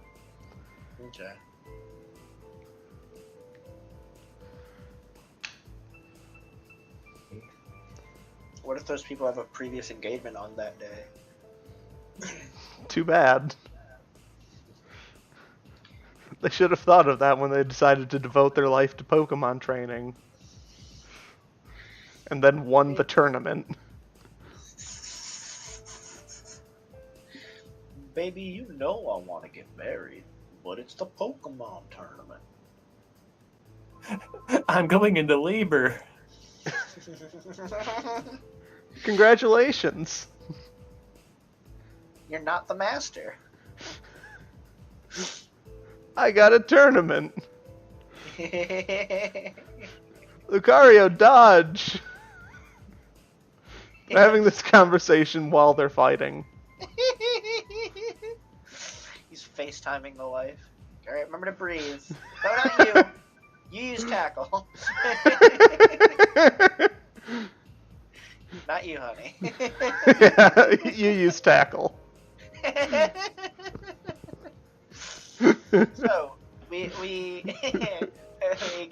Okay. What if those people have a previous engagement on that day? Too bad. They should have thought of that when they decided to devote their life to Pokemon training. And then won the tournament. Baby, you know I want to get married, but it's the Pokemon tournament. I'm going into labor. Congratulations. You're not the master. I got a tournament. Lucario, dodge. They're having this conversation while they're fighting. He's FaceTiming the wife. Alright, remember to breathe. No, not you. You use tackle. Not you, honey. Yeah, you use tackle. So, we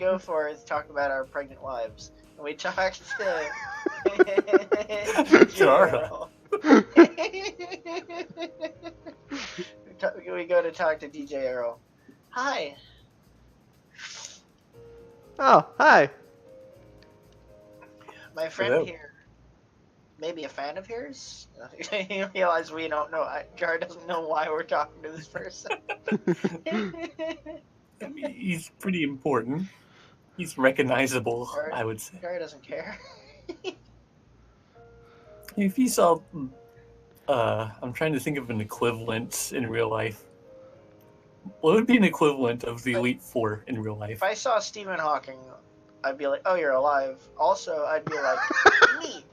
go for is talk about our pregnant wives. And we talk to Jara. We go to talk to DJ Earl. Hi. Oh, hi. My friend Hello. here, maybe a fan of yours? You realize we don't know, Jar doesn't know why we're talking to this person. I mean, he's pretty important. He's recognizable, Jar- I would say. Jar doesn't care. If you saw, I'm trying to think of an equivalent in real life. What would be an equivalent of the Elite Four in real life? If I saw Stephen Hawking, I'd be like, oh, you're alive. Also, I'd be like, neat.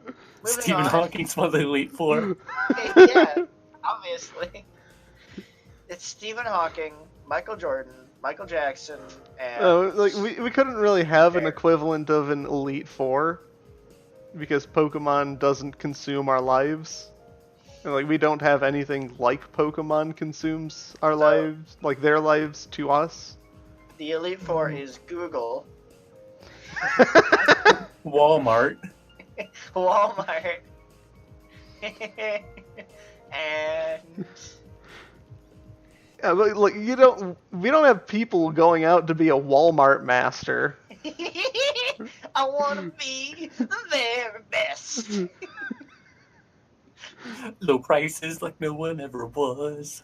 Moving Stephen on. Hawking's one of the Elite Four. Yeah, obviously. It's Stephen Hawking, Michael Jordan, Michael Jackson, and... Like we couldn't really have an equivalent of an Elite Four because Pokemon doesn't consume our lives. And, like, we don't have anything like Pokemon consumes our lives, like their lives to us. The Elite Four is Google, Walmart. Walmart, and... Yeah, but, like, we don't have people going out to be a Walmart master. I want to be the very best. Low prices like no one ever was.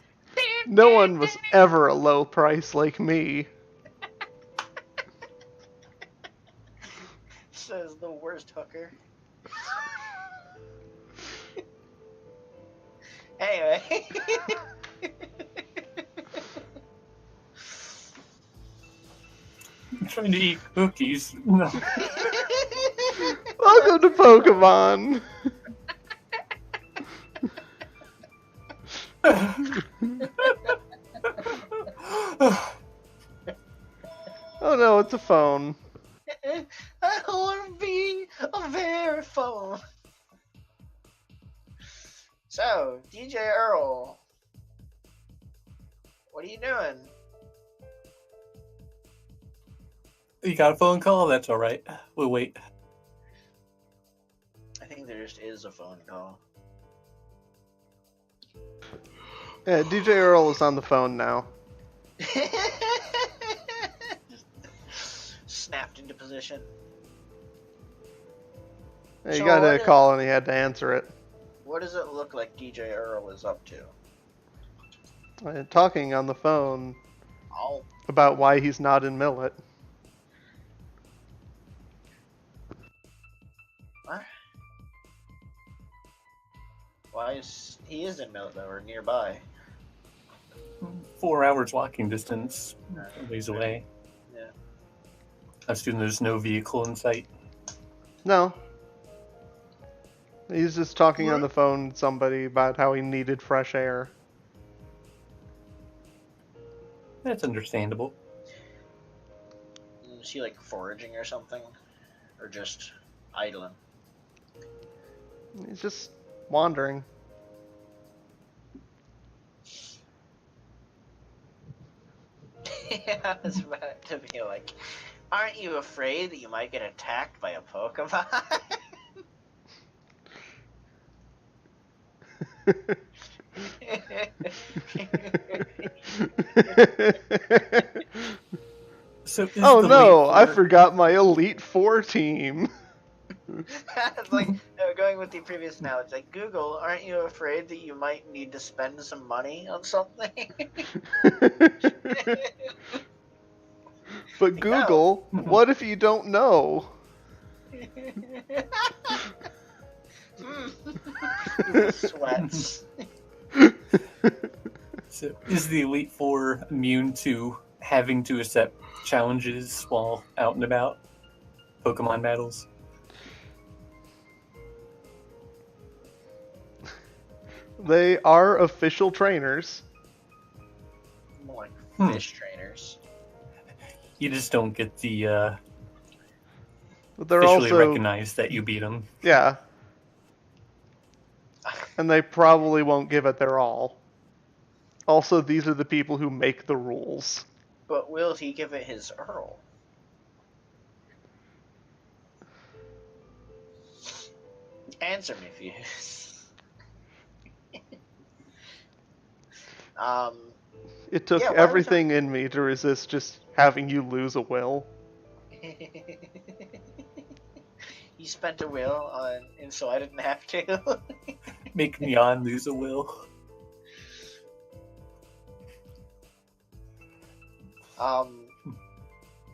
No one was ever a low price like me. Says the worst hooker. Anyway. I'm trying to eat cookies. No. Welcome to Pokemon. Oh no, it's a phone. I want to be a very phone. So, DJ Earl, what are you doing? You got a phone call? That's all right. We'll wait. I think there just is a phone call. Yeah, DJ Earl is on the phone now. Snapped into position. Yeah, he So got what a call and he had to answer it. What does it look like DJ Earl is up to? Talking on the phone Oh, about why he's not in Millet. what? Why Why is he in Mellow or nearby? 4 hours walking distance, a ways away. Yeah. I assume there's no vehicle in sight. No. He's just talking on the phone with somebody about how he needed fresh air. That's understandable. Is he like foraging or something? Or just idling? He's just wandering. Yeah, I was about to be like, aren't you afraid that you might get attacked by a Pokemon? So is Oh the no, Elite I Four- forgot my Elite Four team. It's like going with the previous analogy. Like, Google, aren't you afraid that you might need to spend some money on something? But Google, what if you don't know? Sweats. So is the Elite Four immune to having to accept challenges while out and about? Pokemon battles? They are official trainers. More like fish trainers. You just don't get the But they're officially also recognized that you beat them. yeah. And they probably won't give it their all. Also, these are the people who make the rules. But will he give it his Earl? Answer me, Fuse. It took Yeah, why everything in me to resist just having you lose a will. You spent a will on, and so I didn't have to. Make Neon lose a will.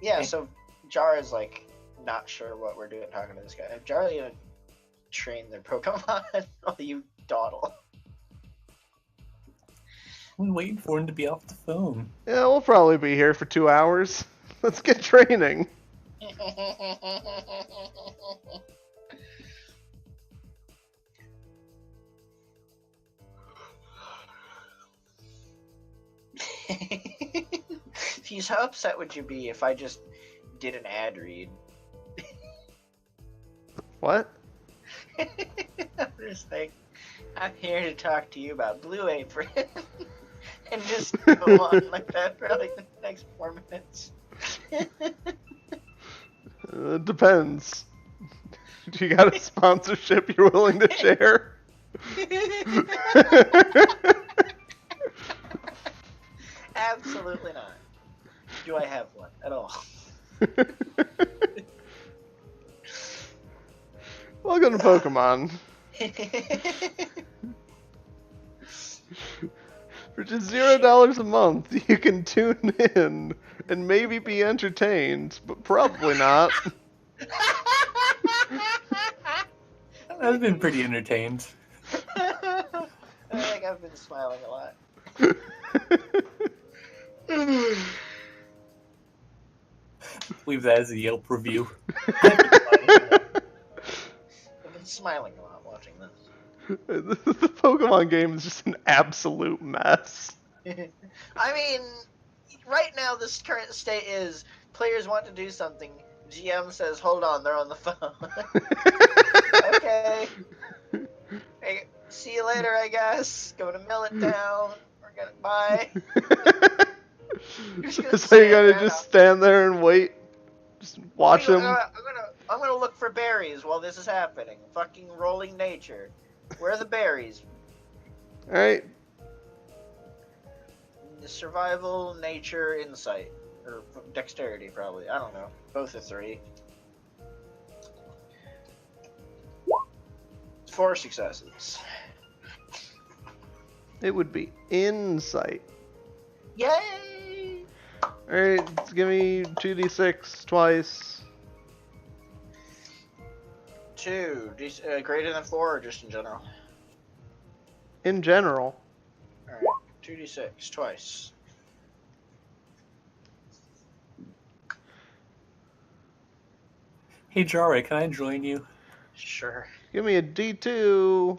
Yeah, so Jar is like not sure what we're doing talking to this guy. Jar gonna train their Pokemon while you dawdle. I'm waiting for him to be off the phone. Yeah, we'll probably be here for 2 hours. Let's get training. Fuse, how upset would you be if I just did an ad read? What? I'm just like, I'm here to talk to you about Blue Apron. And just go on like that for like the next 4 minutes. Depends. Do you got a sponsorship you're willing to share? Absolutely not. Do I have one at all? Welcome to Pokemon. For just $0 a month, you can tune in and maybe be entertained, but probably not. I've been pretty entertained. I think I've been smiling a lot. Leave that as a Yelp review. I've been smiling a lot watching this. The Pokemon game is just an absolute mess. I mean, right now this current state is players want to do something. GM says, "Hold on, they're on the phone." Okay. Hey, see you later, I guess. Going to mill it down. We're gonna bye. So you gotta just stand there and wait, just watch them. I'm gonna look for berries while this is happening. Fucking rolling nature. Where are the berries? All right. The survival, nature, insight, or dexterity, probably. I don't know. Both are 3. 4 successes. It would be insight. Yay! All right, give me 2d6 twice. 2. Greater than 4, or just in general? in general. Alright, 2d6 twice. Hey, Jare, can I join you? Sure. Give me a D2.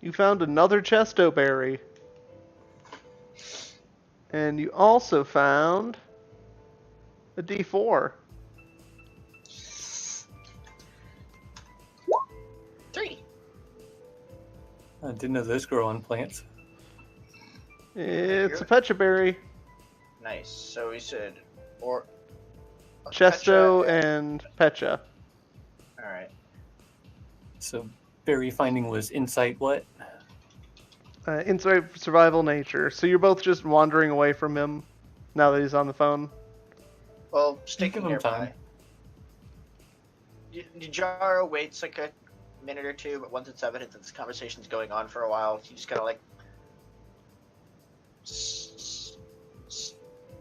You found another chesto berry. And you also found a D4. 3. I didn't know those grow on plants. It's a pecha berry. Nice. So we said, or Chesto and pecha. Alright. So berry finding was insight what? Insight, survival, nature. So you're both just wandering away from him now that he's on the phone? Well, Give sticking him nearby. time. Jaro waits like a minute or two, but once it's evident that this conversation's going on for a while, he just kind of like,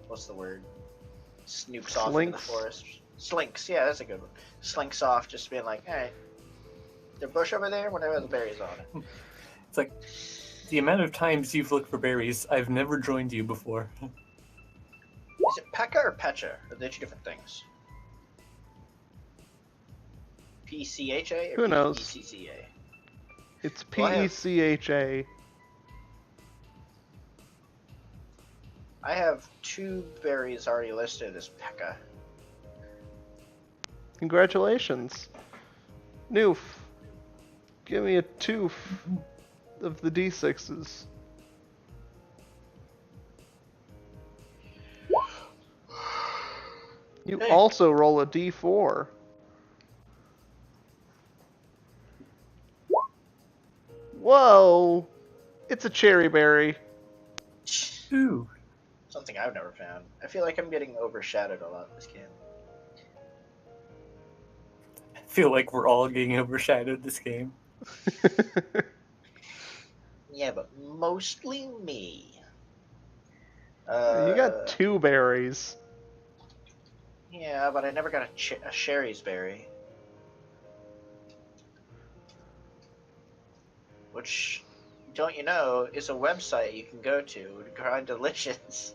what's the word? Snoops off into the forest. Slinks, yeah, that's a good one. Slinks off, just being like, all right, the bush over there, whatever the berries on it. It's like the amount of times you've looked for berries, I've never joined you before. Is it Pekka or Pecha? Are they two different things? PCHA or Who knows? PECCA? It's Well, PECHA. I have 2 berries already listed as Pekka. Congratulations. Noof. Give me a toof of the D6s. You Hey. also roll a D4. Whoa! It's a cherry berry. Ooh. Something I've never found. I feel like I'm getting overshadowed a lot in this game. I feel like we're all getting overshadowed this game. Yeah, but mostly me. You got 2 berries. Yeah, but I never got a Sherry's berry. Which, don't you know, is a website you can go to grind delicious.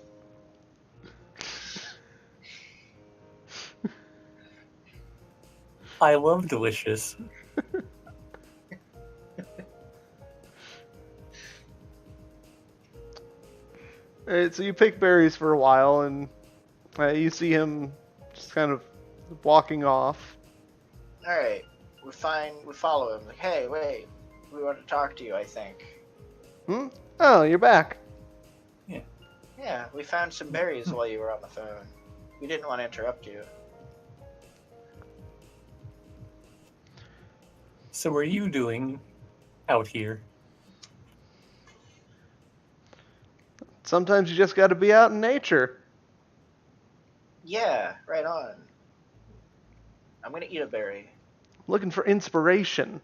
I love delicious. Alright, so you pick berries for a while, and you see him just kind of walking off. Alright, we follow him. Like, hey, wait, we want to talk to you, I think. Oh, you're back. Yeah, we found some berries while you were on the phone. We didn't want to interrupt you. So what are you doing out here? Sometimes you just gotta be out in nature. Yeah, right on. I'm gonna eat a berry. Looking for inspiration.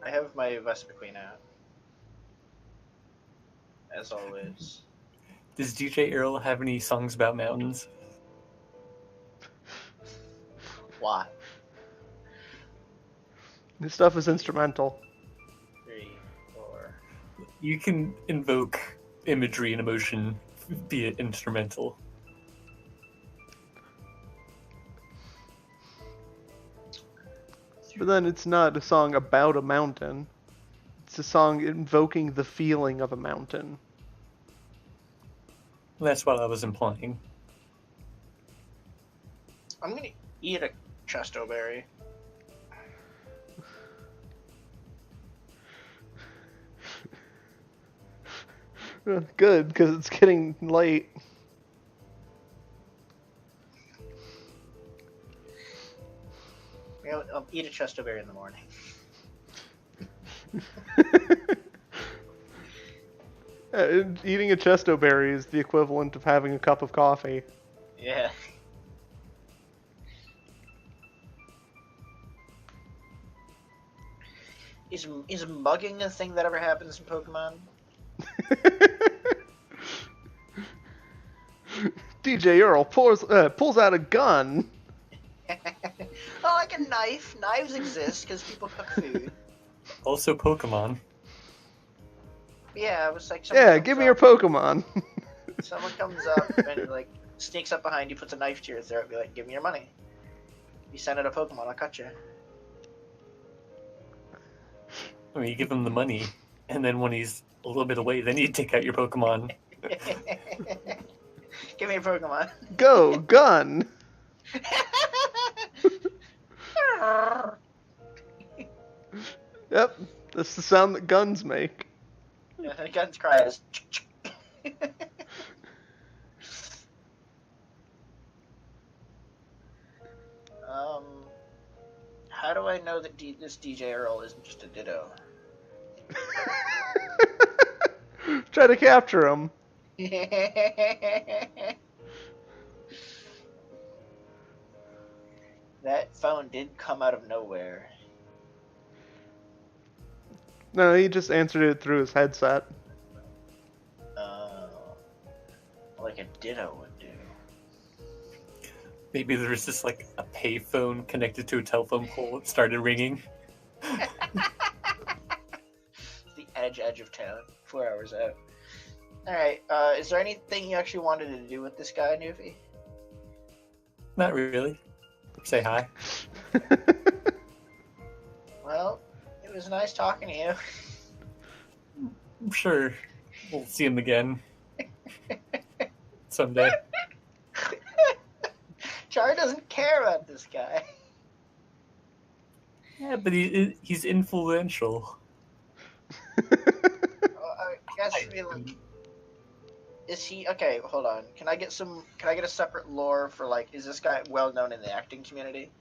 I have my Vespa Queen out. As always. Does DJ Earl have any songs about mountains? Why? This stuff is instrumental. 3, 4. You can invoke imagery and emotion, be it instrumental. But then it's not a song about a mountain. It's a song invoking the feeling of a mountain. That's what I was implying. I'm gonna eat a chesto berry. Good, because it's getting late. I'll eat a chesto berry in the morning. Eating a chesto berry is the equivalent of having a cup of coffee. Yeah. Is mugging a thing that ever happens in Pokemon? DJ Earl pulls out a gun. Oh, like a knife. Knives exist because people cook food. Also Pokemon. Yeah, it was like Yeah, give me your Pokemon. someone comes up and like sneaks up behind you, puts a knife to your throat, be like, "Give me your money. You send it a Pokemon, I'll cut you." I mean, you give him the money, and then when he's a little bit away, then you take out your Pokemon. Give me your Pokemon. Go, gun. Yep, that's the sound that guns make. Yeah, guns cries. How do I know that this DJ Earl isn't just a ditto? Try to capture him. That phone did come out of nowhere. No, he just answered it through his headset. Like a ditto would do. Maybe there was just like a payphone connected to a telephone pole. It started ringing. The edge of town. 4 hours out. Alright, is there anything you actually wanted to do with this guy, Newfie? Not really. Say hi. Well, it was nice talking to you. I'm sure we'll see him again someday. Char doesn't care about this guy. Yeah, but he's influential. Well, I guess like, is he okay? Hold on. Can I get a separate lore for like? Is this guy well known in the acting community?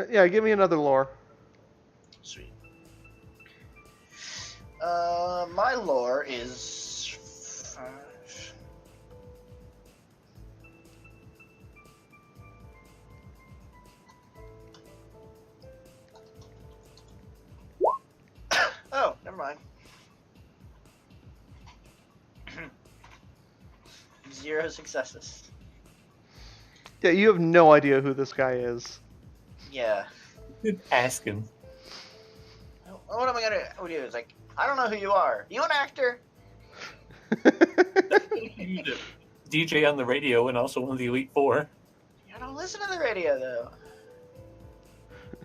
Yeah, give me another lore. Sweet. My lore is 5. Oh, never mind. 0 successes. Yeah, you have no idea who this guy is. Yeah. Ask him. What am I gonna do? It's like, I don't know who you are. You an actor? DJ on the radio and also one of the Elite Four. I don't listen to the radio though.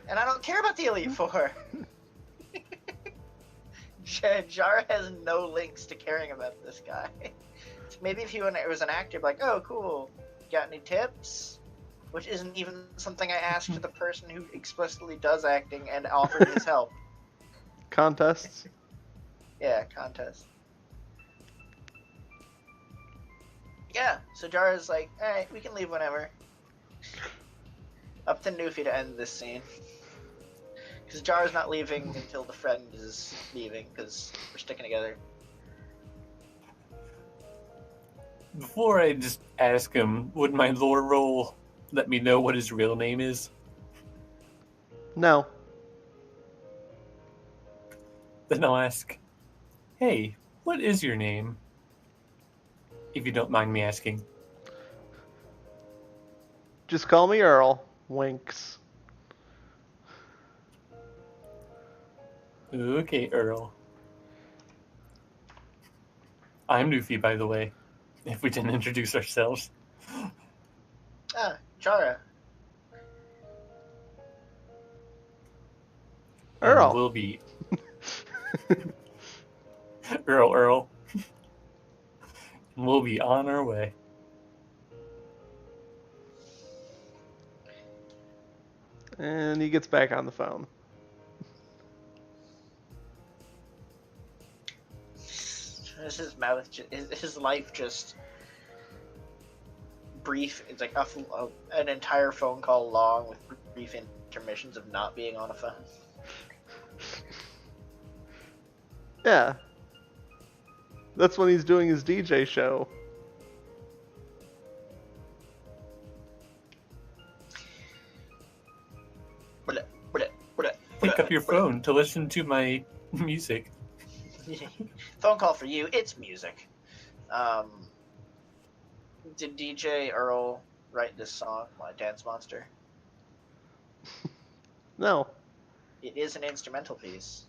And I don't care about the Elite Four. Jar has no links to caring about this guy. Maybe if he was an actor, like, oh, cool. Got any tips? Which isn't even something I asked the person who explicitly does acting and offered his help. Contests? Yeah, contest. Yeah, so Jar is like, alright, we can leave whenever. Up to Newfie to end this scene. Because Jar's not leaving until the friend is leaving, because we're sticking together. Before I just ask him, would my lore roll let me know what his real name is? No. Then I'll ask, hey, what is your name? If you don't mind me asking. Just call me Earl. Winks. Okay, Earl. I'm Newfie, by the way, if we didn't introduce ourselves. Ah, Chara. Earl. And we'll be... Earl. And we'll be on our way. And he gets back on the phone. His mouth, his life just brief. It's like an entire phone call long with brief intermissions of not being on a phone. Yeah. That's when he's doing his DJ show. Pick up your phone to listen to my music. Phone call for you. It's music. Did DJ Earl write this song, My Dance Monster? No. It is an instrumental piece.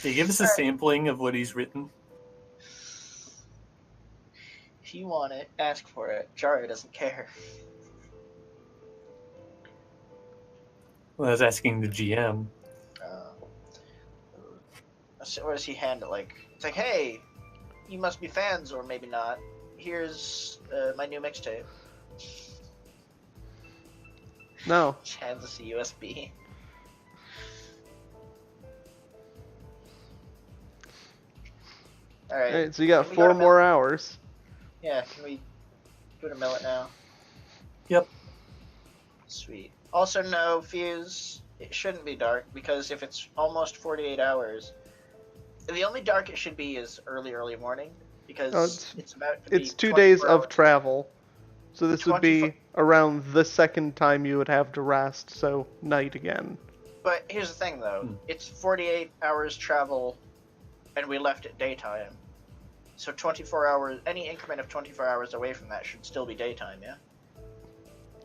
Can you give us a sampling of what he's written? If you want it, ask for it. Jaro doesn't care. Well, I was asking the GM. So what does he hand it like? It's like, hey, you must be fans, or maybe not. Here's my new mixtape. No. Just hands us a USB. Alright. Alright, so you got Can we 4 go to more hours. Yeah, can we go to Millet now? Yep. Sweet. Also, no, Fuse, it shouldn't be dark, because if it's almost 48 hours, the only dark it should be is early morning, because it's about to be It's 2 days 24 of hours. travel. So this would 24 be around the second time you would have to rest, so night again. But here's the thing, though. It's 48 hours travel, and we left at daytime. So 24 hours, any increment of 24 hours away from that should still be daytime, yeah?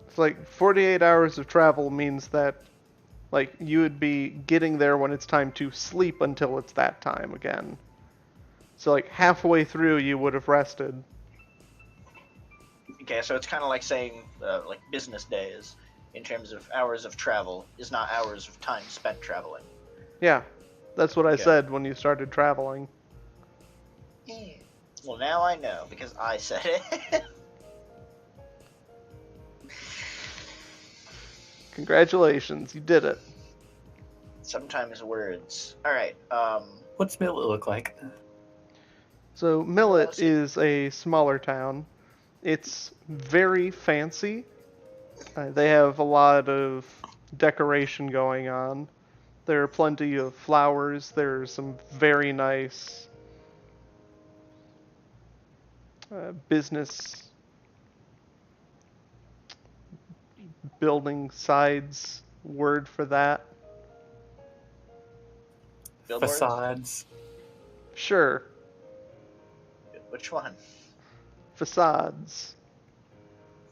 It's like 48 hours of travel means that like you would be getting there when it's time to sleep until it's that time again. So like halfway through you would have rested. Okay, so it's kind of like saying, like, business days, in terms of hours of travel, is not hours of time spent traveling. Yeah, that's what I Okay. said when you started traveling. Well, now I know, because I said it. Congratulations, you did it. Sometimes words. Alright, What's Millet look like? So Millet is a smaller town. It's very fancy. They have a lot of decoration going on. There are plenty of flowers. There's some very nice business building sides word for that. billboards? Facades. Sure, Which one? facades.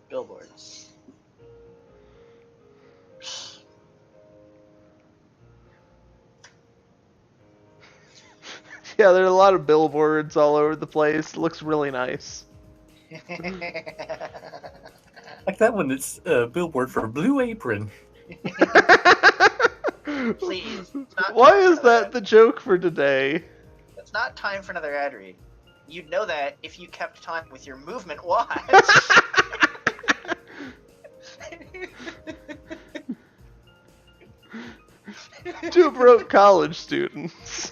Billboards. Yeah, there are a lot of billboards all over the place. It looks really nice. Like that one that's a billboard for Blue Apron. Please. It's not Why time for is that another the joke for today? ad- It's not time for another ad read. You'd know that if you kept time with your movement watch. Two broke college students.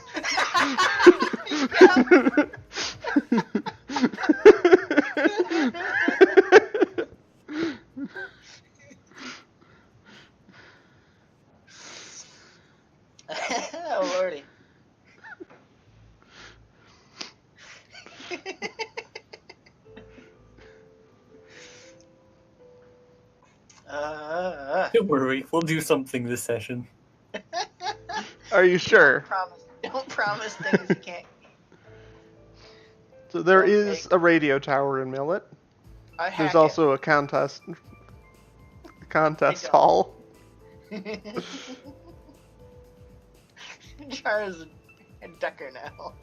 Oh, lordy. Don't worry, we'll do something this session. Are you sure? Don't promise things you can't keep. So there Don't is make- a radio tower in Millet. I hack There's also a contest don't. hall. it. Char's a ducker now.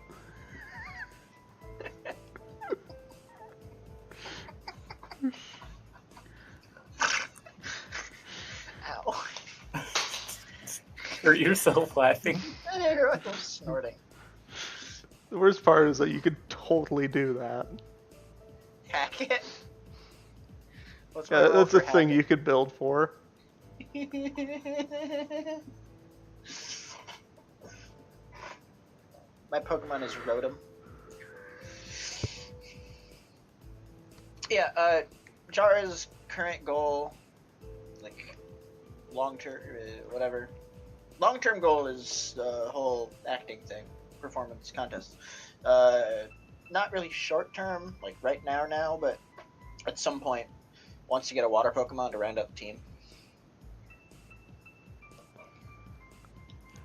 Ow. Hurt yourself laughing. I'm snorting. The worst part is that you could totally do that. Hack it. What's my Yeah, roll that's a for thing hacking? you could build for. My Pokemon is Rotom. Yeah, Jara's current goal, like, long-term, whatever. Long-term goal is the whole acting thing, performance contest. Not really short-term, like right now, but at some point, wants to get a water Pokemon to round up the team.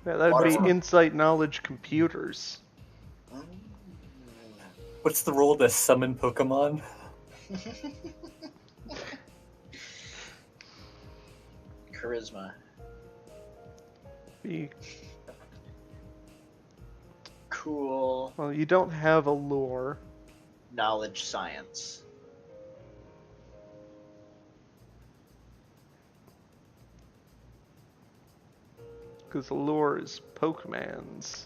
Yeah, that'd be Waterfall. insight, knowledge, computers. Mm. What's the role to summon Pokemon? Charisma. Be, Cool. well, you don't have a lure. Knowledge science. Because the lure is Pokemans.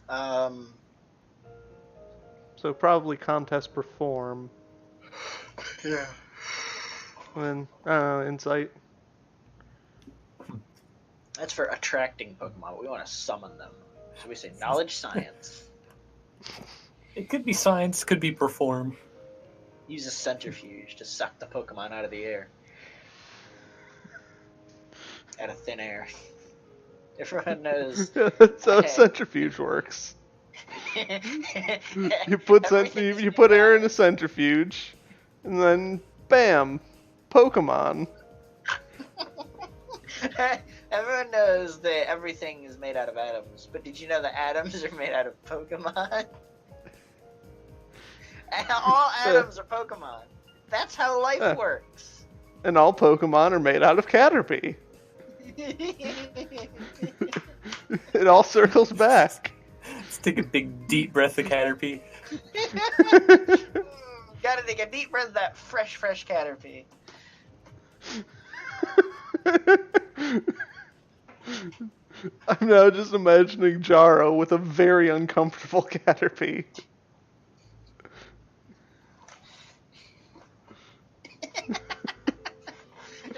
Yeah. So probably contest perform. Yeah. And insight. That's for attracting Pokemon. We want to summon them. Should we say knowledge science? It could be science, could be perform. Use a centrifuge to suck the Pokemon out of the air. Out of thin air. Everyone knows. That's how a centrifuge works. You put air in a centrifuge, and then bam, Pokemon. Everyone knows that everything is made out of atoms, but did you know that atoms are made out of Pokemon? And all atoms are Pokemon. That's how life works. And all Pokemon are made out of Caterpie. It all circles back. Let's take a big deep breath of Caterpie. Gotta take a deep breath of that fresh Caterpie. I'm now just imagining Jaro with a very uncomfortable Caterpie.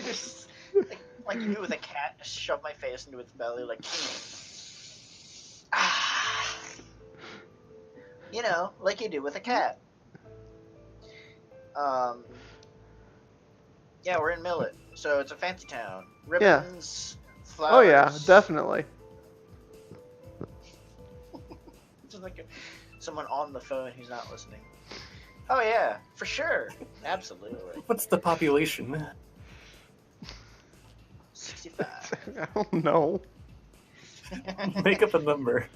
Just, like you do with a cat, just shove my face into its belly, like, you know, like you do with a cat. Yeah, we're in Millet, so it's a fancy town. Ribbons, flowers. Oh yeah, definitely. Just like someone on the phone who's not listening. Oh yeah, for sure, absolutely. What's the population? 65. I don't know. Make up a number.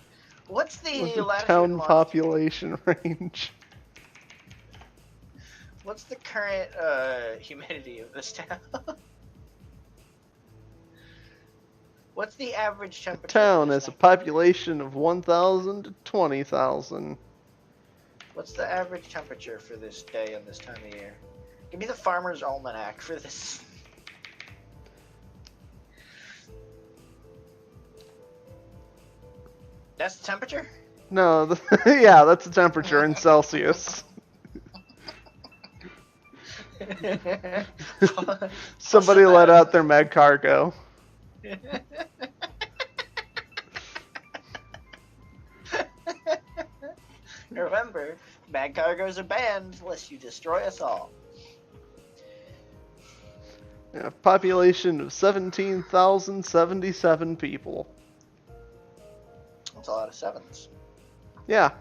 What's the What's the latitude town and longitude? population range? What's the current humidity of this town? What's the average The temperature? town of this has a thing? population of 1,000 to 20,000. What's the average temperature for this day and this time of year? Give me the Farmer's Almanac for this. That's the temperature? No, yeah, that's the temperature in Celsius. Somebody let out their mag cargo. Remember, bad cargoes are banned unless you destroy us all. Yeah, population of 17,077 people. That's a lot of sevens. Yeah.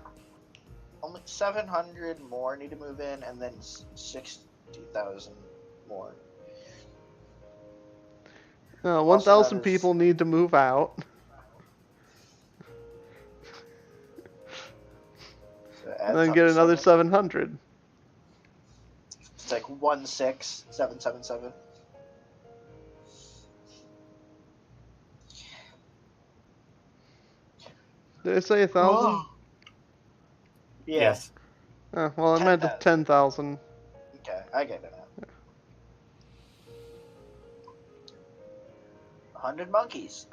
Only 700 more need to move in, and then 60,000 more. 1,000 that is- people need to move out. So And then get another 700. It's like 16777. Did I say 1,000? Yeah. Yes. Oh, well, I meant 10,000. Okay, I get it now. 100 monkeys.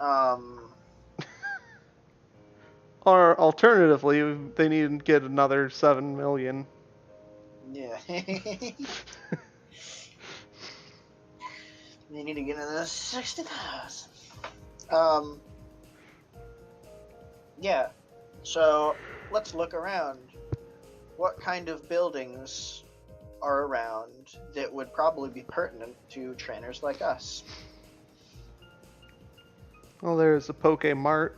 Or alternatively, they need to get another 7 million. Yeah. You need to get another 60,000. Yeah. So let's look around. What kind of buildings are around that would probably be pertinent to trainers like us? Well, there's a Poke Mart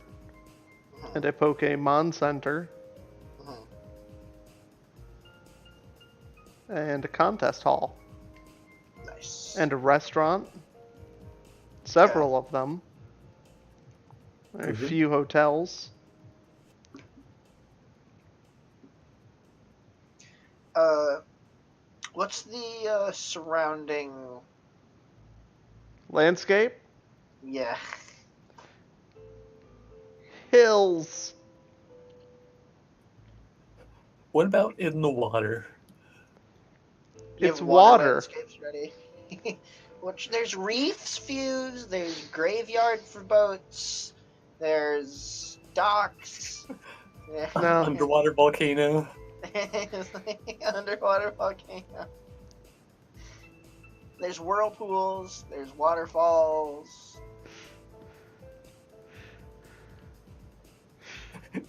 and a Pokemon Center Mhm. and a contest hall Nice. and a restaurant, several of them. There are a Mhm. few hotels. What's the surrounding? Landscape? Yeah. Hills. What about in the water? You It's have water water. landscapes ready. Which there's reefs, Fuse. There's graveyard for boats. There's docks. No. Underwater volcano. Underwater volcano. There's whirlpools. There's waterfalls.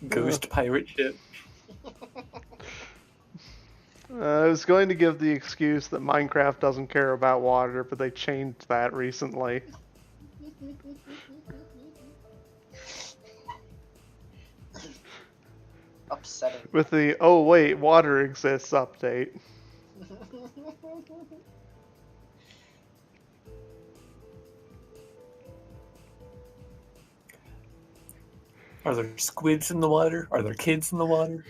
Ghost pirate ship. I was going to give the excuse that Minecraft doesn't care about water, but they changed that recently. Upsetting. With the, oh wait, water exists update. Are there squids in the water? Are there kids in the water?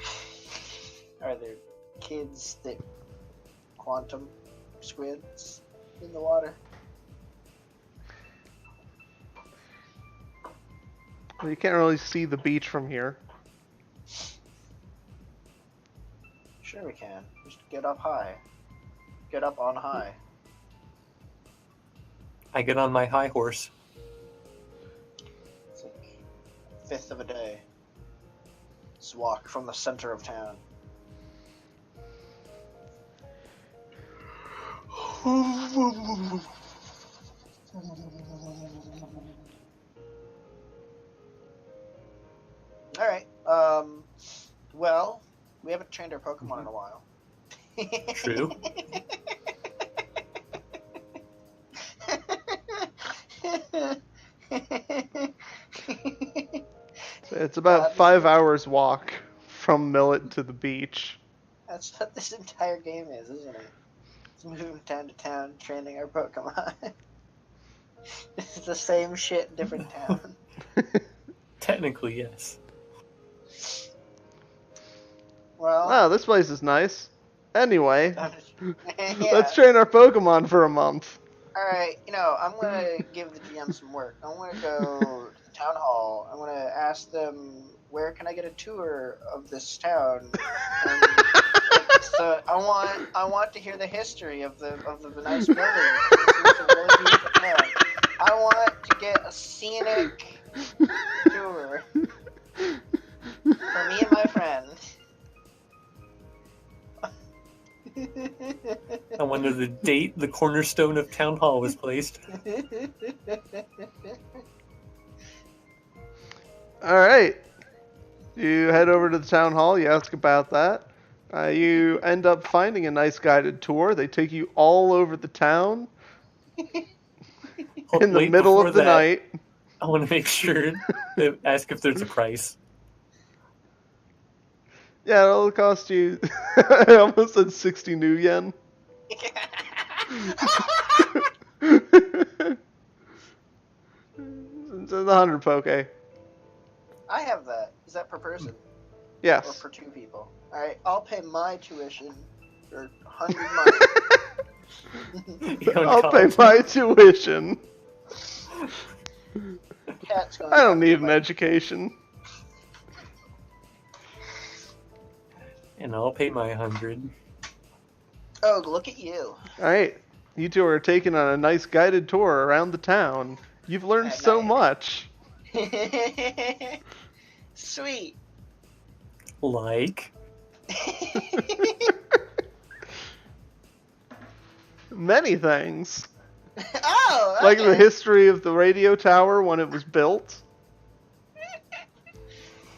Are there kids that quantum squids in the water? Well, you can't really see the beach from here. Sure we can. Just get up high. Get up on high. I get on my high horse. It's like a fifth of a day. Just walk from the center of town. Alright, well, we haven't trained our Pokemon in a while. True. It's about 5 hours walk from Millet to the beach. That's what this entire game is, isn't it? It's moving town to town, training our Pokemon. It's the same shit, different town. Technically, yes. Well, Wow, this place is nice. Anyway, yeah. let's train our Pokemon for a month. Alright, I'm gonna give the GM some work. I'm gonna go to the town hall. I'm gonna ask them, where can I get a tour of this town? And so I want to hear the history of the nice building. It's a really beautiful town. I want to get a scenic tour for me and my friend. I wonder the date the cornerstone of Town Hall was placed. Alright. You head over to the town hall, you ask about that. You end up finding a nice guided tour. They take you all over the town in the Wait, middle before of the that, night. I want to make sure to ask if there's a price. Yeah, it'll cost you. I almost said 60 new yen. It's 100 poke. I have that. Is that per person? Or Yes. for two people? Alright, I'll pay my tuition for 100 money. I'll pay my tuition. Cat's going I don't to need an my- education. And I'll pay my 100. Oh, look at you. Alright. You two are taking on a nice guided tour around the town. You've learned At so night. much. Sweet. Like, Many things. Oh, okay. Like the history of the radio tower when it was built.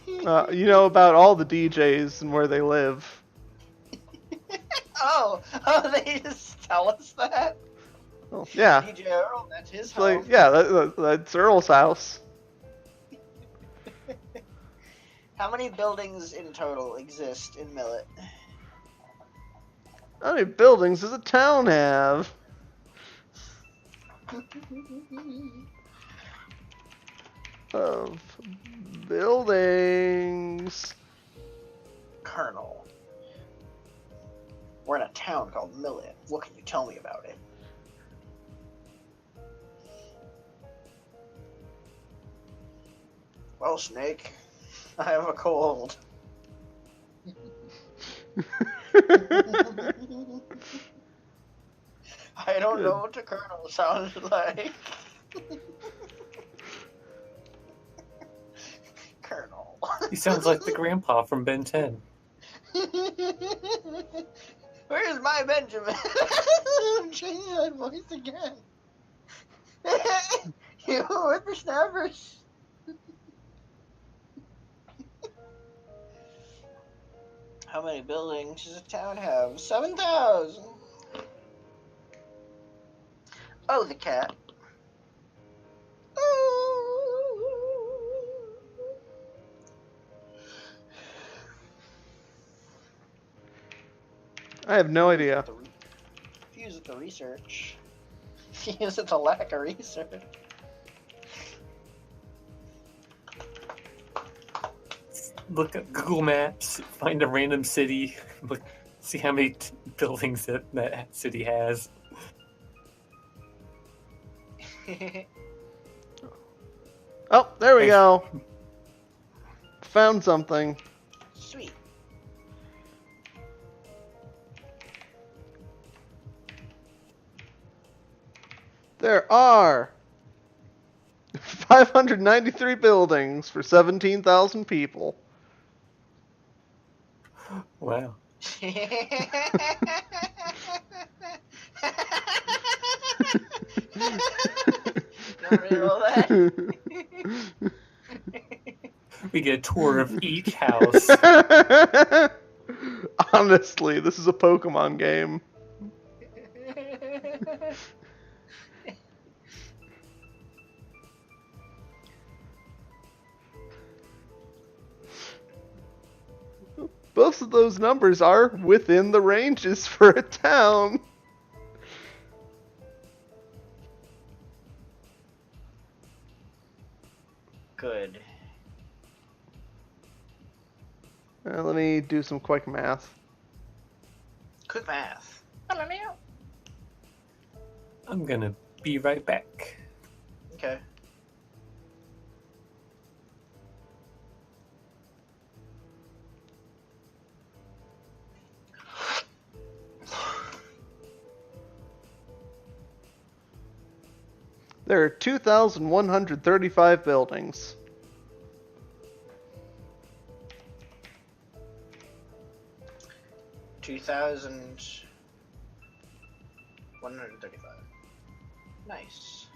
You know about all the DJs and where they live. Oh, they just tell us that? Well, yeah. DJ Earl, that's his It's home. like, yeah, that's Earl's house. How many buildings in total exist in Millet? How many buildings does a town have? of buildings. Colonel. We're in a town called Millet. What can you tell me about it? Well, Snake, I have a cold. I don't know what the Colonel sounds like. Colonel. He sounds like the grandpa from Ben 10. Where's my Benjamin? Change that voice again. You whippersnappers. How many buildings does a town have? 7,000. Oh, the cat. I have no idea. Fuse with the research. Fuse with the lack of research. Look at Google Maps, find a random city, look, see how many buildings that city has. Oh, there we go. Found something. Sweet. There are 593 buildings for 17,000 people. Wow. We get a tour of each house. Honestly, this is a Pokemon game. Both of those numbers are within the ranges for a town. Good. Let me do some quick math. Quick math. I'm gonna be right back. Okay. There are 2,135 buildings. $2,135. Nice.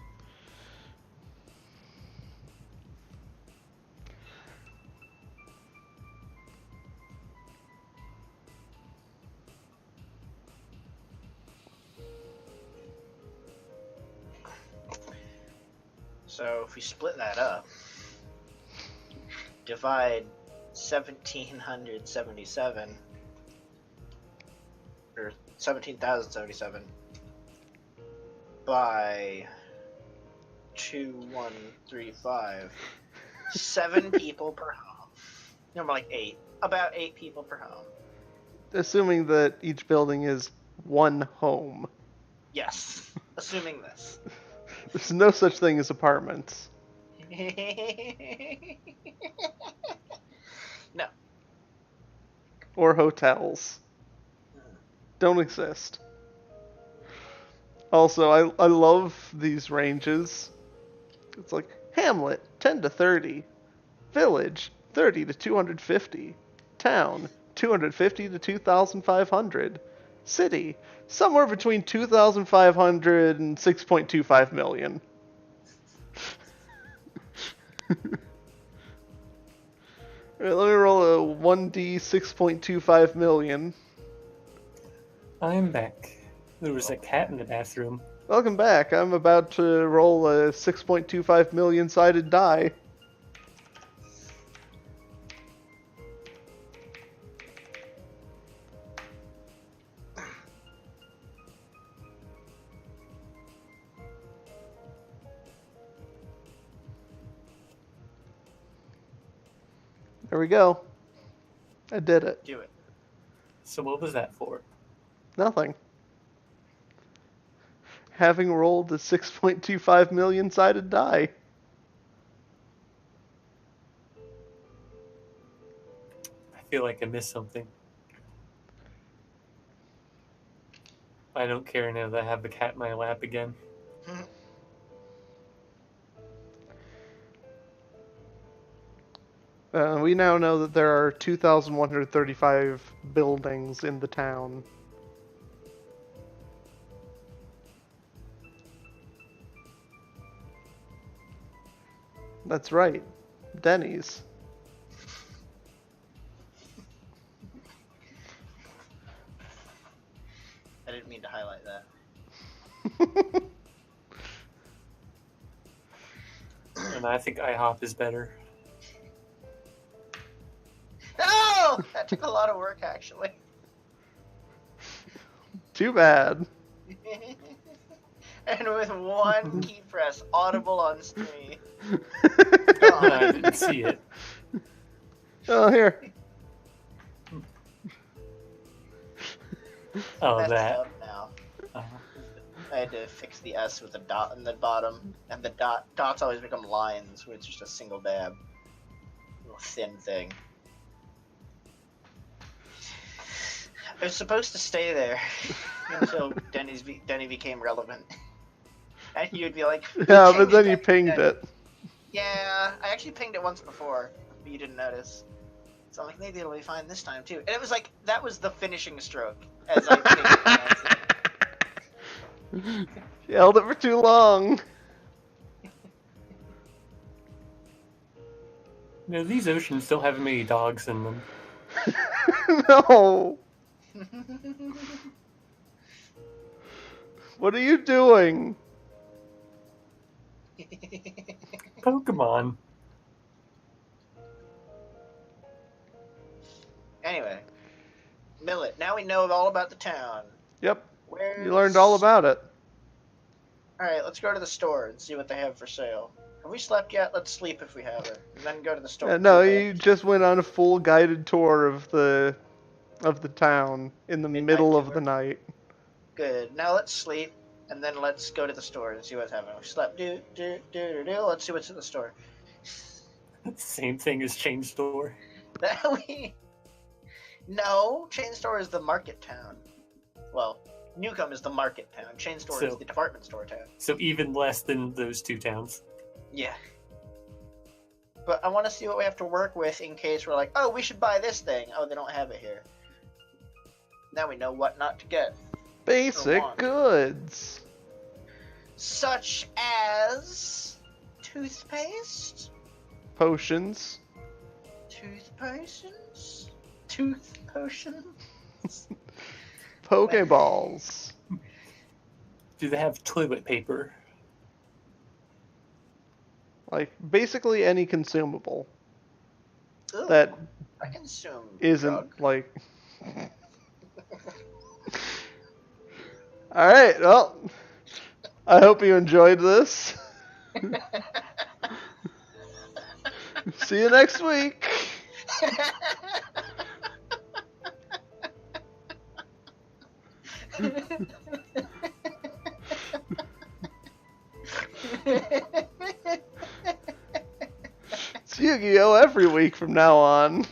So if we split that up, divide 1,777 or 17,077 by 2,135. 7 people per home. No, more like 8. About 8 people per home. Assuming that each building is one home. Yes. Assuming this. There's no such thing as apartments. No. Or hotels. Don't exist. Also, I love these ranges. It's like Hamlet, 10 to 30. Village, 30 to 250. Town, 250 to 2,500. City, somewhere between 2,500 and 6.25 million. Alright, let me roll a 1d 6.25 million. I'm back. There was a cat in the bathroom. Welcome back. I'm about to roll a 6.25 million sided die. There we go. I did it. Do it. So what was that for? Nothing. Having rolled a 6.25 million sided die. I feel like I missed something. I don't care now that I have the cat in my lap again. We now know that there are 2,135 buildings in the town. That's right. Denny's. I didn't mean to highlight that. And I think IHOP is better. No! That took a lot of work, actually. Too bad. And with one key press, audible on stream. I didn't see it. Oh, here. Oh, Messed that. up now. Uh-huh. I had to fix the S with a dot in the bottom, and the dots always become lines, where it's just a single dab. Little thin thing. I was supposed to stay there until Denny became relevant. And you'd be like, Yeah, but then you "Change pinged that." it. Yeah, I actually pinged it once before, but you didn't notice. So I'm like, maybe it'll be fine this time too. And it was like, that was the finishing stroke as I pinged it. You held it for too long. No, these oceans don't have many dogs in them. No. What are you doing? Pokemon. Anyway, Millet, now we know all about the town. Yep. Where's... You learned all about it. Alright, let's go to the store and see what they have for sale. Have we slept yet? Let's sleep if we haven't. And then go to the store. No, you just went on a full guided tour of the town in the Midnight middle of tour. the night. Good. Now let's sleep, and then let's go to the store and see what's happening. We slept. Let's see what's in the store. Same thing as Chain Store. No, Chain Store is the market town. Well, Newcomb is the market town. Chain Store is So- the department store town. So even less than those two towns. Yeah. But I want to see what we have to work with in case we're like, oh, we should buy this thing. Oh, they don't have it here. Now we know what not to get. Basic on. goods. Such as toothpaste, Potions. tooth potions, tooth potions. Pokeballs. Do they have toilet paper? Like, basically any consumable Ooh, that I consume isn't, drug. like... Alright, well, I hope you enjoyed this. See you next week. It's Yu-Gi-Oh! Every week from now on.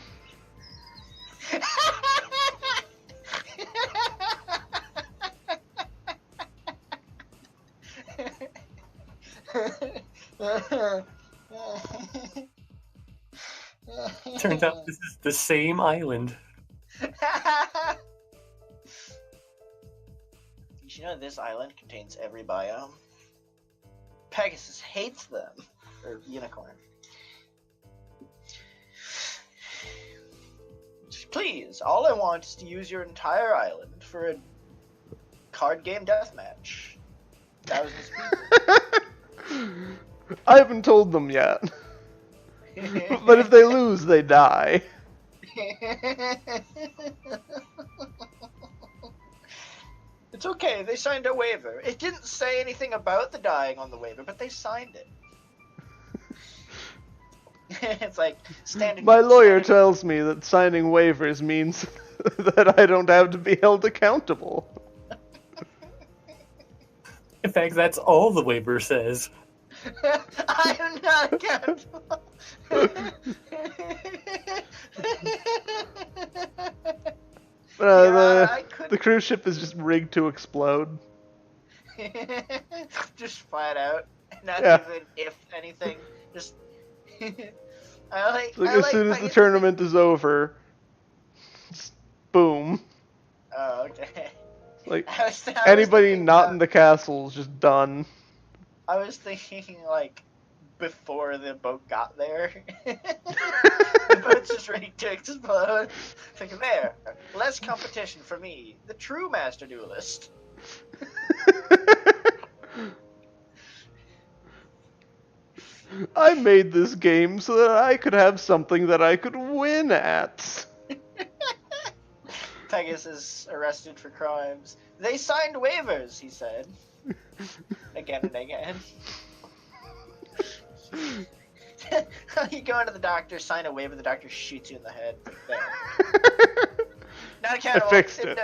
Turns out this is the same island. Did you know this island contains every biome? Pegasus hates them. Or unicorn. Please, all I want is to use your entire island for a card game deathmatch. Thousands of I haven't told them yet. people. But if they lose, they die. It's okay, they signed a waiver. It didn't say anything about the dying on the waiver, but they signed it. It's like standing. My lawyer standing- tells me that signing waivers means that I don't have to be held accountable. In fact, that's all the waiver says. I am not accountable. Your Honor, I The couldn't. cruise ship is just rigged to explode. Just flat out, not Yeah. even if anything. Just. I like. It's like I as like soon as how the you tournament is over, just boom. Oh, okay. Like I was anybody thinking, not in the castle is just done. I was thinking like before the boat got there. The boat's just ready to explode. Thinking there, less competition for me, the true master duelist. I made this game so that I could have something that I could win at. Pegasus is arrested for crimes. They signed waivers, he said. Again and again. You go into the doctor, sign a waiver, the doctor shoots you in the head. There. Not accountable. I fixed it.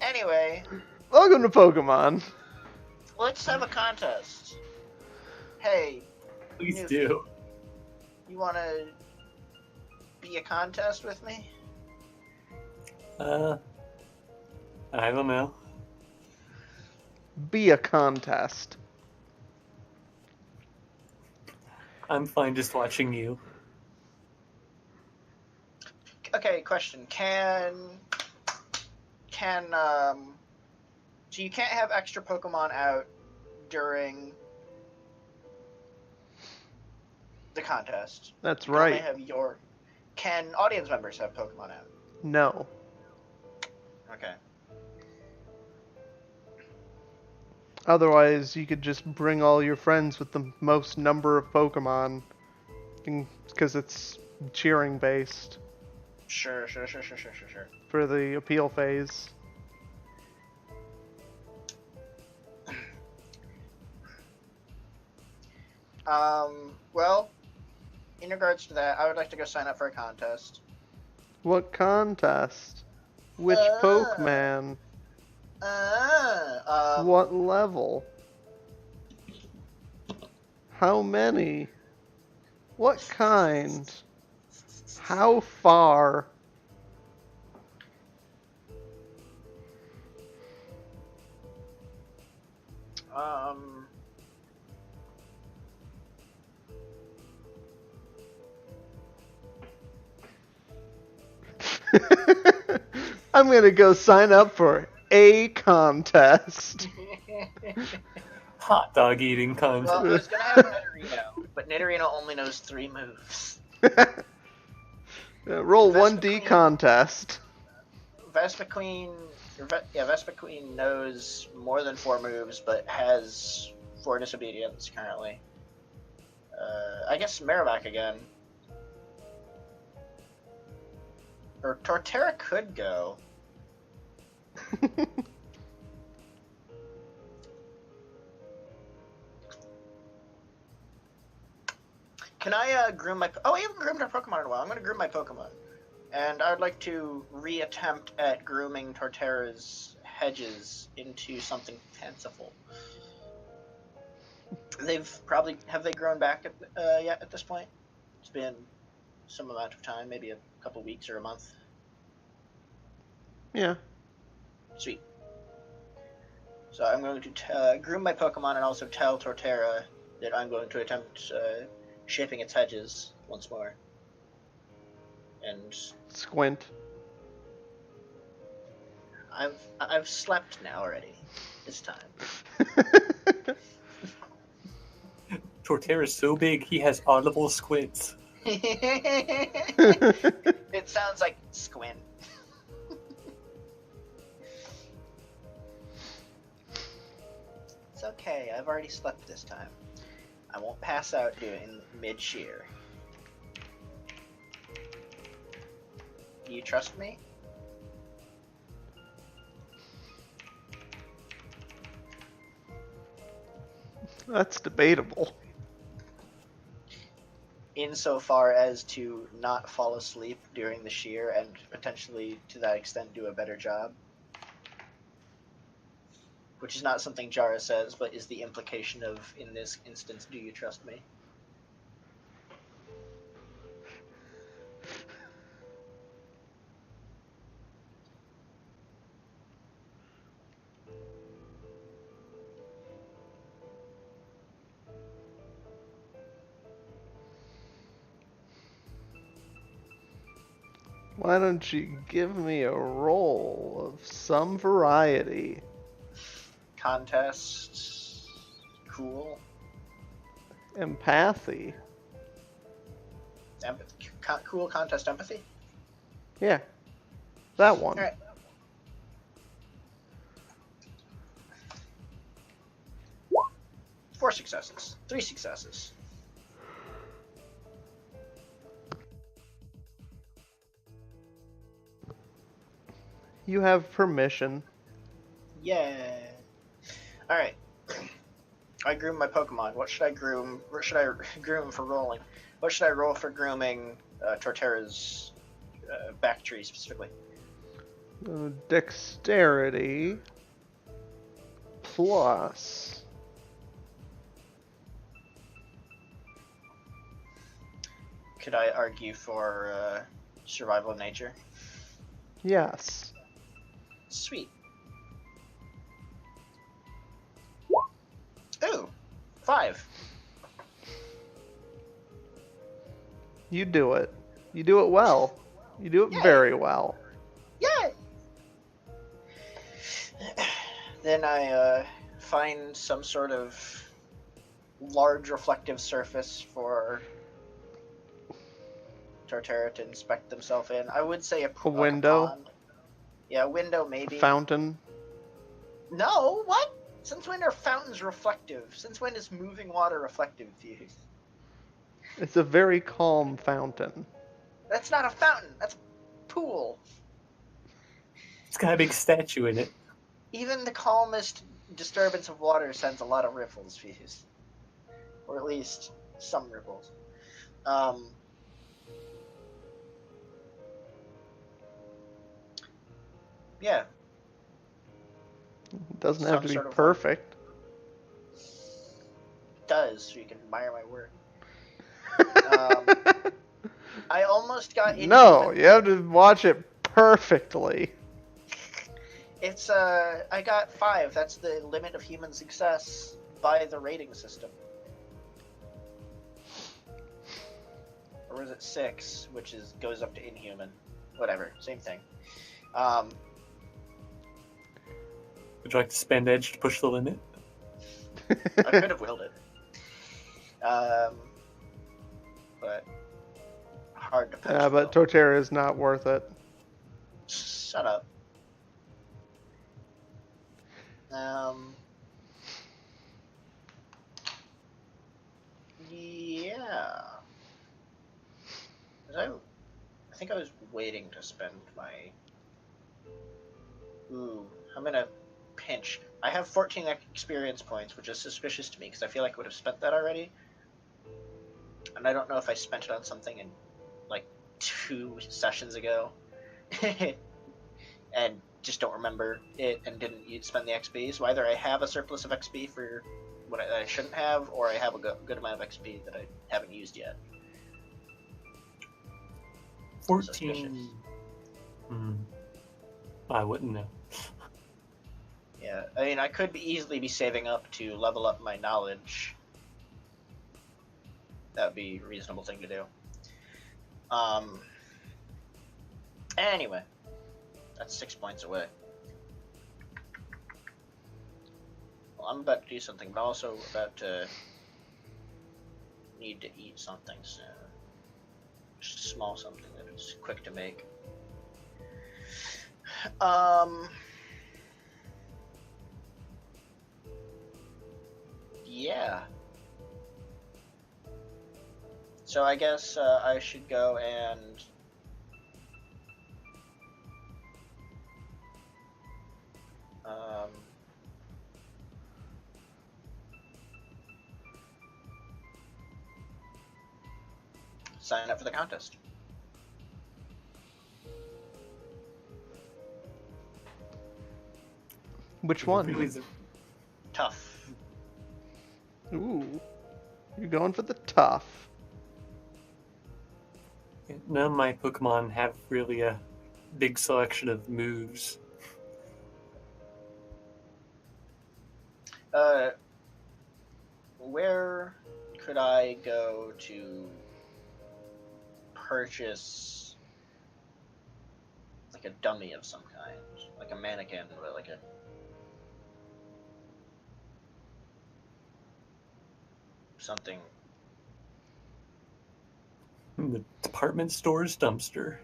Anyway, Welcome to Pokemon. let's have a contest. Hey, Please Newfie, do. you want to be a contest with me? I don't know. Be a contest. I'm fine just watching you. Okay, question. So you can't have extra Pokemon out during the contest. That's You can only right. have your. Can audience members have Pokemon out? No. Okay. Otherwise, you could just bring all your friends with the most number of Pokemon. Because it's cheering based Sure. for the appeal phase. Well, in regards to that, I would like to go sign up for a contest. What contest? Which Pokemon? What level? How many? What kind? How far? I'm gonna go sign up for a contest. Hot dog eating Well, I contest. was gonna have Nidorino, but Nidorino only knows 3 moves. Roll Vespa 1D Queen. contest. Vespiquen knows more than 4 moves, but has 4 disobedience currently. I guess Marowak again. Or Torterra could go. Can I groom my... Oh, I haven't groomed our Pokemon in a while. I'm going to groom my Pokemon. And I would like to re-attempt at grooming Torterra's hedges into something fanciful. Have they grown back yet at this point? It's been some amount of time, maybe a couple weeks or a month. Yeah. Sweet. So I'm going to groom my Pokemon and also tell Torterra that I'm going to attempt shaping its hedges once more. And Squint. I've slept now already. This time. Torterra's so big, he has audible squints. It sounds like squint. It's okay. I've already slept this time. I won't pass out doing mid-shear. Do you trust me? That's debatable. insofar as to not fall asleep during the shear and potentially to that extent do a better job. Which is not something Jara says, but is the implication of, in this instance, do you trust me? Why don't you give me a roll of some variety? Contest. Cool. Empathy. Cool contest empathy? Yeah. That one. Alright. Four successes. 3 successes. You have permission. Yeah. Alright. I groom my Pokemon. What should I groom? What should I groom for rolling? What should I roll for grooming Torterra's back tree specifically? Dexterity plus Could I argue for survival of nature? yes. Sweet. Ooh, 5. You do it. You do it well. You do it Yay. very well. Yay! Then I find some sort of large reflective surface for Torterra to inspect themselves in. I would say a window? pond. Yeah, a window maybe. A fountain. No, what? Since when are fountains reflective? Since when is moving water reflective, Fuse? It's a very calm fountain. That's not a fountain. That's a pool. It's got a big statue in it. Even the calmest disturbance of water sends a lot of ripples, Fuse. Or at least some ripples. Yeah. It doesn't Some have to be sort of perfect. It does, so you can admire my work. I almost got into No, you have to watch it perfectly. It's I got 5. That's the limit of human success by the rating system. Or was it 6, which goes up to inhuman? Whatever, same thing. Would you like to spend edge to push the limit? I could have willed it. But hard to push. Yeah, but Torterra is not worth it. Shut up. Yeah. I think I was waiting to spend my... Ooh, I'm gonna pinch. I have 14 experience points, which is suspicious to me, because I feel like I would have spent that already. And I don't know if I spent it on something in, like, 2 sessions ago. And just don't remember it and didn't spend the XP. So either I have a surplus of XP for what I shouldn't have, or I have a good amount of XP that I haven't used yet. 14. I wouldn't know. Yeah, I mean, I could easily be saving up to level up my knowledge. That would be a reasonable thing to do. Anyway, that's 6 points away. Well, I'm about to do something, but also about to need to eat something soon. Just a small something that is quick to make. Yeah. So I guess I should go and sign up for the contest. Which one? Really the- Tough. Ooh. You're going for the tough. None of my Pokemon have really a big selection of moves. Where could I go to purchase like a dummy of some kind, like a mannequin, but like a something? The department store's dumpster.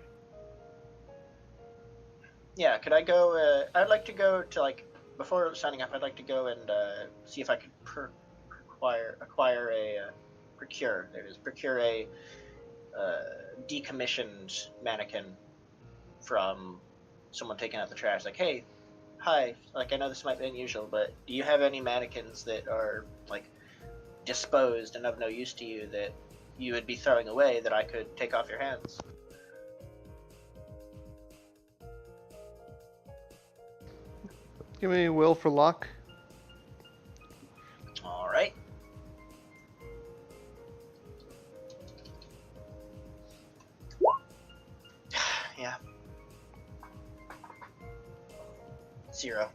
Yeah, could I go? I'd like to go to like before signing up. I'd like to go and see if I could acquire a procure. There it is. Procure a decommissioned mannequin from someone taking out the trash. Like, hey, hi. Like, I know this might be unusual, but do you have any mannequins that are like disposed and of no use to you that you would be throwing away that I could take off your hands? Give me a will for luck. All right. Yeah. 0.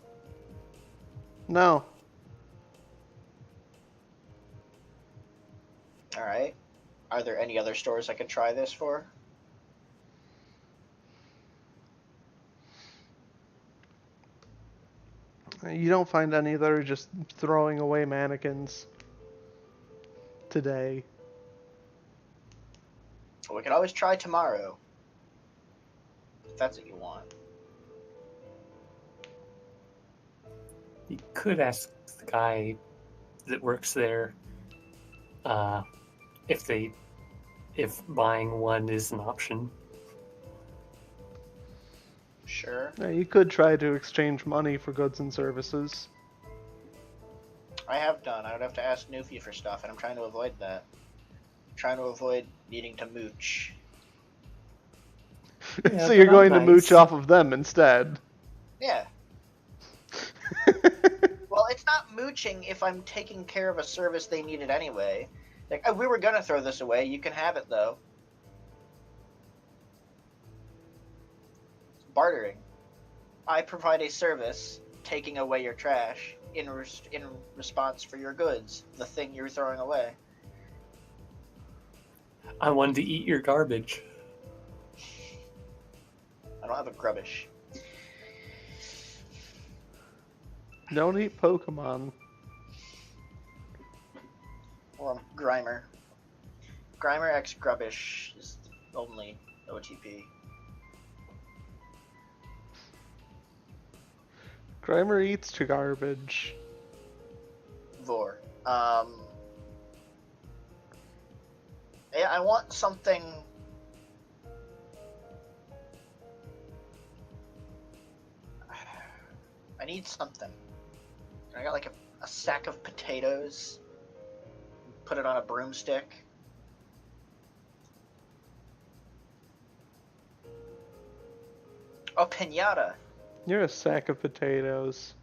No. All right. Are there any other stores I could try this for? You don't find any that are just throwing away mannequins today. We could always try tomorrow. If that's what you want. You could ask the guy that works there if buying one is an option. Sure. Now, you could try to exchange money for goods and services. I have done. I would have to ask Newfie for stuff, and I'm trying to avoid that. I'm trying to avoid needing to mooch. Yeah, So you're but going I'm to mooch nice. off of them instead. Yeah. Well, it's not mooching if I'm taking care of a service they needed anyway. Like, oh, we were gonna throw this away. You can have it though. Bartering. I provide a service, taking away your trash in response for your goods, the thing you're throwing away. I wanted to eat your garbage. I don't have a grubbish. Don't eat Pokemon. Or Grimer. Grimer X Grubbish is the only OTP. Grimer eats to garbage. Vor. Yeah, I want something. I need something. I got like a sack of potatoes. Put it on a broomstick. Oh, pinata. You're a sack of potatoes.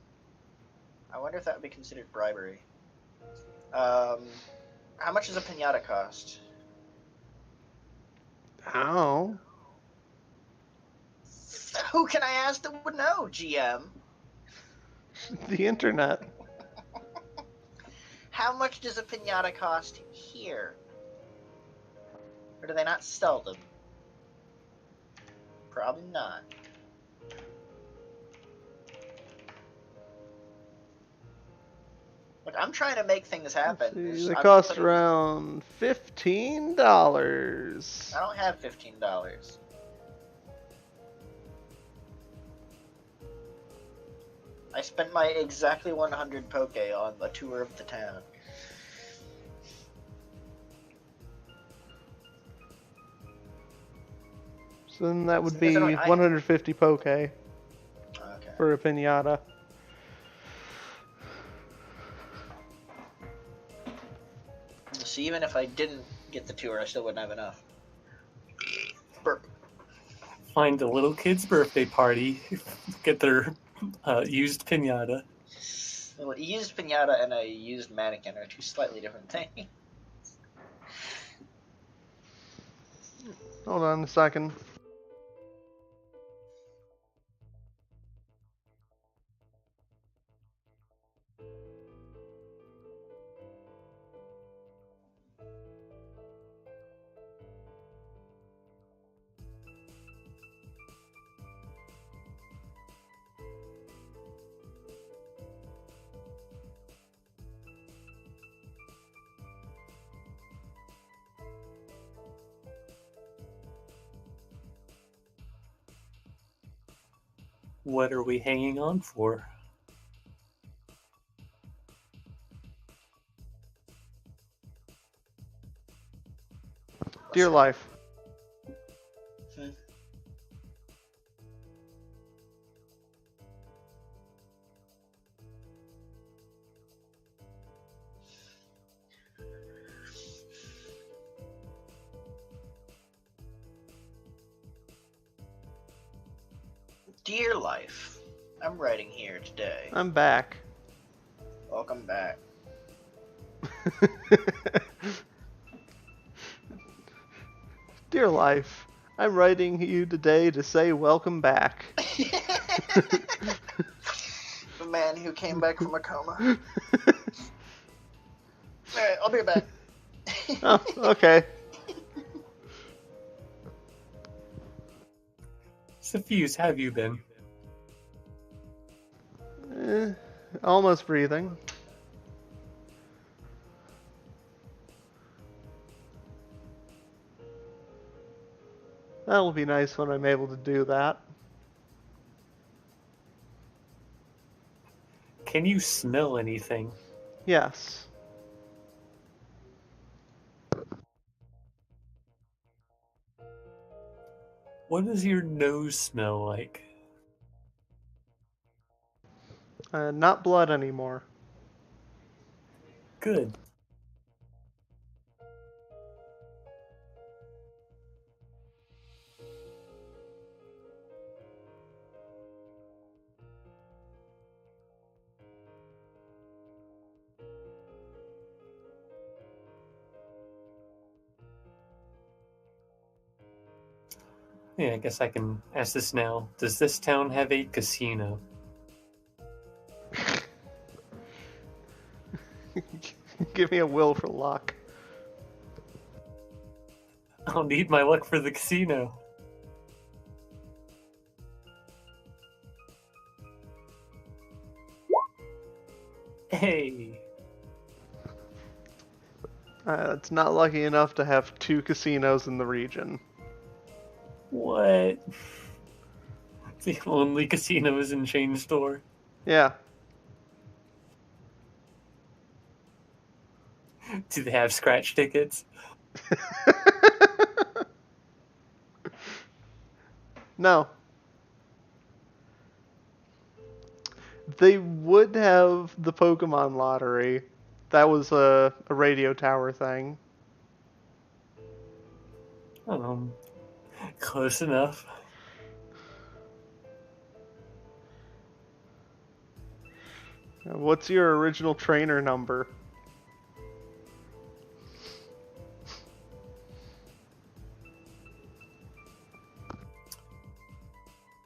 I wonder if that would be considered bribery. How much does a pinata cost? How? Who can I ask that would know, GM? The internet. How much does a pinata cost here? Or do they not sell them? Probably not. Look, I'm trying to make things happen. They I'm cost putting- around $15. I don't have $15. I spent my exactly 100 poke on a tour of the town. So then that would So be that's what 150 poke Okay. for a pinata. So even if I didn't get the tour, I still wouldn't have enough. Burp. Find a little kid's birthday party, get their used pinata. Well, a used pinata and a used mannequin are two slightly different things. Hold on a second. What are we hanging on for? Dear life. Dear life, I'm writing here today. I'm back. Welcome back. Dear life, I'm writing you today to say welcome back. The man who came back from a coma. Alright, I'll be right back. Oh, okay. So, Fuse, how have you been? Almost breathing. That'll be nice when I'm able to do that. Can you smell anything? Yes. What does your nose smell like? Not blood anymore. Good. Yeah, I guess I can ask this now. Does this town have a casino? Give me a will for luck. I'll need my luck for the casino. Hey. It's not lucky enough to have 2 casinos in the region. What? The only casino is in Chain Store. Yeah. Do they have scratch tickets? No. They would have the Pokemon lottery. That was a radio tower thing. Close enough. What's your original trainer number?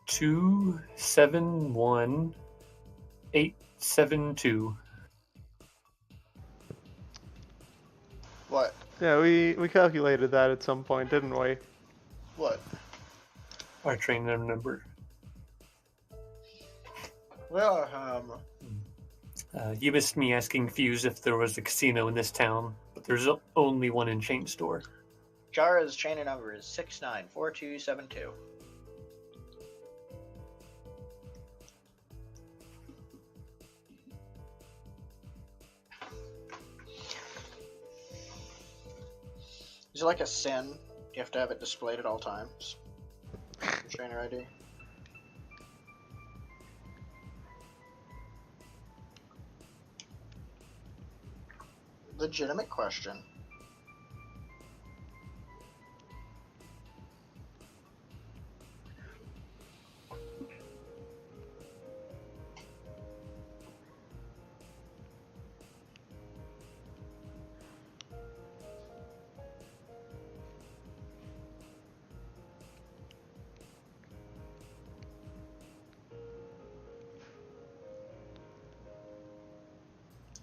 Two 71872. What? Yeah, we calculated that at some point, didn't we? What? Our trainer number. Well, You missed me asking Fuse if there was a casino in this town, but there's only one in Chain Store. Jara's trainer number is 694272. Is it like a sin? You have to have it displayed at all times. Trainer ID. Legitimate question.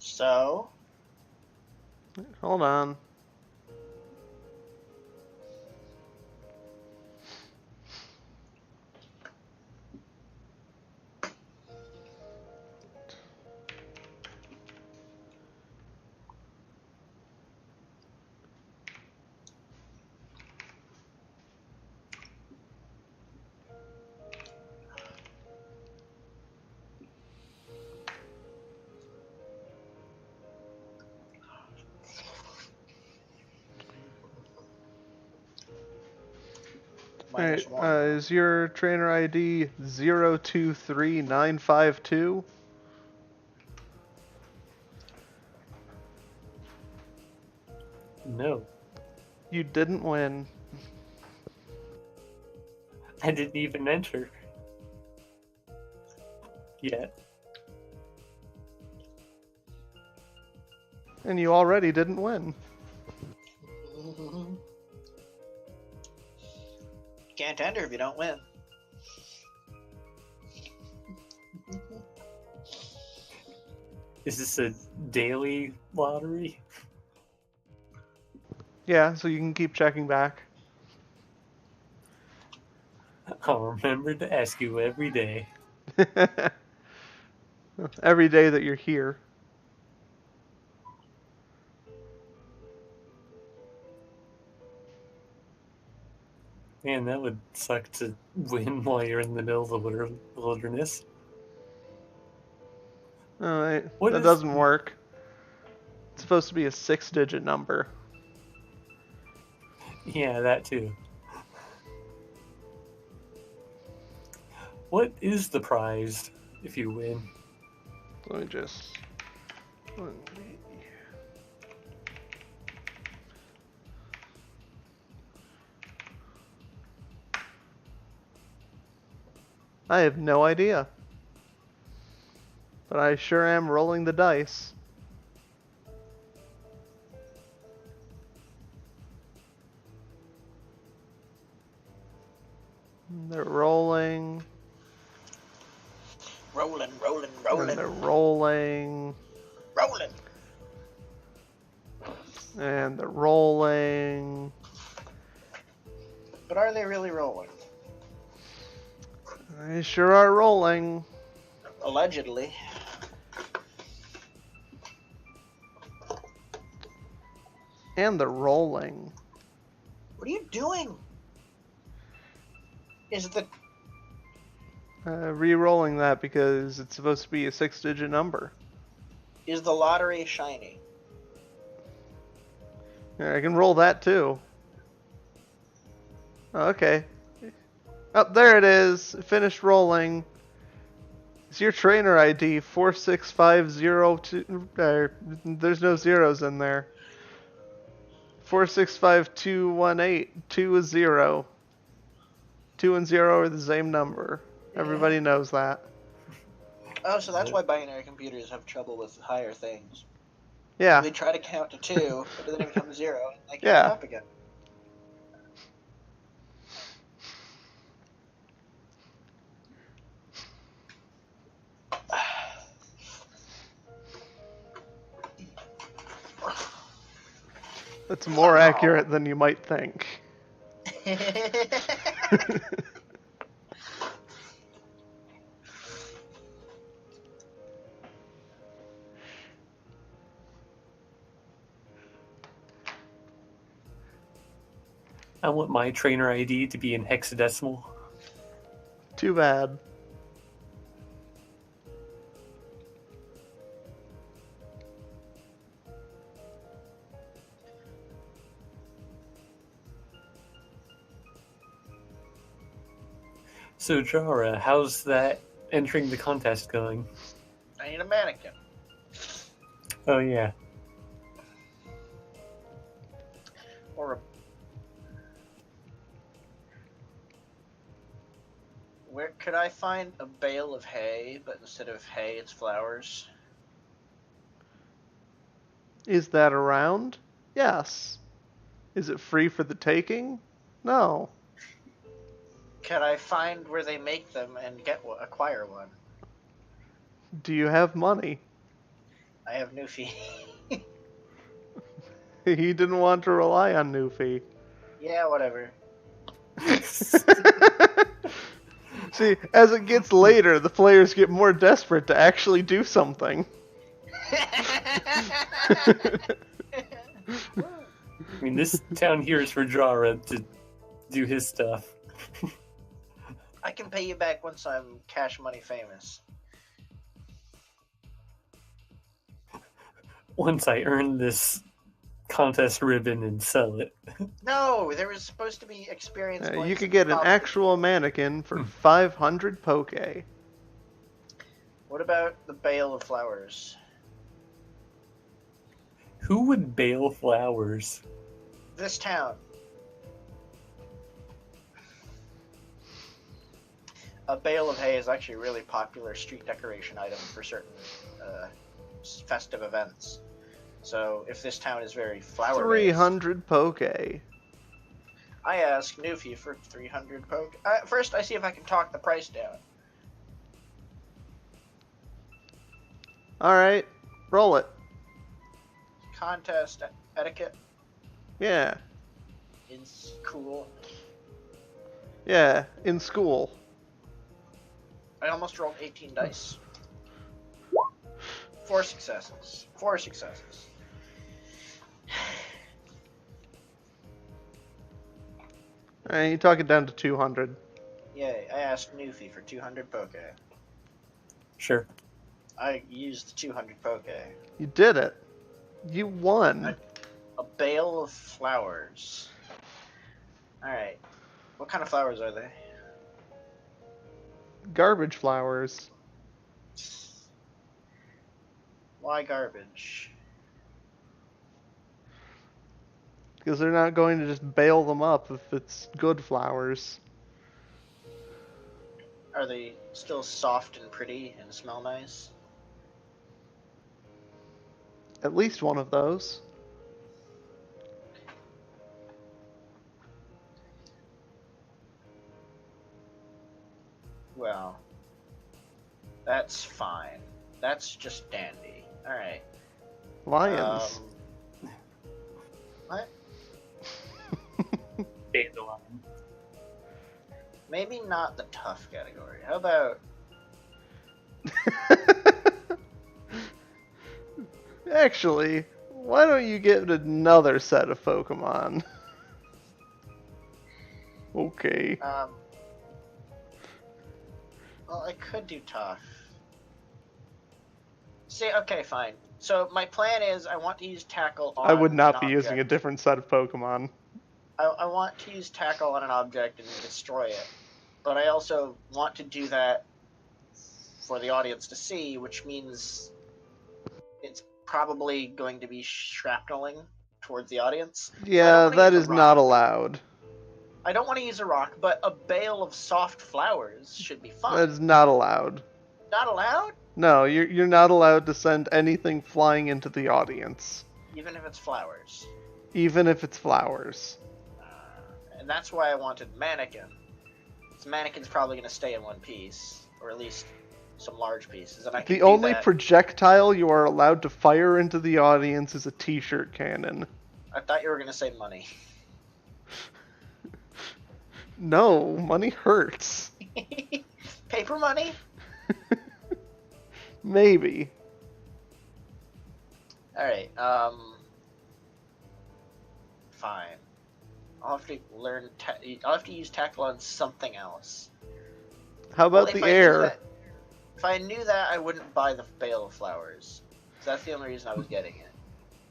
So, Hold on. minus Alright, 1. is your trainer ID 023952? No, You didn't win. I didn't even enter yet. And you already didn't win. Can't enter if you don't win. Is this a daily lottery? Yeah, so you can keep checking back. I'll remember to ask you every day. Every day that you're here. Man, that would suck to win while you're in the middle of the wilderness. Alright, What that is- doesn't work. It's supposed to be a 6-digit number. Yeah, that too. What is the prize if you win? Let me just... I have no idea. But I sure am rolling the dice. They're rolling. Rolling, rolling, And rolling, they're rolling. rolling. And they're rolling. But are they really rolling? They sure are rolling. Allegedly. And they're rolling. What are you doing? Is the Re-rolling that because it's supposed to be a 6-digit number. lottery shiny? Yeah, I can roll that too. Oh, okay. Oh, there it is. Finished rolling. It's your trainer ID 46502. There's no zeros in there. 465218. 2 is 0. 2 and 0 are the same number. Everybody knows that. Oh, so that's why binary computers have trouble with higher things. Yeah. We try to count to 2, but then it becomes 0, and they count Yeah. up again. That's more accurate than you might think. I want my trainer ID to be in hexadecimal. Too bad. So, Jara, how's that entering the contest going? I need a mannequin. Oh, yeah. Or a... Where could I find a bale of hay, but instead of hay, it's flowers? Is that around? Yes. Is it free for the taking? No. Can I find where they make them and acquire one? Do you have money? I have Newfie. He didn't want to rely on Newfie. Yeah, whatever. See, as it gets later, the players get more desperate to actually do something. I mean, this town here is for Jara to do his stuff. I can pay you back once I'm cash money famous. Once I earn this contest ribbon and sell it. No, there was supposed to be experience points. You could get an actual mannequin for 500 poke. What about the bale of flowers? Who would bale flowers? This town. A bale of hay is actually a really popular street decoration item for certain festive events. So if this town is very flower-based, 300 poke. I ask Newfie for 300 poke. First, I see if I can talk the price down. Alright, roll it. Contest etiquette Yeah, is cool. yeah, in school. I almost rolled 18 dice. 4 successes. 4 successes. Alright, you talk it down to 200. Yay, I asked Newfie for 200 poke. Sure. I used the 200 poke. You did it. You won. A bale of flowers. Alright. What kind of flowers are they? Garbage flowers. Why garbage? Because they're not going to just bail them up if it's good flowers. Are they still soft and pretty and smell nice? At least one of those. Well, that's fine. That's just dandy. Alright. Lions. What? Dandelion. Maybe not the tough category. How about... Actually, why don't you get another set of Pokemon? Okay. Well, I could do tough. See, okay, fine. So my plan is I want to use tackle on I would not an be using a object. different set of Pokemon. I want to use tackle on an object and destroy it. But I also want to do that for the audience to see, which means it's probably going to be shrapneling towards the audience. Yeah, wanna that use a is rock. not allowed. I don't want to use a rock, but a bale of soft flowers should be fun. That is not allowed. Not allowed? No, you're not allowed to send anything flying into the audience. Even if it's flowers. Even if it's flowers. And that's why I wanted mannequin. This mannequin's probably going to stay in one piece, or at least some large pieces. And I can The do only that. projectile you are allowed to fire into the audience is a t-shirt cannon. I thought you were going to say money. No, money hurts. Paper money? Maybe. Alright, fine. I'll have to learn. I'll have to use tackle on something else. How about Well, if the I knew air? that- if I knew that, I wouldn't buy the bale of flowers. So that's the only reason I was getting it.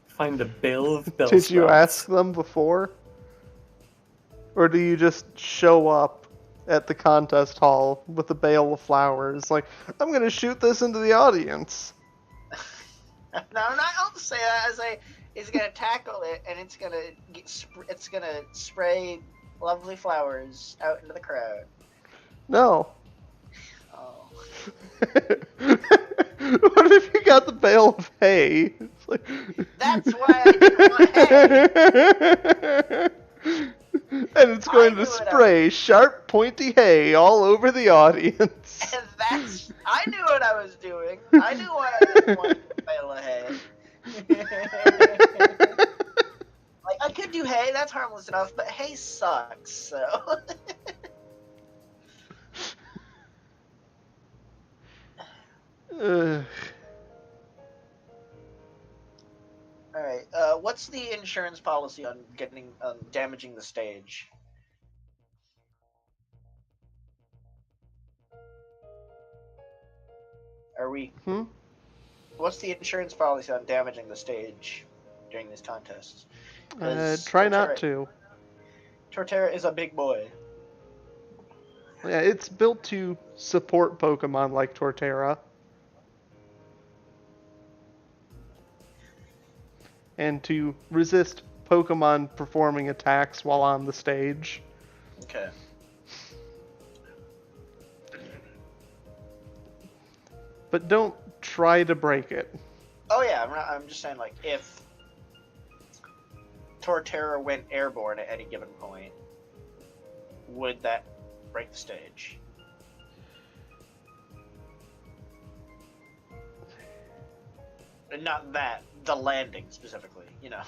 Find a bale of bell Did you sprouts. ask them before? Or do you just show up at the contest hall with a bale of flowers? Like, I'm gonna shoot this into the audience. No, I'm not. I'll say that. I say it's gonna tackle it, and it's gonna it's gonna spray lovely flowers out into the crowd. No. Oh. What if you got the bale of hay? It's like... That's why I didn't want hay. And it's going I to knew it, spray sharp, pointy hay all over the audience. And I knew what I was doing. I knew why I didn't want a bale of hay. do hay. That's harmless enough, but hay sucks. So. Ugh. All right. What's the insurance policy on damaging the stage? Are we? What's the insurance policy on damaging the stage during these contests? Try not to. Torterra is a big boy. Yeah, it's built to support Pokemon like Torterra. And to resist Pokemon performing attacks while on the stage. Okay. But don't try to break it. Oh yeah, I'm just saying, like, if Torterra went airborne at any given point, would that break the stage? And not that, the landing specifically, you know.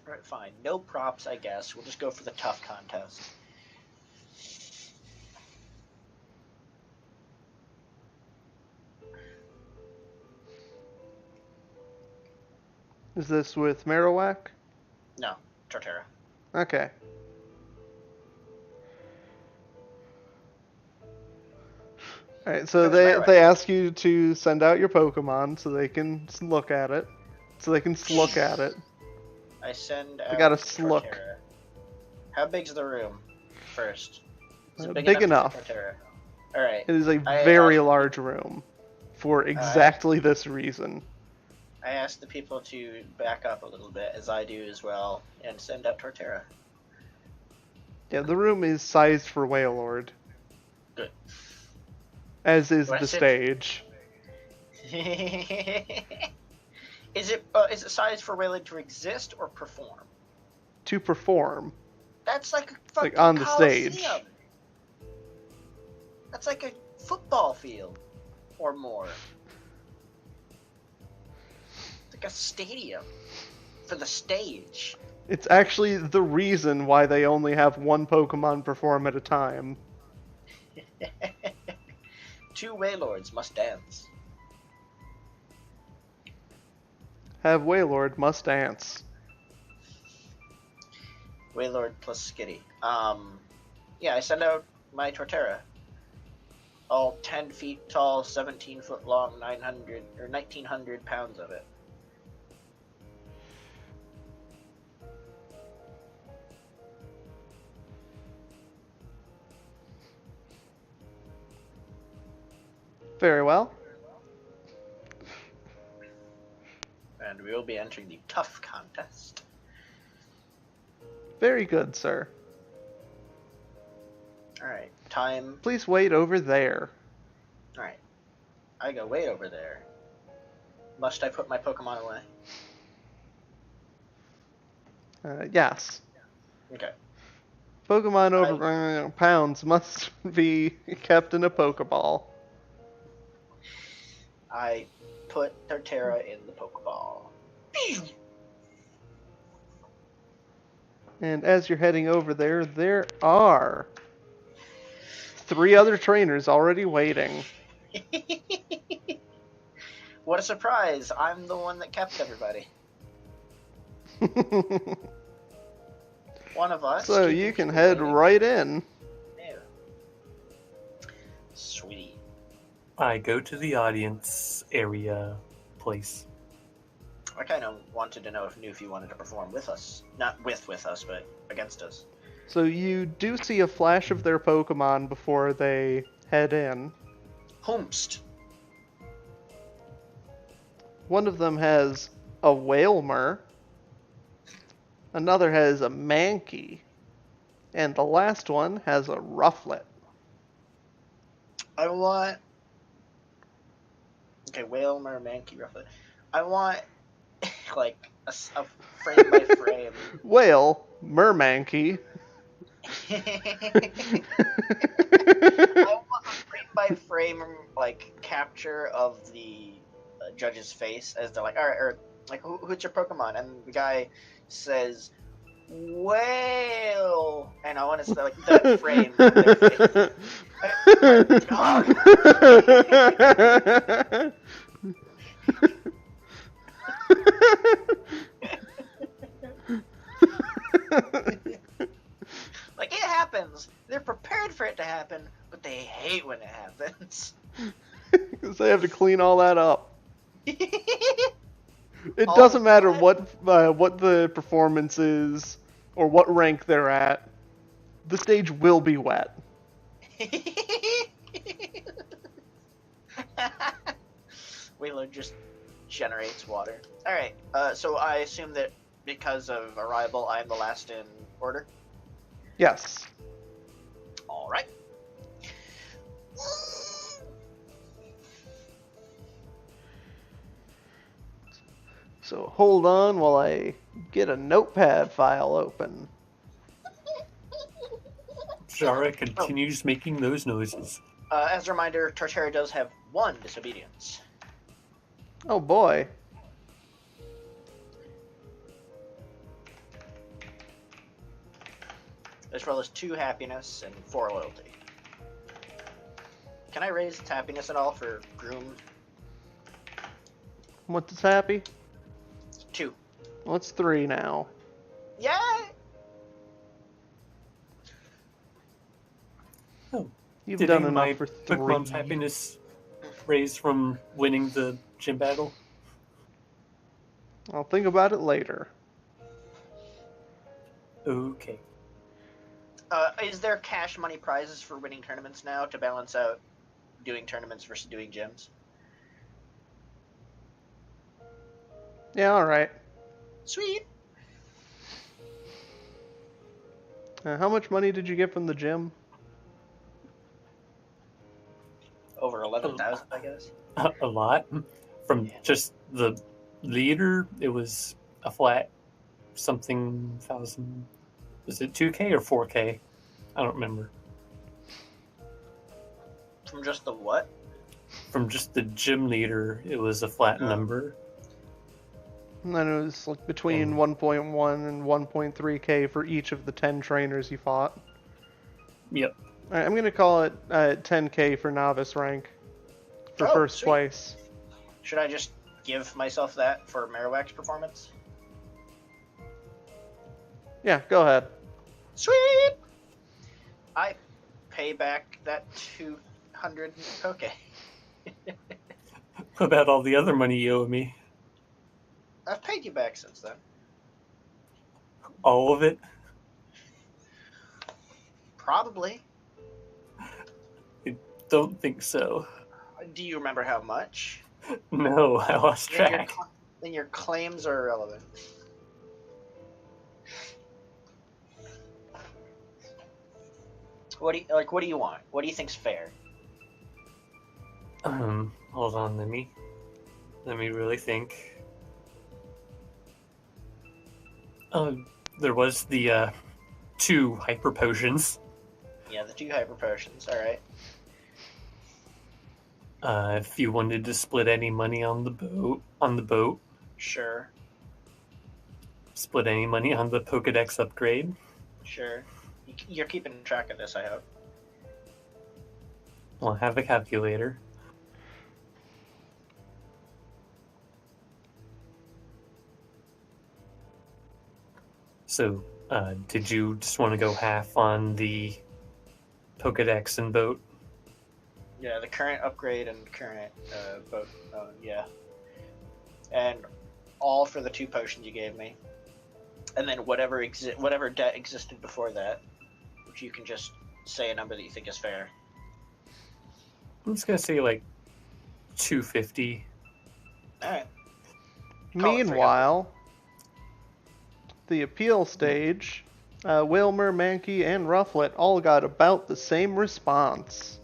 Alright, fine. No props, I guess. We'll just go for the tough contest. Is this with Marowak? No, Torterra. Okay. Alright, so they ask you to send out your Pokemon so they can look at it. So they can look at it. I send out They got a Slook. Torterra. How big's the room first? Is it Big enough. Alright. It is a very large room for exactly this reason. I asked the people to back up a little bit, as I do as well, and send out Torterra. Yeah, the room is sized for Wailord. Good. As is the stage. Is it sized for Wailord to exist or perform? To perform. That's like a fucking Like on the Coliseum. stage. That's like a football field or more. It's like a stadium for the stage. It's actually the reason why they only have one Pokemon perform at a time. Two Wailords must dance. Have Wailord must dance. Wailord plus Skitty. Yeah, I send out my Torterra. All 10 feet tall, 17 foot long, 900 or 1900 pounds of it. Very well. And we will be entering the tough contest. Very good, sir. Alright, time. Please wait over there. Alright. I go way over there. Must I put my Pokemon away? Yes. Okay. Pokemon over pounds must be kept in a Pokeball. I put Torterra in the Pokeball. And as you're heading over there, there are 3 other trainers already waiting. What a surprise! I'm the one that kept everybody. One of us. So you can head right in. Yeah. Sweetie. I go to the audience area place. I kind of wanted to know if you wanted to perform with us. Not with us, but against us. So you do see a flash of their Pokemon before they head in. Homst. One of them has a Wailmer. Another has a Mankey. And the last one has a Rufflet. I want... Okay, Wailmer, Mankey, Rufflet. I want, like, a frame by frame. Whale, Mermankey. I want a frame by frame like capture of the judge's face as they're like, all right, or like, who's your Pokemon? And the guy says, whale, and I want to say like that frame of their face. Like, it happens. They're prepared for it to happen, but they hate when it happens. Because they have to clean all that up. It All doesn't matter that? what the performance is or what rank they're at. The stage will be wet. Wheeler just generates water. Alright, so I assume that because of arrival, I'm the last in order? Yes. Alright. So hold on while I get a notepad file open. Jara continues making those noises. As a reminder, Torterra does have 1 disobedience. Oh boy. This roll is 2 happiness and 4 loyalty. Can I raise its happiness at all for Groom? What's this happy? 2. Well, it's 3 now. Yay! Oh, You've did done any of enough my for 3. Pokemon's happiness raised from winning the gym battle? I'll think about it later. Okay. Is there cash money prizes for winning tournaments now to balance out doing tournaments versus doing gyms? Yeah, alright. Sweet! How much money did you get from the gym? Over 11,000, I guess. A lot. From just the leader, it was a flat something thousand. Was it 2K or 4K? I don't remember. From just the what? From just the gym leader, it was a flat number. And then it was like between And- 1.1 and 1.3k for each of the 10 trainers you fought. Yep. Alright, I'm going to call it 10k for novice rank for Oh, first sweet. place. Should I just give myself that for Marowak's performance? Yeah, go ahead. Sweet! I pay back that 200 Poke. What about all the other money you owe me? I've paid you back since then. All of it? Probably. I don't think so. Do you remember how much? No, I lost track. Then your claims are irrelevant. What do you want? What do you think's fair? Hold on, let me really think. There was the 2 hyper potions. Yeah, the 2 hyper potions. All right. If you wanted to split any money on the boat, Sure. split any money on the Pokedex upgrade. Sure. You're keeping track of this, I hope. I'll have a calculator. So, did you just want to go half on the Pokedex and boat? Yeah, the current upgrade and current boat. Yeah. And all for the 2 potions you gave me. And then whatever debt existed before that, which you can just say a number that you think is fair. I'm just gonna say like 250. All right. Call it Meanwhile, the appeal stage, Wilmer, Mankey, and Rufflet all got about the same response.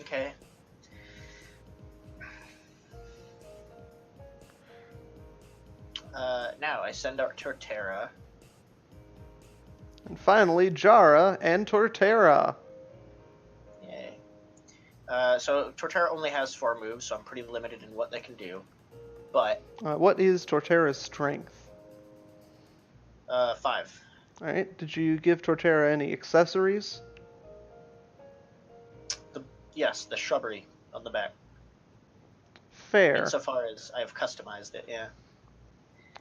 Okay. Now I send out Torterra. And finally, Jara and Torterra. Yay. So Torterra only has 4 moves, so I'm pretty limited in what they can do. But What is Torterra's strength? 5. Alright, did you give Torterra any accessories? Yes, the shrubbery on the back. Fair. Insofar as I've customized it, yeah.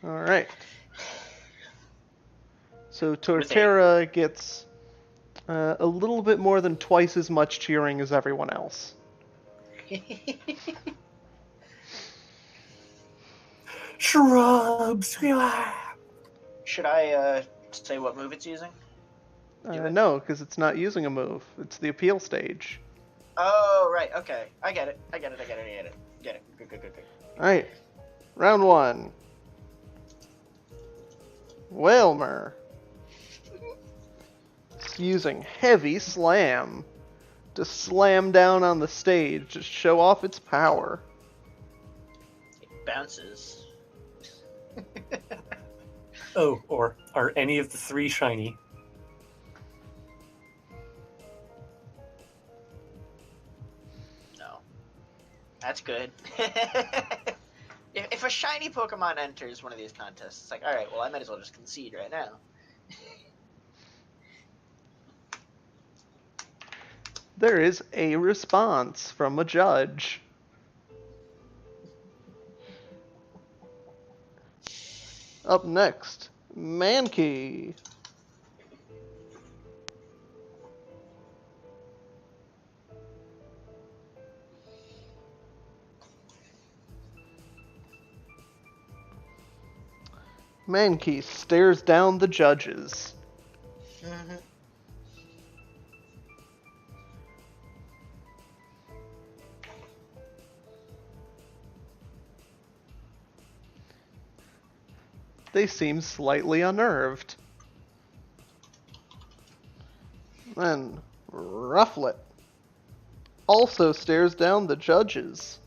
Alright. So Torterra gets a little bit more than twice as much cheering as everyone else. Shrubs! Should I say what move it's using? No, because it's not using a move. It's the appeal stage. Oh, right, okay. I get it. Get it. Good. Alright. Round 1. Whalmer. It's using Heavy Slam to slam down on the stage to show off its power. It bounces. Oh, or are any of the 3 shiny? No. That's good. If a shiny Pokemon enters one of these contests, it's like, alright, well, I might as well just concede right now. There is a response from a judge. Up next, Mankey. Mankey stares down the judges. Mm-hmm. They seem slightly unnerved. Then, Rufflet also stares down the judges.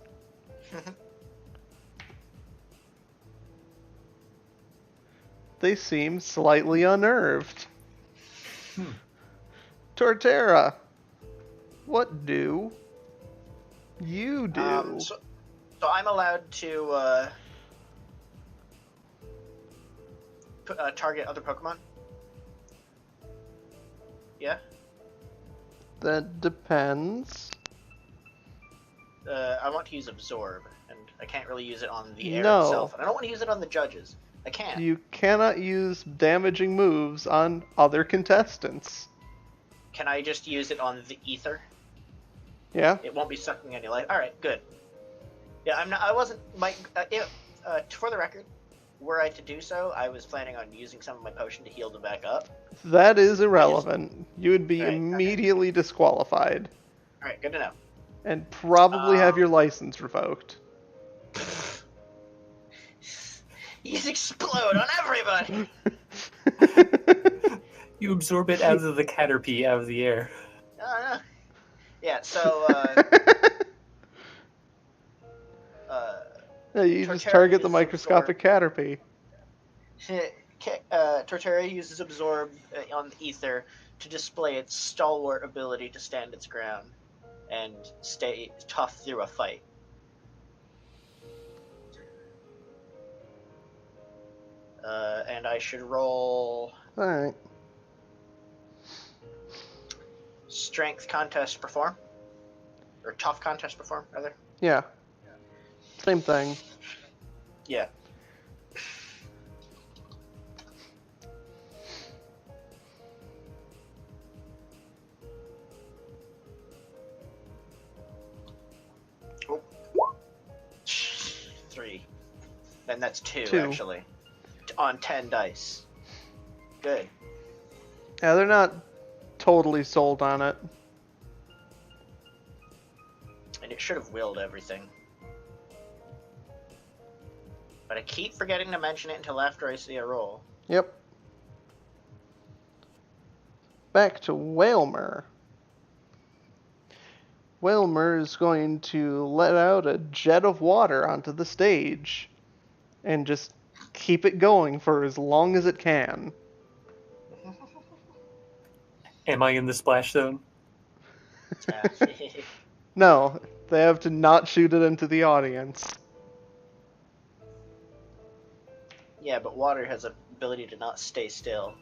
They seem slightly unnerved. Torterra, what do you do? So I'm allowed to target other Pokemon? Yeah? That depends. I want to use Absorb, and I can't really use it on the air No. itself. And I don't want to use it on the judges. I can't. You cannot use damaging moves on other contestants. Can I just use it on the ether? Yeah? It won't be sucking any life. All right, good. Yeah, I'm not. I wasn't. For the record, were I to do so, I was planning on using some of my potion to heal them back up. That is irrelevant. You would be Right, immediately disqualified. All right, good to know. And probably have your license revoked. He's explode on everybody. You absorb it out of the Caterpie, out of the air. No. Yeah. So. You just Torterra target the uses microscopic Caterpie. Torterra uses Absorb on the ether to display its stalwart ability to stand its ground and stay tough through a fight. And I should roll Alright. Strength contest perform, or tough contest perform, rather. Yeah. Same thing. Yeah. Oh. 3. Then that's 2, actually. On 10 dice. Good. Yeah, they're not totally sold on it. And it should have willed everything. But I keep forgetting to mention it until after I see a roll. Yep. Back to Whalmer. Whalmer is going to let out a jet of water onto the stage and just keep it going for as long as it can. Am I in the splash zone? No, they have to not shoot it into the audience. Yeah, but water has an ability to not stay still.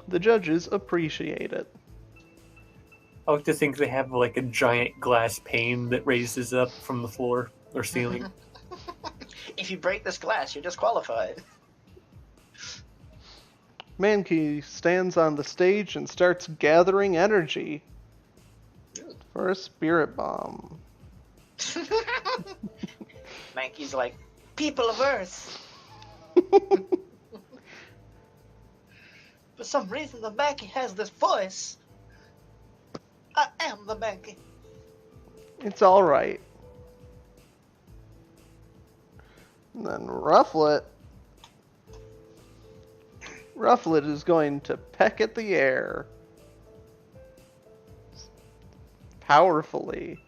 The judges appreciate it. I like to think they have like a giant glass pane that raises up from the floor or ceiling. If you break this glass, you're disqualified. Mankey stands on the stage and starts gathering energy for a spirit bomb. Mankey's like, people of Earth. For some reason, the Mankey has this voice. I am the Mankey. It's alright. And then Rufflet is going to peck at the air. Powerfully.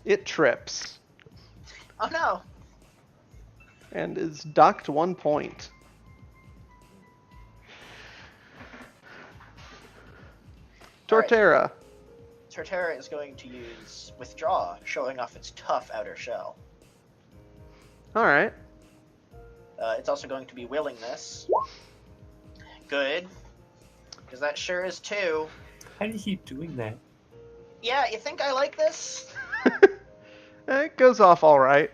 It trips. Oh no. And is docked 1 point. Torterra. Torterra is going to use Withdraw, showing off its tough outer shell. Alright. It's also going to be Willingness. Good. Because that sure is 2. How do you keep doing that? Yeah, you think I like this? It goes off alright.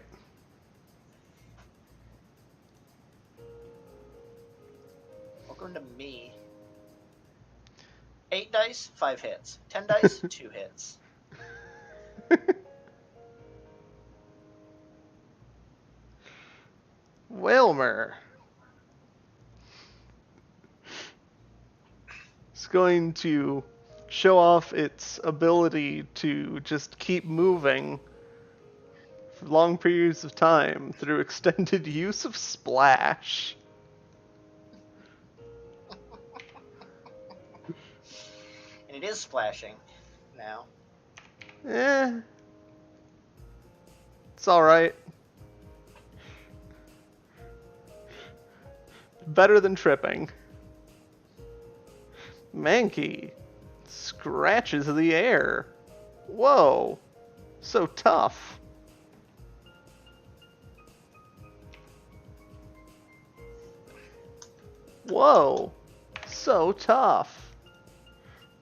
Welcome to me. 8 dice, 5 hits. 10 dice, 2 hits. Wilmer. It's going to show off its ability to just keep moving for long periods of time through extended use of Splash. And it is splashing now. It's alright. Better than tripping. Mankey scratches the air. Whoa, so tough. Whoa, so tough.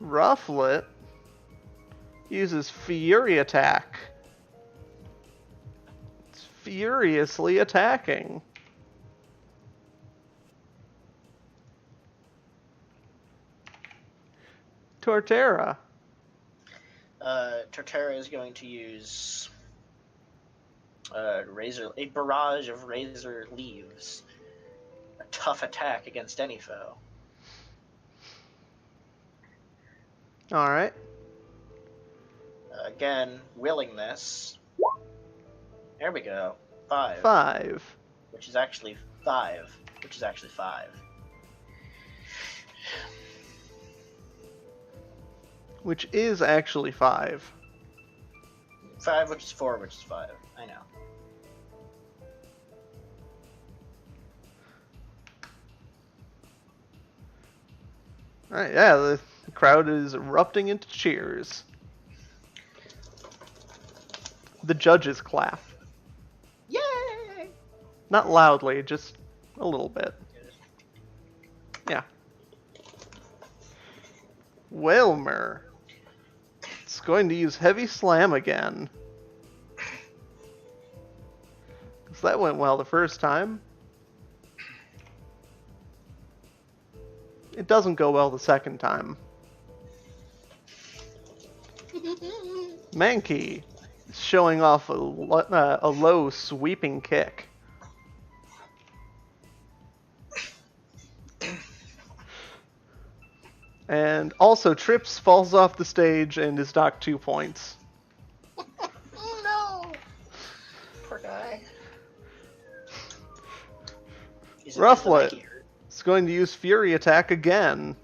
Rufflet uses Fury Attack. It's furiously attacking. Torterra. Torterra is going to use a barrage of razor leaves. A tough attack against any foe. Alright. Again, Willingness. There we go. 5. 5. Which is actually 5. Which is actually 5. Which is actually 5. 5, which is 4, which is 5. I know. Alright, yeah, the crowd is erupting into cheers. The judges clap. Yay! Not loudly, just a little bit. Yeah. Wilmer. It's going to use Heavy Slam again. 'Cause that went well the first time. It doesn't go well the second time. Mankey is showing off a low sweeping kick. And also trips, falls off the stage, and is docked 2 points. No! Poor guy. Rufflet is going to use Fury Attack again.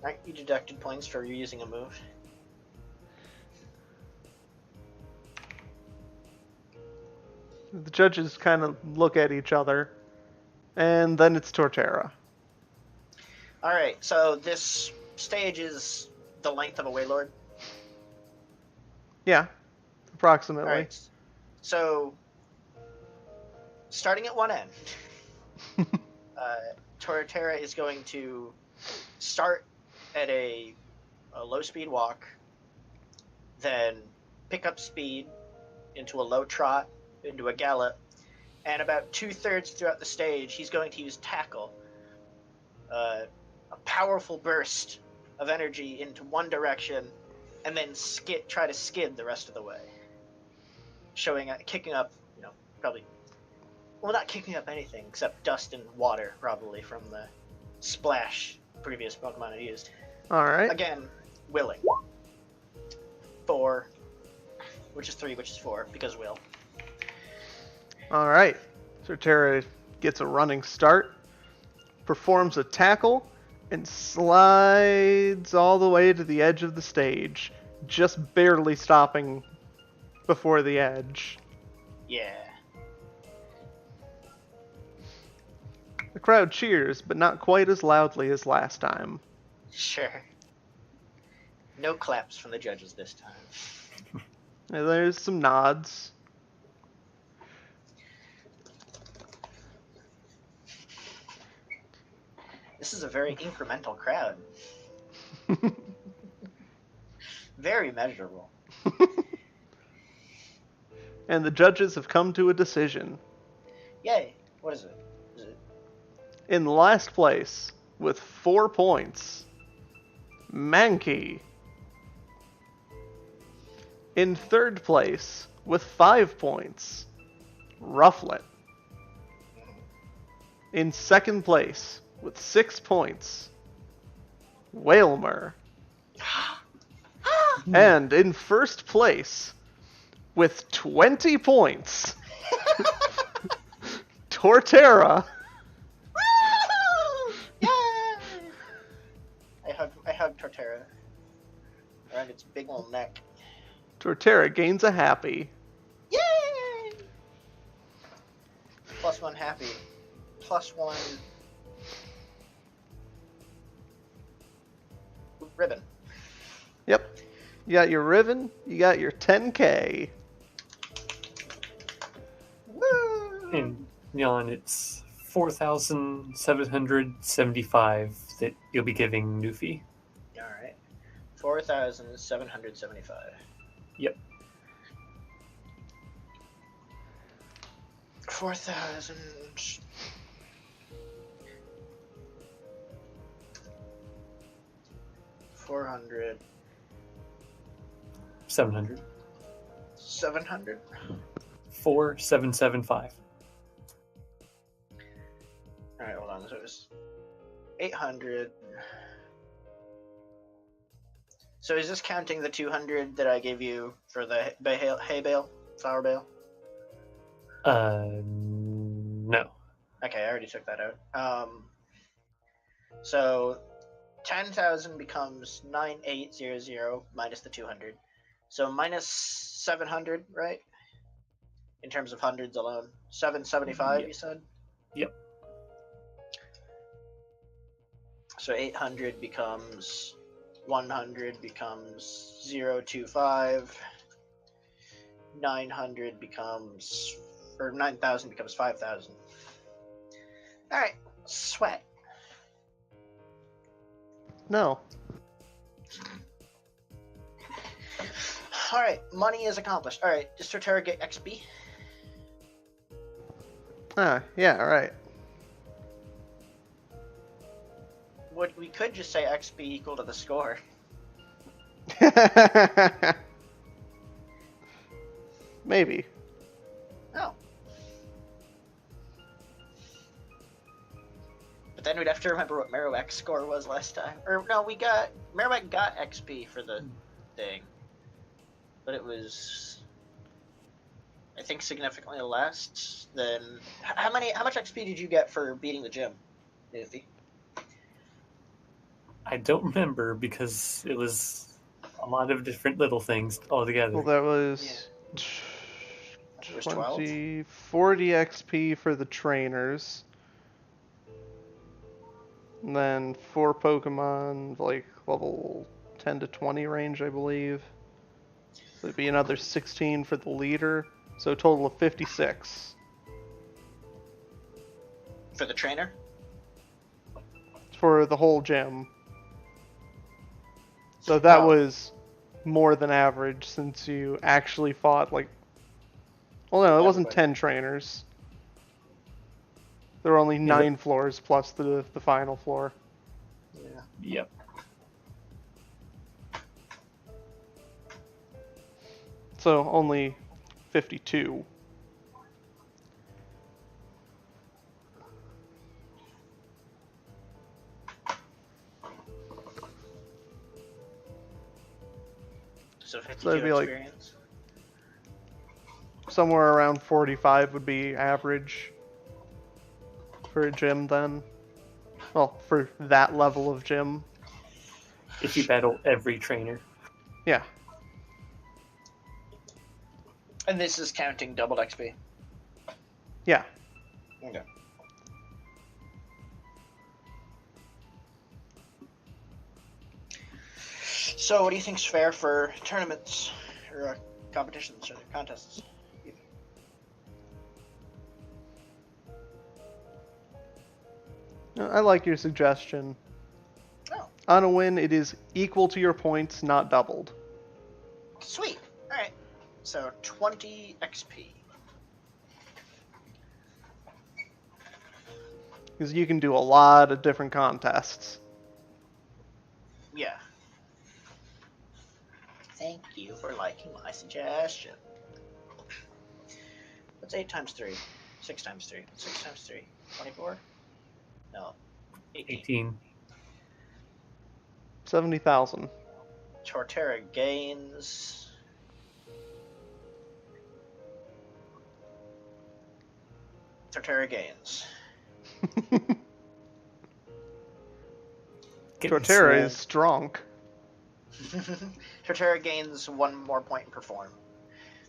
Aren't you deducted points for using a move? The judges kind of look at each other. And then it's Torterra. All right, so this stage is the length of a Waylord. Yeah, approximately. All right, so starting at one end, Torterra is going to start at a low speed walk, then pick up speed into a low trot, into a gallop, and about 2/3 throughout the stage, he's going to use tackle, a powerful burst of energy into one direction, and then try to skid the rest of the way, kicking up, probably, well, not kicking up anything except dust and water, probably from the splash previous Pokemon had used. All right. Again, willing. 4, which is 3, which is 4, because will. All right. Torterra gets a running start, performs a tackle, and slides all the way to the edge of the stage, just barely stopping before the edge. Yeah. The crowd cheers, but not quite as loudly as last time. Sure. No claps from the judges this time. And there's some nods. This is a very incremental crowd. Very measurable. And the judges have come to a decision. Yay. What is it? In last place, with 4 points, Mankey. In third place, with 5 points, Rufflet. In second place, with 6 points, Whalmer. And in first place, with 20 points, Torterra. I hug Torterra around its big old neck. Torterra gains a happy. Yay! +1 happy. +1 ribbon. Yep. You got your ribbon, you got your 10K. Woo! And Jan, it's 4,775 that you'll be giving Newfie. Alright. 4,775. Yep. 4,000. 400. 700. 700. 4,775. Alright, hold on. So it was 800. So is this counting the 200 that I gave you for the hay bale? Flower bale? No. Okay, I already took that out. So 10,000 becomes 9,800 minus the 200. So minus 700, right? In terms of hundreds alone. 775, Yep. You said? Yep. So 800 becomes 100 becomes 025. 900 becomes, or 9,000 becomes 5,000. Alright, sweat. No. Alright, money is accomplished. Alright, does Torterra get XP? Yeah, right. We could just say XP equal to the score. Maybe. Oh. But then we'd have to remember what Marowak's score was last time. Or no, Marowak got XP for the thing. But it was, I think, significantly less than... How much XP did you get for beating the gym, Newfie? I don't remember because it was a lot of different little things all together. Well, that was It was 12? 40 XP for the trainers, And then 4 Pokemon, like level 10 to 20 range, I believe. So it'd be another 16 for the leader. So a total of 56. For the trainer? For the whole gym. So that Oh. was more than average since you actually fought like... Well, no, it wasn't Everybody. 10 trainers. There were only 9 floors plus the final floor. Yeah. Yep. So only 52. So 52 So it'd be like experience. somewhere around 45 would be average for a gym then. Well, for that level of gym. If you battle every trainer. Yeah. And this is counting doubled XP. Yeah. Okay. So, what do you think's fair for tournaments or competitions or contests? I like your suggestion. Oh, On a win, it is equal to your points, not doubled. sweet. All right. So 20 XP. Because you can do a lot of different contests. Yeah. Thank you for liking my suggestion. What's 8 times 3? 6 times 3. 6 times 3. 24? No. 18. 70,000. Torterra gains. Torterra gains. Getting Torterra swole. is strong. Torterra gains 1 more point in perform.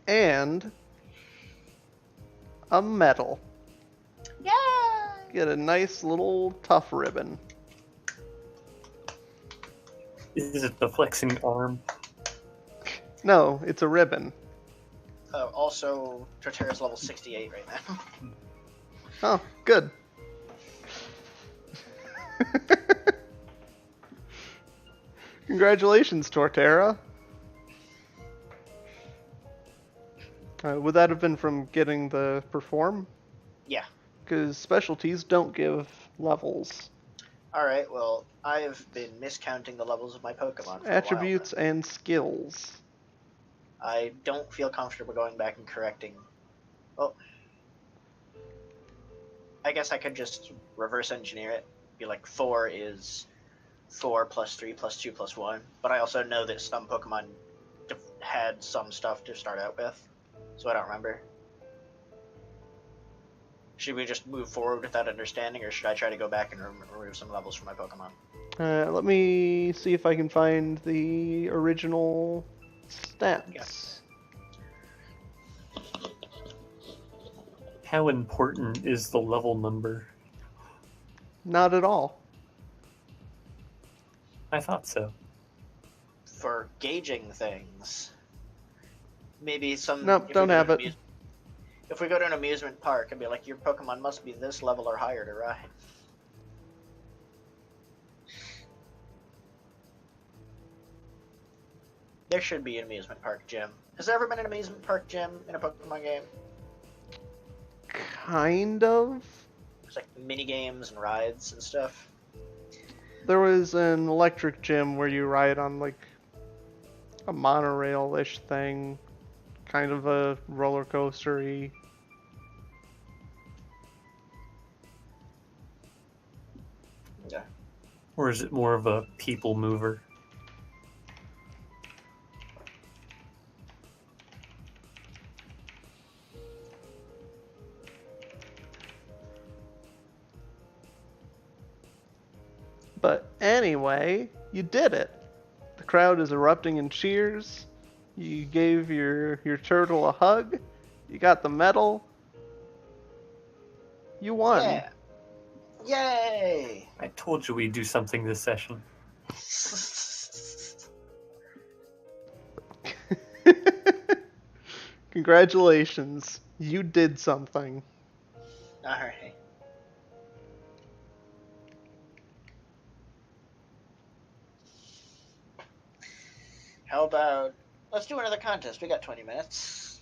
And a medal. Yeah! Get a nice little tough ribbon. Is it the flexing arm? No, it's a ribbon. Also, Torterra's level 68 right now. Oh, good. Congratulations, Torterra. Would that have been from getting the perform? Yeah. Because specialties don't give levels. Alright, well, I've been miscounting the levels of my Pokemon for Attributes a while. and skills. I don't feel comfortable going back and correcting. Well, I guess I could just reverse engineer it. Be like 4 is 4 plus 3 plus 2 plus 1. But I also know that some Pokemon had some stuff to start out with. So I don't remember. Should we just move forward with that understanding, or should I try to go back and remove some levels from my Pokemon? Let me see if I can find the original stats. How important is the level number? Not at all. I thought so. For gauging things. Maybe some... Nope, don't have it. If we go to an amusement park and be like, your Pokemon must be this level or higher to ride. There should be an amusement park gym. Has there ever been an amusement park gym in a Pokemon game? Kind of. There's like mini games and rides and stuff. There was an electric gym where you ride on like a monorail-ish thing. Kind of a roller coaster-y. Yeah. Or is it more of a people mover? But anyway, you did it. The crowd is erupting in cheers. You gave your turtle a hug. You got the medal. You won. Yeah. Yay! I told you we'd do something this session. Congratulations. You did something. Alright. How about... Let's do another contest. We got 20 minutes.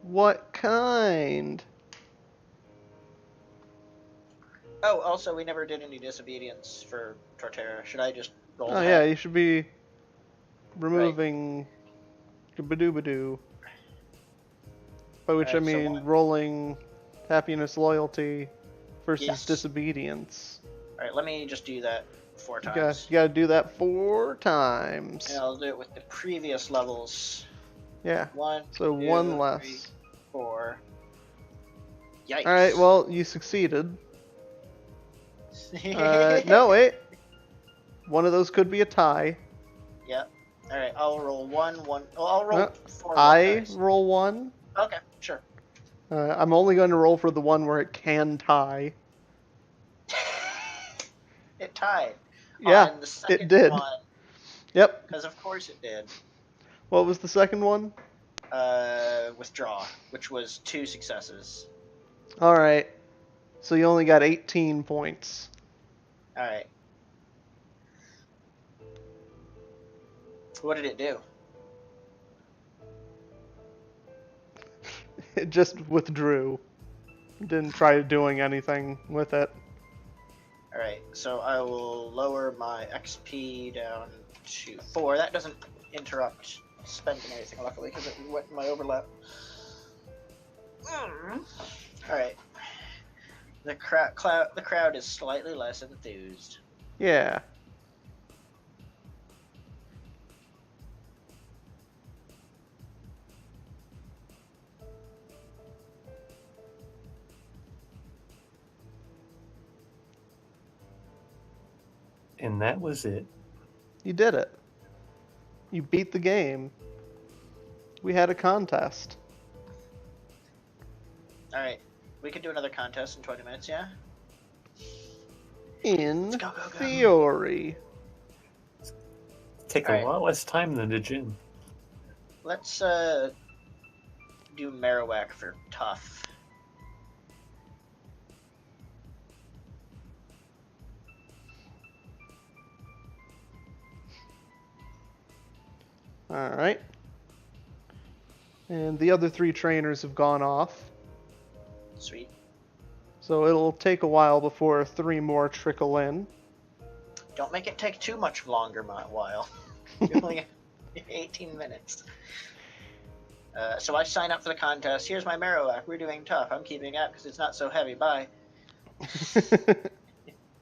What kind? Oh, also, we never did any disobedience for Torterra. Should I just roll Oh the yeah, hat? you should be removing Badoo. By which I Alright, so mean one. rolling happiness loyalty versus Yes. disobedience. Alright, let me just do that 4 You times. gotta do that 4 times. And I'll do it with the previous levels. Yeah. 1, So 2, 1 3, less. 4. Yikes. Alright, well, you succeeded. No, wait. One of those could be a tie. Yep. Alright, I'll roll 1, 1. Well, I'll roll 4 I dice. roll 1. Okay, sure. I'm only going to roll for the one where it can tie. It tied. Yeah, On the second it did. one. Yep. Because of course it did. What was the second one? Withdraw, which was 2 successes. Alright. So you only got 18 points. Alright. What did it do? It just withdrew. Didn't try doing anything with it. Alright, so I will lower my XP down to 4. That doesn't interrupt spending anything, luckily, because it went in my overlap. Alright. The crowd is slightly less enthused. Yeah. And that was it. You did it. You beat the game. We had a contest. Alright, we can do another contest in 20 minutes, yeah? In Go. theory. Take a lot less time than the gym. Let's do Marowak for tough. Alright. And the other 3 trainers have gone off. Sweet. So it'll take a while before 3 more trickle in. Don't make it take too much longer, while. You only got 18 minutes. So I sign up for the contest. Here's my Marowak. We're doing tough. I'm keeping up because it's not so heavy. Bye.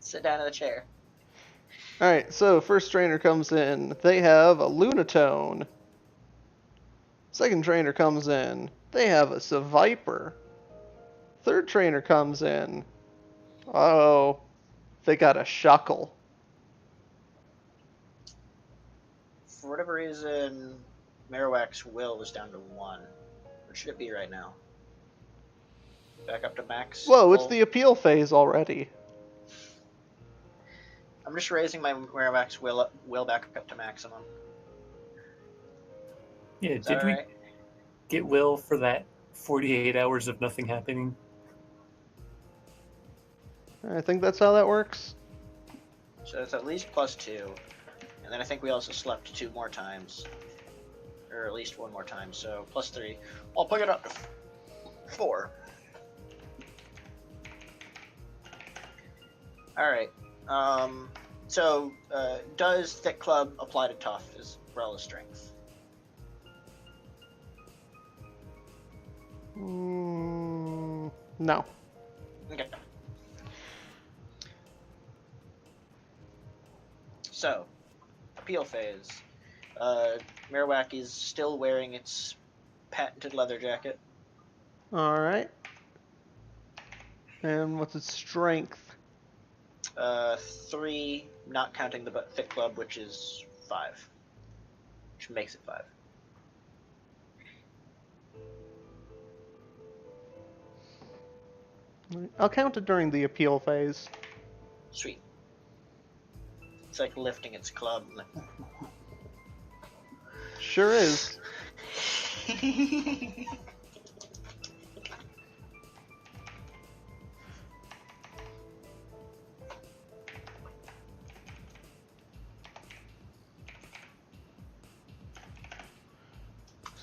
Sit down in the chair. Alright, so first trainer comes in. They have a Lunatone. Second trainer comes in. They have a Seviper. Third trainer comes in. Uh-oh. They got a Shuckle. For whatever reason, Marowak's will was down to 1. Where should it be right now? Back up to max? Whoa, it's full? the appeal phase already. I'm just raising my Marowak's will back up to maximum. Yeah, Is that did we right? get Will for that 48 hours of nothing happening? I think that's how that works. So it's at least +2. And then I think we also slept 2 more times. Or at least 1 more time, so +3. I'll pick it up to 4. Alright. So, does Thick Club apply to Tough as well as Strength? No. Okay. So, appeal phase. Marowak is still wearing its patented leather jacket. Alright. And what's its strength? 3, not counting the Thick Club, which is 5. Which makes it 5. I'll count it during the appeal phase. Sweet. It's like lifting its club. Sure is.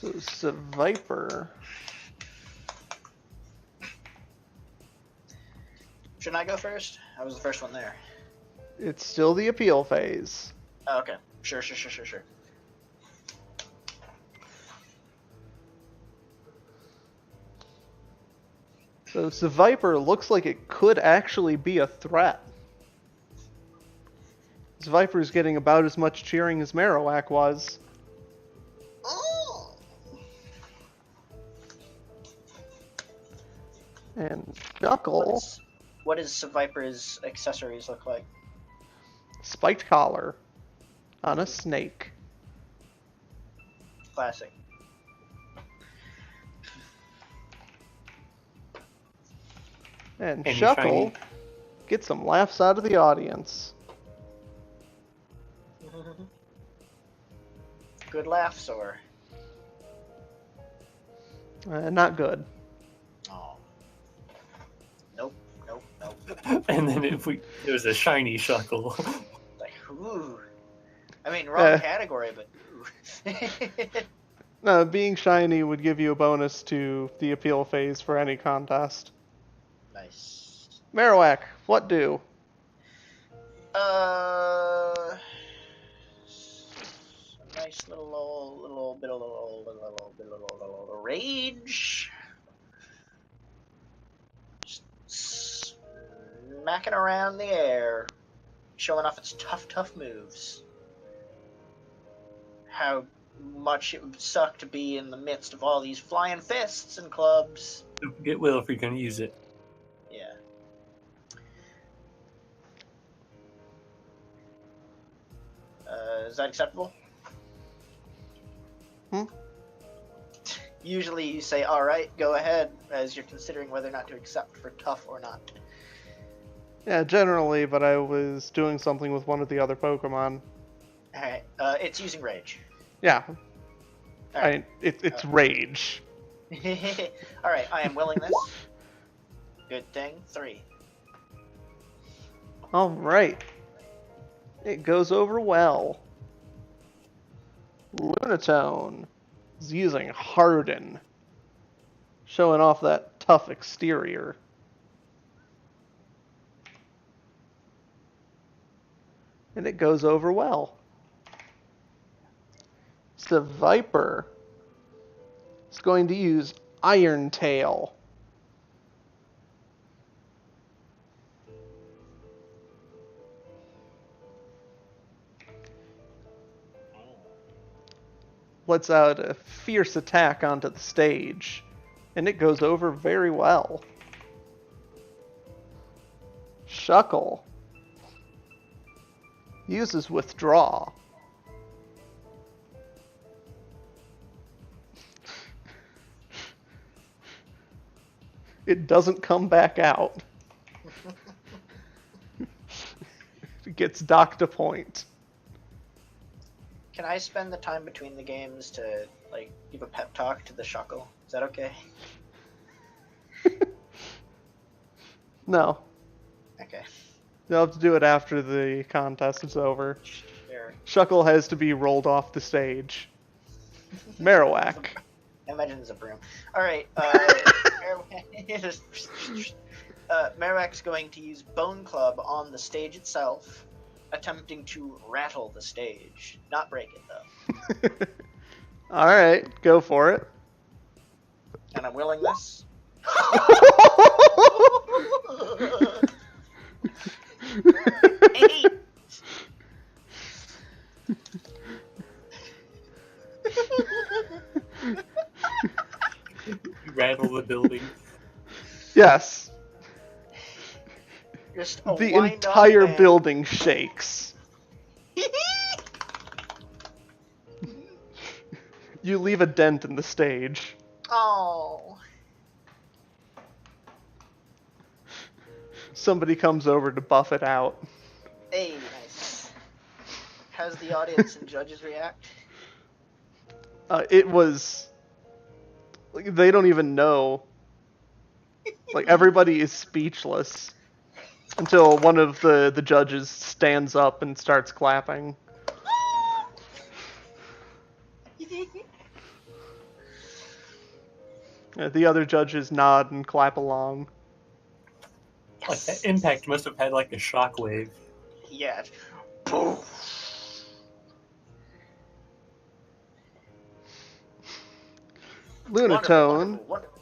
So it's a Viper. Shouldn't I go first? I was the first one there. It's still the appeal phase. Oh, okay. Sure. So the Viper looks like it could actually be a threat. This Viper's getting about as much cheering as Marowak was. Oh. And Shuckle, What does Viper's accessories look like? spiked collar on a snake. Classic. And Any Shuckle shiny? gets some laughs out of the audience. Good laughs, or? Not good. Oh. Nope. And then if there was a shiny Shuckle. Like, ooh. I mean, wrong category, but ooh. No, being shiny would give you a bonus to the appeal phase for any contest. Nice. Marowak, what do? A nice little bit of rage. Just smacking around the air, showing off its tough moves. How much it would suck to be in the midst of all these flying fists and clubs. Don't forget Will if you're going to use it. Yeah. Is that acceptable? Usually you say, alright, go ahead, as you're considering whether or not to accept for tough or not. Yeah, generally, but I was doing something with one of the other Pokemon. Alright, it's using rage. Yeah, Alright. it's rage. Alright, I am willing this. Good thing. 3. Alright. It goes over well. Lunatone is using Harden, showing off that tough exterior. And it goes over well. So Viper is going to use Iron Tail. Lets out a fierce attack onto the stage, and it goes over very well. Shuckle uses Withdraw. It doesn't come back out. It gets docked a point. Can I spend the time between the games to, like, give a pep talk to the Shuckle? Is that okay? No. Okay. You'll have to do it after the contest is over. Sure. Shuckle has to be rolled off the stage. Marowak. I imagine there's a broom. Alright, Marowak's going to use Bone Club on the stage itself, attempting to rattle the stage. Not break it, though. Alright, go for it. And I'm willing this. Eight. You rattle the building. Yes. Just a The wind-up entire and- building shakes. You leave a dent in the stage. Oh. Somebody comes over to buff it out. Hey, nice. How's the audience and judges react? It was... Like, they don't even know. Like, everybody is speechless. Until one of the judges stands up and starts clapping. The other judges nod and clap along. Like that impact must have had like a shockwave. Yeah. Lunatone Wonderful.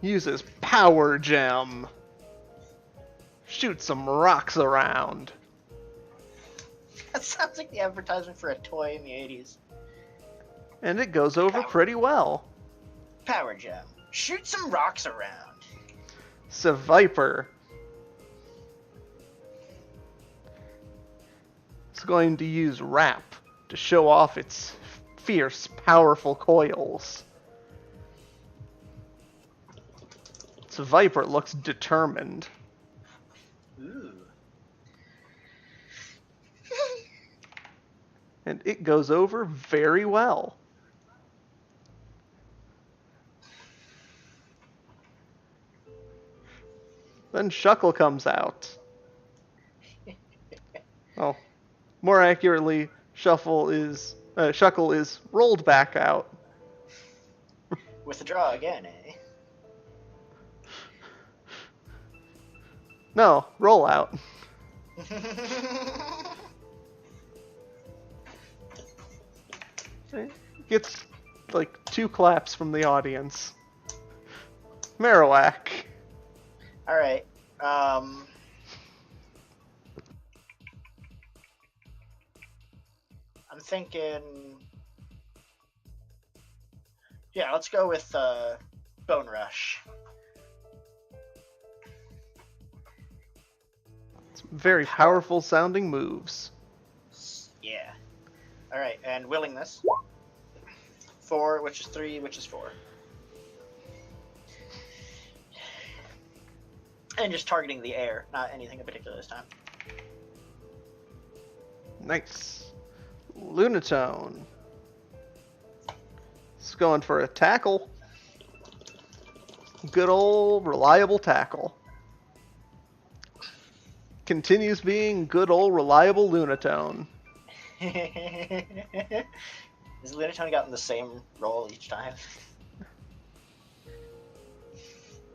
uses Power Gem. Shoot some rocks around. That sounds like the advertisement for a toy in the 80s. And it goes over pretty well. Power Gem. Shoot some rocks around. Viper is going to use Wrap to show off its fierce, powerful coils. Viper looks determined. Ooh. And it goes over very well. Then Shuckle comes out. Oh, more accurately, Shuckle is rolled back out. With the draw again, eh? No, roll out. Gets like 2 claps from the audience. Marowak. Alright. I'm thinking... Yeah, let's go with Bone Rush. It's very powerful sounding moves. Yeah. Alright, and Willingness. 4, which is 3, which is 4. And just targeting the air, not anything in particular this time. Nice. Lunatone. It's going for a tackle. Good old reliable tackle. Continues being good old reliable Lunatone. Has Lunatone gotten the same roll each time?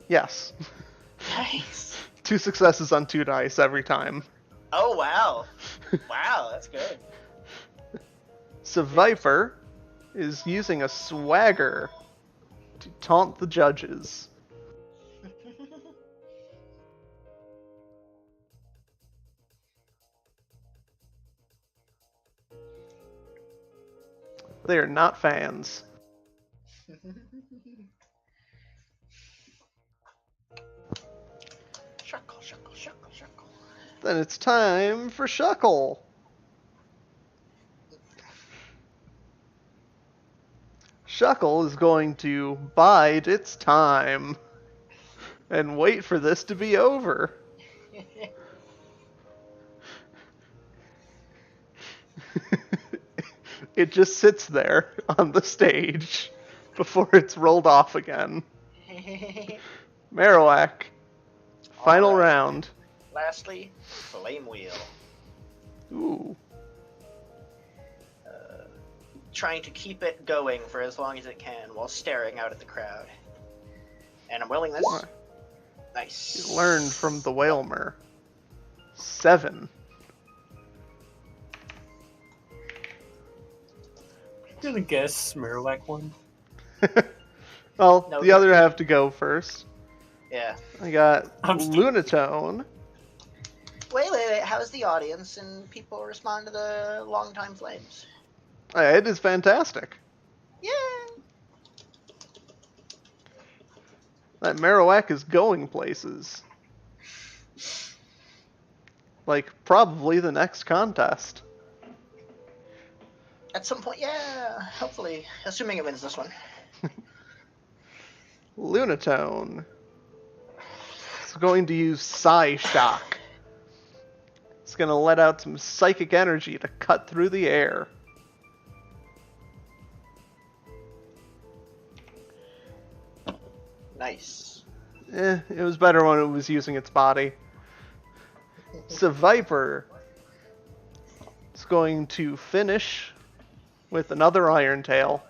Yes. Nice. 2 successes on 2 dice every time. Oh, wow. Wow, that's good. Viper is using a swagger to taunt the judges. They are not fans. Shuckle, shuckle, shuckle, shuckle. Then it's time for Shuckle. Shuckle is going to bide its time and wait for this to be over. It just sits there on the stage before it's rolled off again. Marowak, final All right. round. Lastly, Flame Wheel. Ooh. Trying to keep it going for as long as it can while staring out at the crowd. And I'm Willingness. Nice. You learned from the Whalmer. 7. I'm gonna guess Marowak won. Well, No, the other have to go first. Yeah. I got I'm stupid. Lunatone. Wait. How's the audience and people respond to the Longtime Flames? It is fantastic. Yeah. That Marowak is going places. Like, probably the next contest. At some point, yeah. Hopefully. Assuming it wins this one. Lunatone is It's going to use Psy Shock. It's going to let out some psychic energy to cut through the air. Nice. It was better when it was using its body. So Viper is going to finish with another Iron Tail.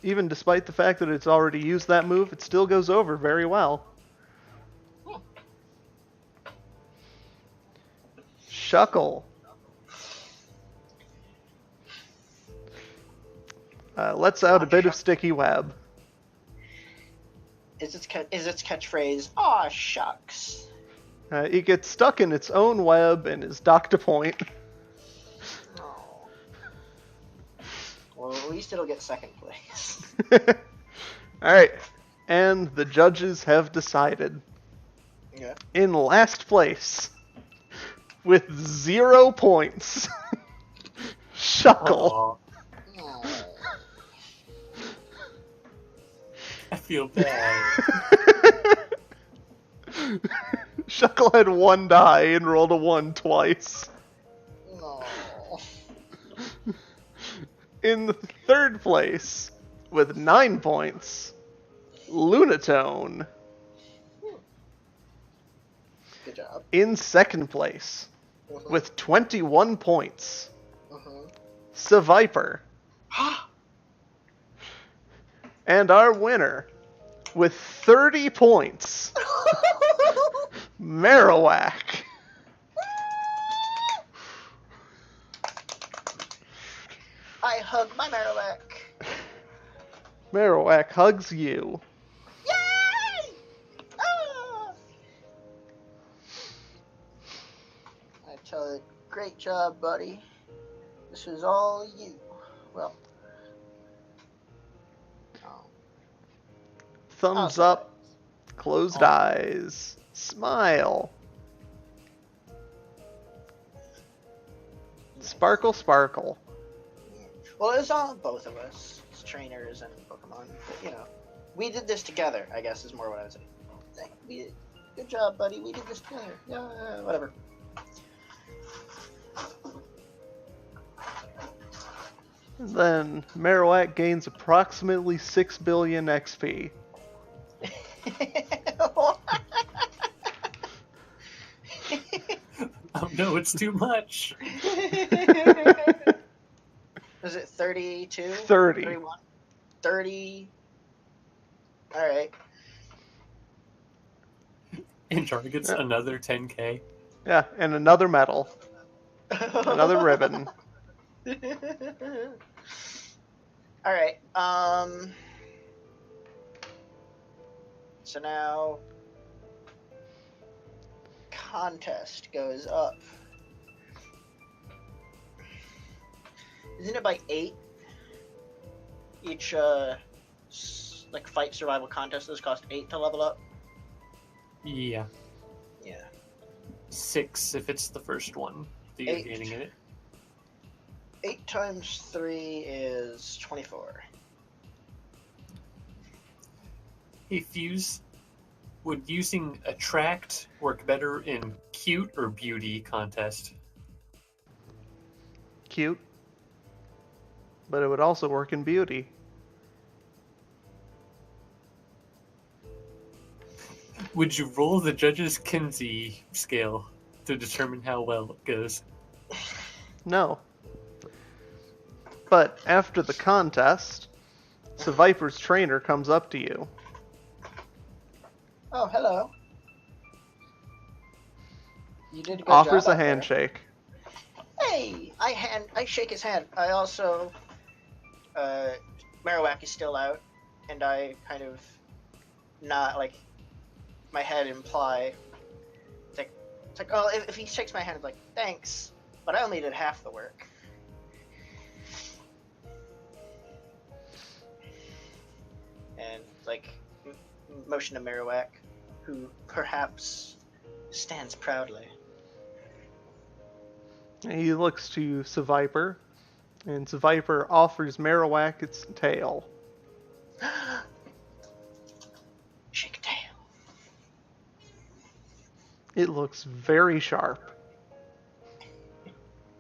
Even despite the fact that it's already used that move, it still goes over very well. Shuckle. Lets out a bit of sticky web. Is its catchphrase, "Aw, shucks"? It gets stuck in its own web and is docked a point. Oh. Well, at least it'll get second place. Alright, and the judges have decided. Yeah. In last place, with 0 points, Shuckle. Aw, I feel bad. Shuckle had 1 die and rolled a 1 twice. No. In third place, with 9 points, Lunatone. Good job. In second place, with 21 points, Viper. And our winner, with 30 points, Marowak. I hug my Marowak. Marowak hugs you. Yay! Ah! I tell it, great job, buddy. This is all you. Well. Oh. Thumbs Oh, up, closed eyes, smile. Sparkle, sparkle. Well, it's on both of us, as trainers and Pokemon. But, you know, we did this together, I guess, is more what I was saying. Good job, buddy. We did this together. Yeah, whatever. Then Marowak gains approximately 6 billion XP. Oh no, it's too much. Was it 32? 30. 31? 30. Alright. And Char gets another 10k. Yeah, and another medal. Another ribbon. Alright, so now contest goes up. Isn't it by 8? Each like fight survival contests cost 8 to level up? Yeah. Yeah. 6 if it's the first one that you're 8. gaining in it. 8 times 3 is 24. Hey Fuse, would using attract work better in cute or beauty contest? Cute. But it would also work in beauty. Would you roll the judge's Kinsey scale to determine how well it goes? No. But after the contest, Viper's trainer comes up to you. Oh, hello. You did a good Offers job a out there. handshake. Hey, I shake his hand. I also, Marowak is still out, and I kind of not like my head imply. It's like oh, if he shakes my hand, it's like thanks, but I only did half the work. And like motion to Marowak, who perhaps stands proudly. He looks to Viper, And Viper offers Marowak its tail. Shake tail. It looks very sharp.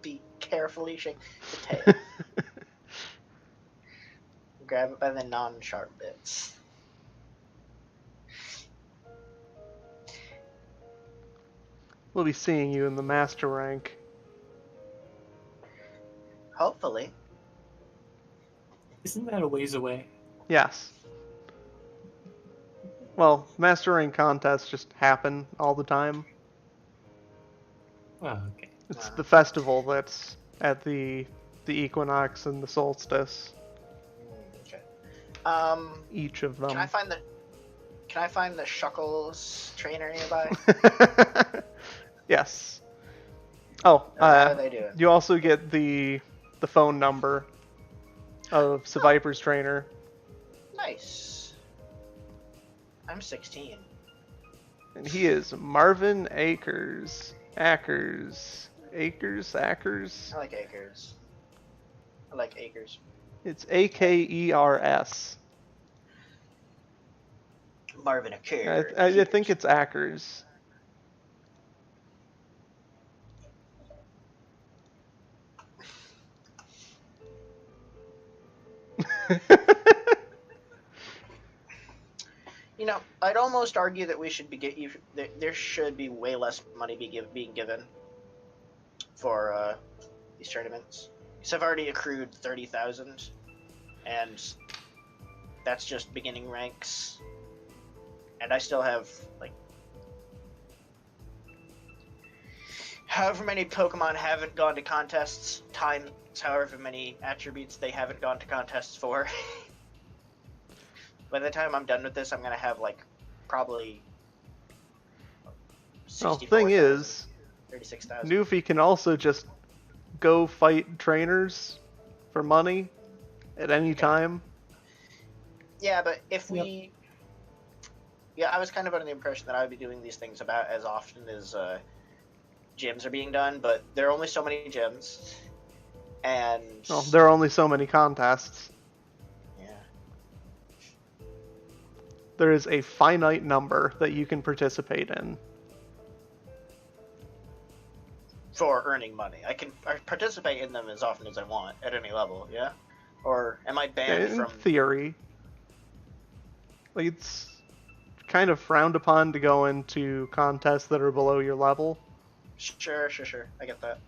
Be carefully shake the tail. Grab it by the non-sharp bits. We'll be seeing you in the master rank. Hopefully. Isn't that a ways away? Yes. Well, master rank contests just happen all the time. Oh, okay. It's the festival that's at the equinox and the solstice. Okay. Each of them. Can I find the Shuckles trainer nearby? Yes. Oh, How are they doing? you also get the phone number of Viper's trainer. Nice. I'm 16. And he is Marvin Akers. Akers. I like Acres. I like Acres. It's Akers. Marvin Akers. I think it's Akers. You know, I'd almost argue that we should be there should be way less money being given for these tournaments. Because I've already accrued 30,000, and that's just beginning ranks. And I still have like however many Pokemon haven't gone to contests times however many attributes they haven't gone to contests for. By the time I'm done with this, I'm gonna have like probably. Well, the thing is, 36,000. Newfie can also just go fight trainers for money at any time. Yeah, but if we. Yeah, I was kind of under the impression that I would be doing these things about as often as gyms are being done, but there are only so many gyms, and. Well, there are only so many contests. Yeah. There is a finite number that you can participate in. For earning money, I can participate in them as often as I want at any level. Yeah, or am I banned In from? theory, like it's kind of frowned upon to go into contests that are below your level. Sure. I get that.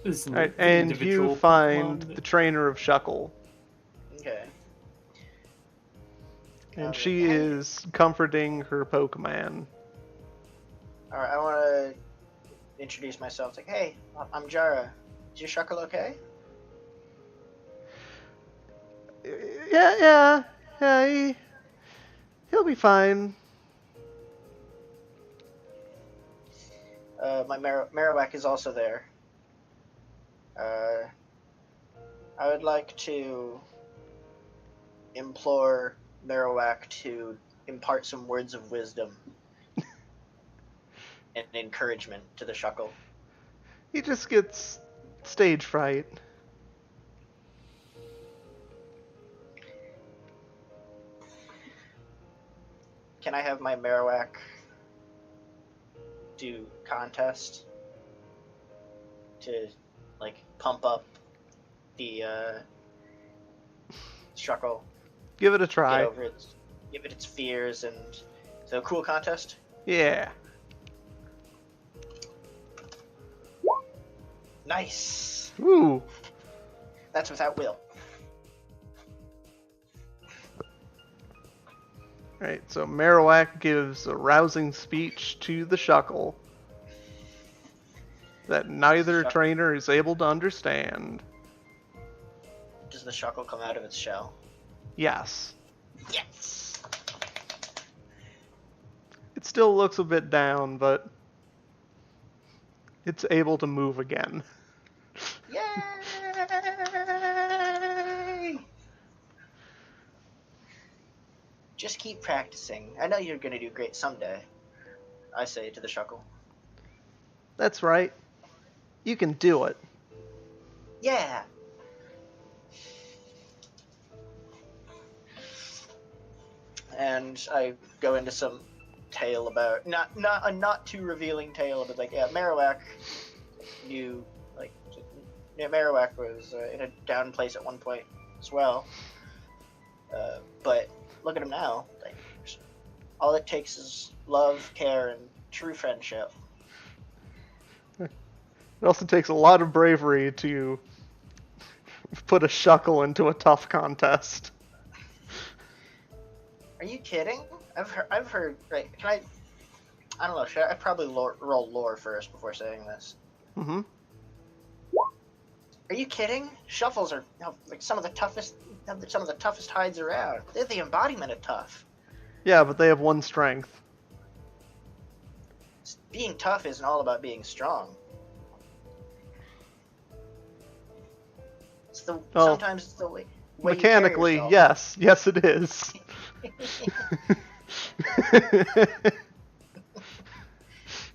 Isn't Right, it the and you individual find Pokemon the trainer of Shuckle, Okay. and she is comforting her Pokemon. All right, I want to introduce myself. It's like, hey, I'm Jara. Is your Shuckle okay? Yeah, he'll be fine. My Marowak is also there. I would like to implore Marowak to impart some words of wisdom and encouragement to the Shuckle. He just gets stage fright. Can I have my Marowak do contest to like pump up the Shuckle? Give it a try. Give it its fears, and so cool contest. Yeah. Nice. Ooh. That's without will. Right, so Marowak gives a rousing speech to the Shuckle that neither trainer is able to understand. Does the Shuckle come out of its shell? Yes. Yes. It still looks a bit down, but it's able to move again. Yay! Just keep practicing. I know you're gonna do great someday. I say to the Shuckle. That's right. You can do it. Yeah. and I go into some tale about not a not too revealing tale, but like Marowak knew like Marowak was in a down place at one point as well, but look at him now. Like, all it takes is love, care, and true friendship. It also takes a lot of bravery to put a Shuckle into a tough contest. Are you kidding? I've heard. Right? Can I don't know. Should I probably roll lore first before saying this? Mm-hmm. Are you kidding? Shuffles are like some of the toughest hides around. They're the embodiment of tough. Yeah, but they have one strength. Being tough isn't all about being strong. Sometimes it's the way Mechanically, you carry yourself. yes, it is.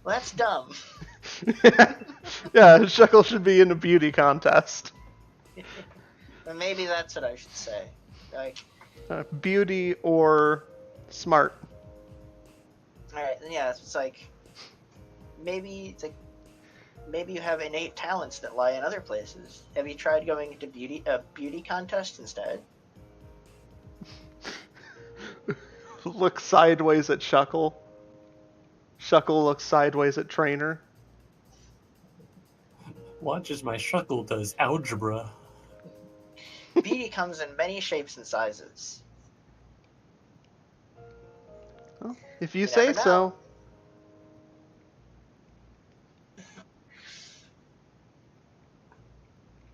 Well, that's dumb. Yeah, Shuckle should be in a beauty contest. Well, maybe that's what I should say. Like, Beauty or smart. all right, yeah, it's like maybe you have innate talents that lie in other places. Have you tried going to a beauty contest instead? Look sideways at Shuckle. Shuckle looks sideways at Trainer. Watch as my Shuckle does algebra. Beauty comes in many shapes and sizes. Well, if you You say never know. so.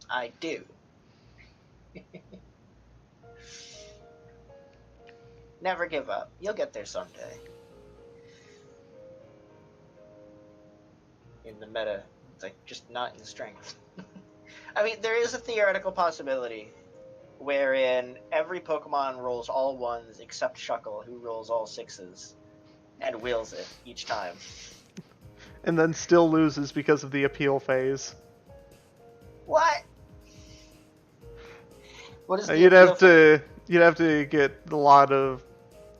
I do. Never give up. You'll get there someday. In the meta, it's like just not in strength. I mean, there is a theoretical possibility wherein every Pokemon rolls all ones except Shuckle, who rolls all sixes and wills it each time. And then still loses because of the appeal phase. What? What is the You'd appeal have to get a lot of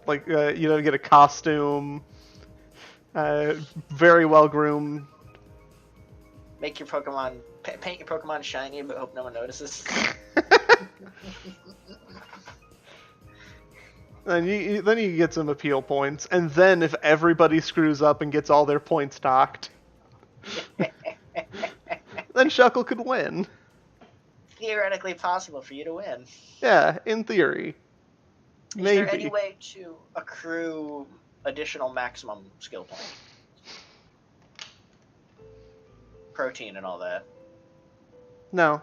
get a costume, very well groomed. Make your Pokemon paint your Pokemon shiny, but hope no one notices. And then you get some appeal points, and then if everybody screws up and gets all their points docked, then Shuckle could win. Theoretically possible for you to win. Yeah, in theory. Is Maybe. there any way to accrue additional maximum skill points? Protein and all that. No.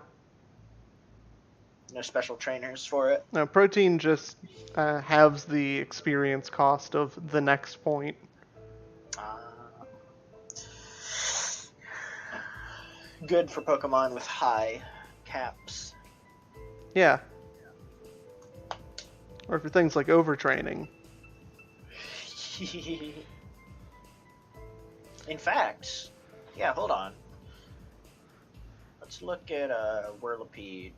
No special trainers for it. No, protein just halves the experience cost of the next point. Good for Pokemon with high caps. Yeah. Or for things like overtraining. In fact, yeah, hold on. Let's look at Whirlipede.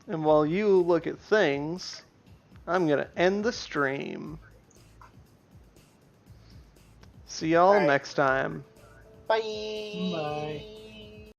And while you look at things, I'm going to end the stream. See y'all Alright. next time. Bye. Bye.